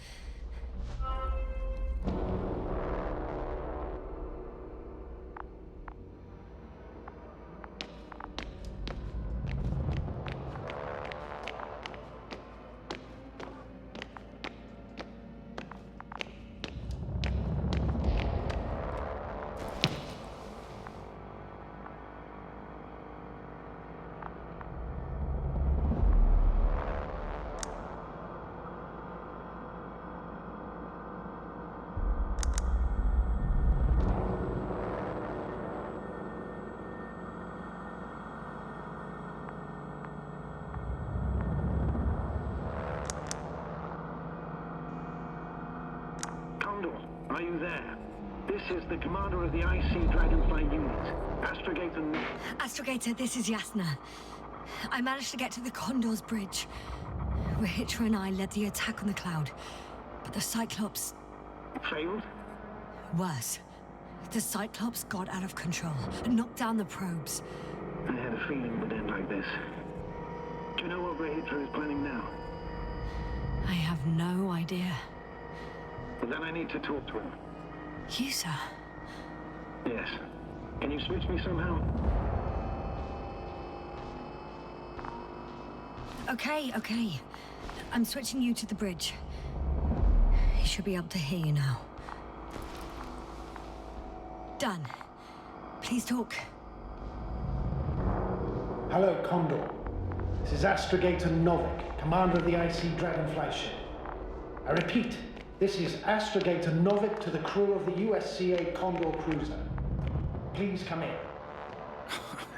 Are you there? This is the commander of the IC Dragonfly unit, Astrogator. Astrogator, this is Yasna. I managed to get to the Condor's bridge. Regis and I led the attack on the cloud, but the Cyclops... Failed? Worse. The Cyclops got out of control and knocked down the probes. I had a feeling it would end like this. Do you know what Regis is planning now? I have no idea. Well, then I need to talk to him. You, sir? Yes. Can you switch me somehow? Okay. I'm switching you to the bridge. He should be able to hear you now. Done. Please talk. Hello, Condor. This is Astrogator Novik, commander of the IC Dragonfly ship. I repeat, this is Astrogator Novik to the crew of the USCA Condor cruiser. Please come in.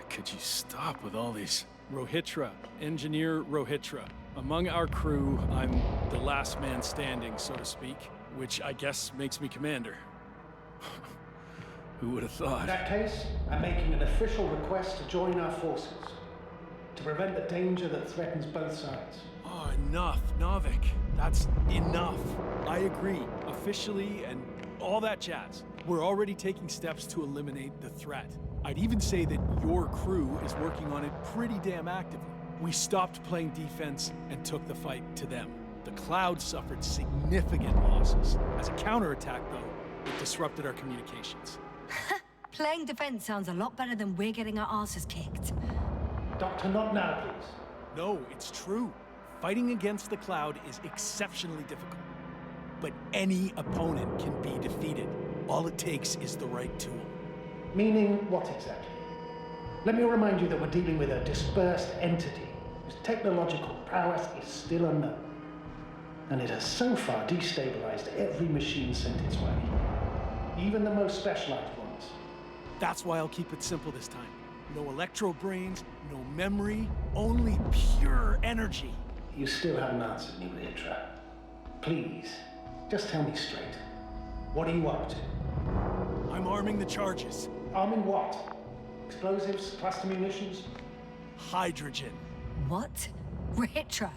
Could you stop with all these? Rohitra, Engineer Rohitra. Among our crew, I'm the last man standing, so to speak, which I guess makes me commander. Who would have thought? In that case, I'm making an official request to join our forces, to prevent the danger that threatens both sides. Oh, enough, Novik. That's enough. I agree, officially, and all that jazz. We're already taking steps to eliminate the threat. I'd even say that your crew is working on it pretty damn actively. We stopped playing defense and took the fight to them. The Cloud suffered significant losses. As a counterattack, though, it disrupted our communications. Playing defense sounds a lot better than we're getting our asses kicked. Doctor, not now, please. No, it's true. Fighting against the Cloud is exceptionally difficult. But any opponent can be defeated. All it takes is the right tool. Meaning what exactly? Let me remind you that we're dealing with a dispersed entity whose technological prowess is still unknown. And it has so far destabilized every machine sent its way. Even the most specialized ones. That's why I'll keep it simple this time. No electro brains, no memory, only pure energy. You still haven't answered me, Regis. Please, just tell me straight. What are you up to? I'm arming the charges. Arming what? Explosives, cluster munitions? Hydrogen. What? Regis,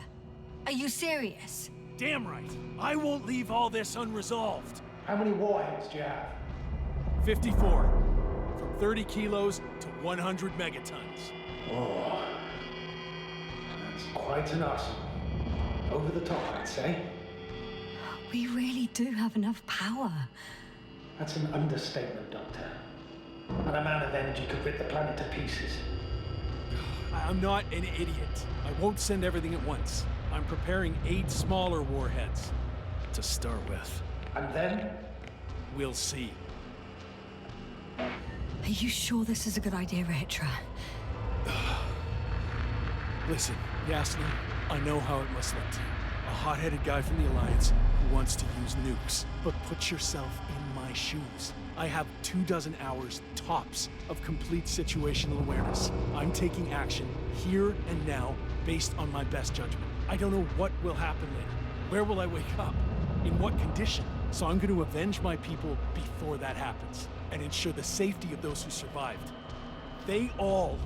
are you serious? Damn right. I won't leave all this unresolved. How many warheads do you have? 54. From 30 kilos to 100 megatons. Oh, that's quite an arsenal. Over the top, I'd say. We really do have enough power. That's an understatement, Doctor. An amount of energy could rip the planet to pieces. I'm not an idiot. I won't send everything at once. I'm preparing 8 smaller warheads to start with. And then? We'll see. Are you sure this is a good idea, Regis? Listen, Yasna, I know how it must look to you. A hot-headed guy from the Alliance who wants to use nukes. But put yourself in my shoes. I have 24 hours tops of complete situational awareness. I'm taking action here and now based on my best judgment. I don't know what will happen later. Where will I wake up? In what condition? So I'm going to avenge my people before that happens and ensure the safety of those who survived. They all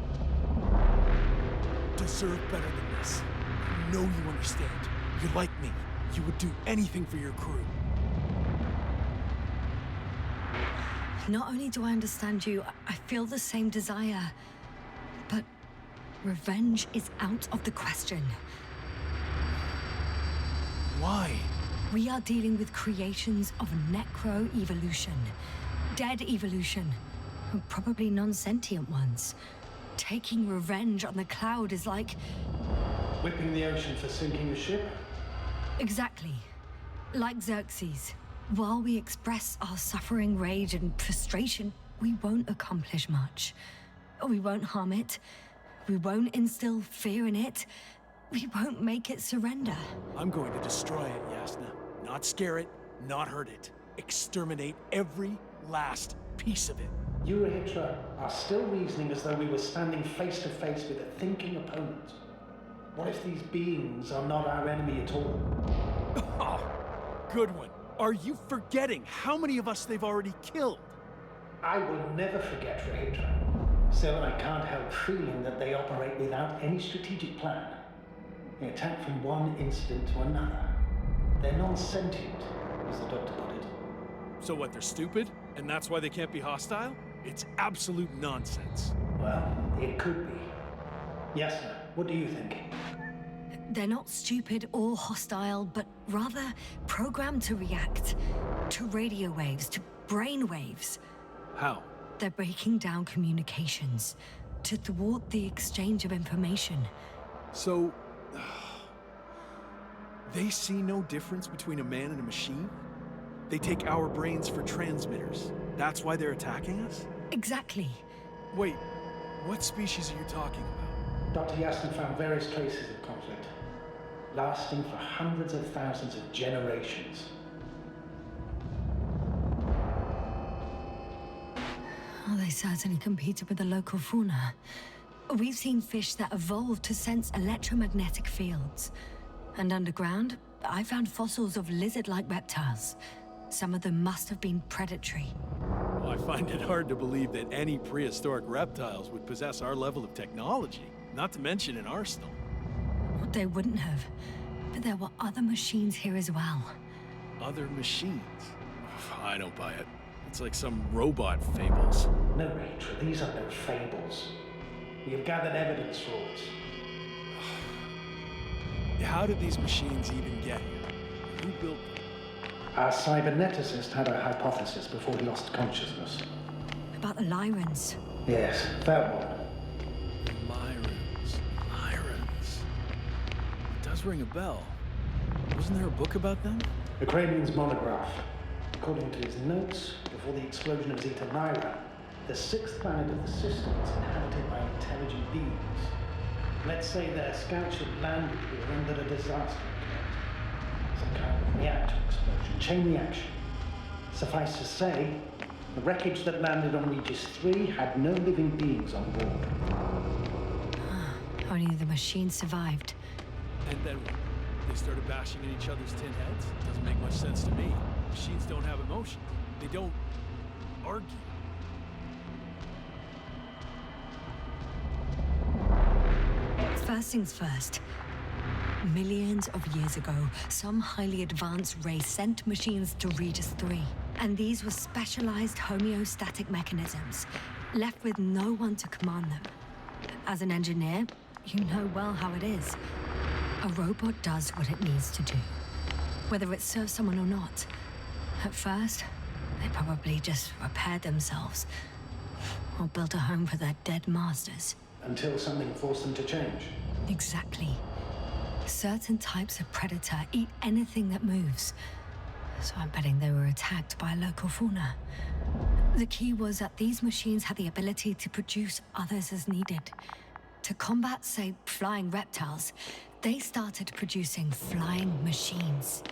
deserve better than this. I know you understand. You're like me. You would do anything for your crew. Not only do I understand you, I feel the same desire. But revenge is out of the question. Why? We are dealing with creations of necro-evolution. Dead evolution. And probably non-sentient ones. Taking revenge on the cloud is like... Whipping the ocean for sinking a ship? Exactly. Like Xerxes. While we express our suffering, rage, and frustration, we won't accomplish much. We won't harm it. We won't instill fear in it. We won't make it surrender. I'm going to destroy it, Yasna. Not scare it, not hurt it. Exterminate every last piece of it. You, Hitra, are still reasoning as though we were standing face to face with a thinking opponent. What if these beings are not our enemy at all? Oh, good one. Are you forgetting how many of us they've already killed? I will never forget, Hitra. Still, I can't help feeling that they operate without any strategic plan. They attack from one incident to another. They're non-sentient, as the doctor put it. So what, they're stupid? And that's why they can't be hostile? It's absolute nonsense. Well, it could be. Yasna, what do you think? They're not stupid or hostile, but rather programmed to react. To radio waves, to brain waves. How? They're breaking down communications. To thwart the exchange of information. So... they see no difference between a man and a machine? They take our brains for transmitters. That's why they're attacking us? Exactly. Wait, what species are you talking about? Dr. Yasna found various traces of conflict, lasting for hundreds of thousands of generations. Oh, they certainly competed with the local fauna. We've seen fish that evolved to sense electromagnetic fields. And underground, I found fossils of lizard-like reptiles. Some of them must have been predatory. Well, I find it hard to believe that any prehistoric reptiles would possess our level of technology, not to mention an arsenal. They wouldn't have. But there were other machines here as well. Other machines? I don't buy it. It's like some robot fables. No, Rachel, these are no fables. We have gathered evidence for it. How did these machines even get here? Who built them? Our cyberneticist had a hypothesis before he lost consciousness. About the Lyrans. Yes, that one. Lyrans. It does ring a bell. Wasn't there a book about them? The Cranian's monograph. According to his notes, before the explosion of Zeta Lyra, the sixth planet of the system was inhabited by intelligent beings. Let's say their scout ship landed here under a disaster. Some kind of reactor explosion, chain reaction. Suffice to say, the wreckage that landed on Regis III had no living beings on board. Only the machine survived. And then what? They started bashing in each other's tin heads? Doesn't make much sense to me. Machines don't have emotions. They don't argue. First things first. Millions of years ago, some highly advanced race sent machines to Regis III. And these were specialized homeostatic mechanisms, left with no one to command them. As an engineer, you know well how it is. A robot does what it needs to do, whether it serves someone or not. At first, they probably just repaired themselves, or built a home for their dead masters. Until something forced them to change. Exactly. Certain types of predator eat anything that moves. So I'm betting they were attacked by local fauna. The key was that these machines had the ability to produce others as needed. To combat, say, flying reptiles, they started producing flying machines.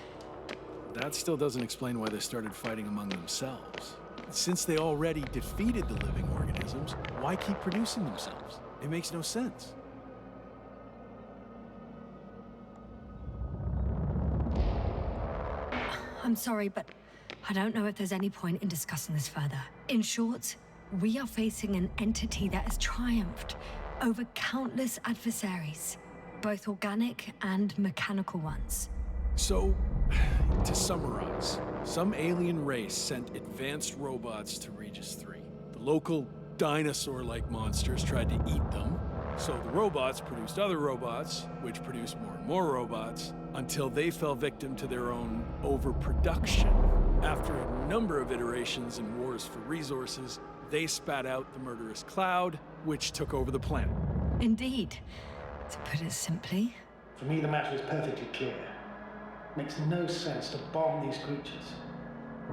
That still doesn't explain why they started fighting among themselves. Since they already defeated the living organisms, why keep producing themselves? It makes no sense. I'm sorry, but I don't know if there's any point in discussing this further. In short, we are facing an entity that has triumphed over countless adversaries, both organic and mechanical ones. So, to summarize, some alien race sent advanced robots to Regis III. The local dinosaur-like monsters tried to eat them, so the robots produced other robots, which produced more and more robots, until they fell victim to their own overproduction. After a number of iterations and wars for resources, they spat out the murderous cloud, which took over the planet. Indeed. To put it simply. For me, the matter is perfectly clear. Makes no sense to bomb these creatures.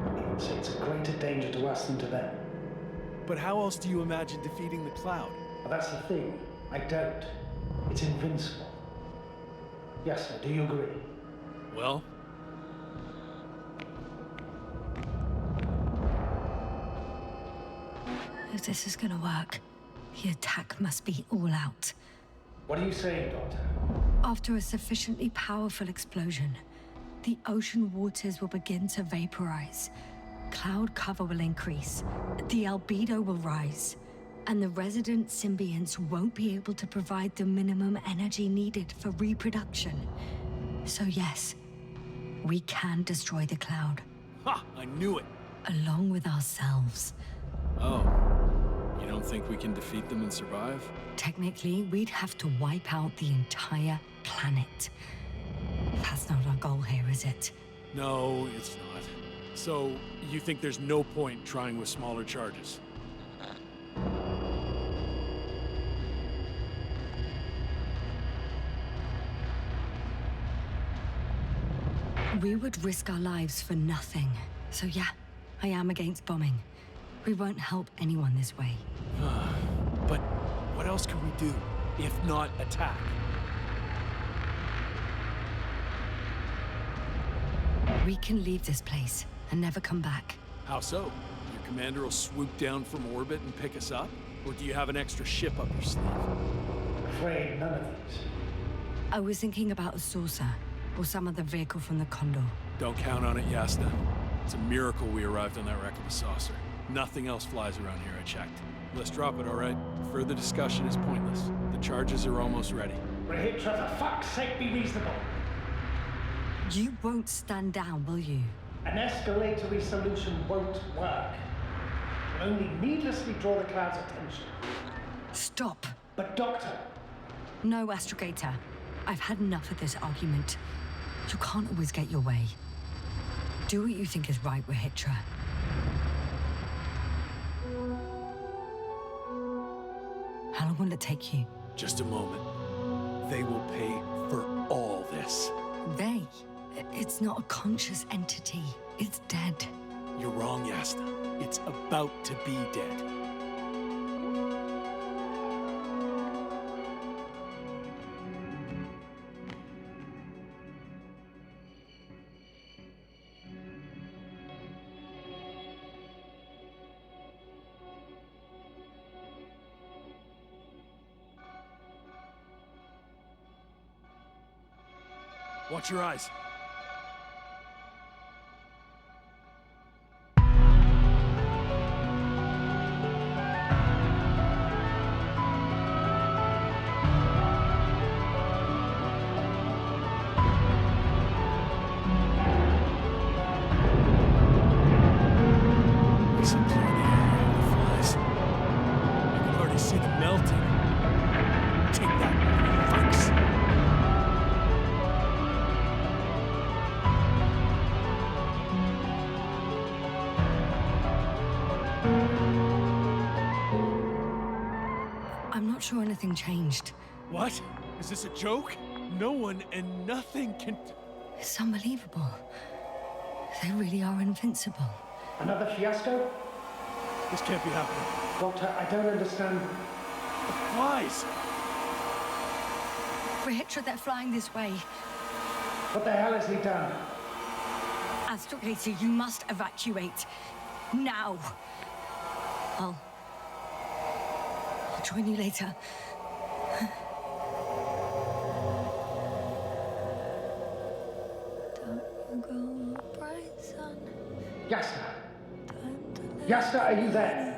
I'd even say it's a greater danger to us than to them. But how else do you imagine defeating the cloud? But that's the thing. I don't. It's invincible. Yasna, do you agree? Well, If this is gonna work, the attack must be all out. What are you saying, Doctor? After a sufficiently powerful explosion, the ocean waters will begin to vaporize. Cloud cover will increase, the albedo will rise, and the resident symbionts won't be able to provide the minimum energy needed for reproduction. So yes, we can destroy the cloud. ha! I knew it! Along with ourselves. Oh, you don't think we can defeat them and survive? Technically, we'd have to wipe out the entire planet. That's not our goal here, is it? No, it's not. So, you think there's no point trying with smaller charges? We would risk our lives for nothing. So yeah, I am against bombing. We won't help anyone this way. But what else can we do, if not attack? We can leave this place and never come back. How so? Your commander will swoop down from orbit and pick us up? Or do you have an extra ship up your sleeve? Afraid none of these. I was thinking about a saucer, or some other vehicle from the Condor. Don't count on it, Yasna. It's a miracle we arrived on that wreck of a saucer. Nothing else flies around here, I checked. Let's drop it, all right? Further discussion is pointless. The charges are almost ready. Regis, for fuck's sake, be reasonable. You won't stand down, will you? An escalatory solution won't work. It'll only needlessly draw the cloud's attention. Stop. But Doctor, No, Astrogator. I've had enough of this argument. You can't always get your way. Do what you think is right, Regis. How long will it take you? Just a moment. They will pay for all this. They? It's not a conscious entity. It's dead. You're wrong, Yasna. It's about to be dead. Watch your eyes. There's some clear in the air of the flies. I can already see them melting. Take that, fucks. I'm not sure anything changed. What? Is this a joke? No one and nothing can... It's unbelievable. They really are invincible. another fiasco? This can't be happening. Doctor, I don't understand. Flies! Regis, they're flying this way. What the hell has he done? Astrogator, you must evacuate. Now. I'll join you later. Don't you go, bright sun. Yasna! Time to let Yasna, are you there?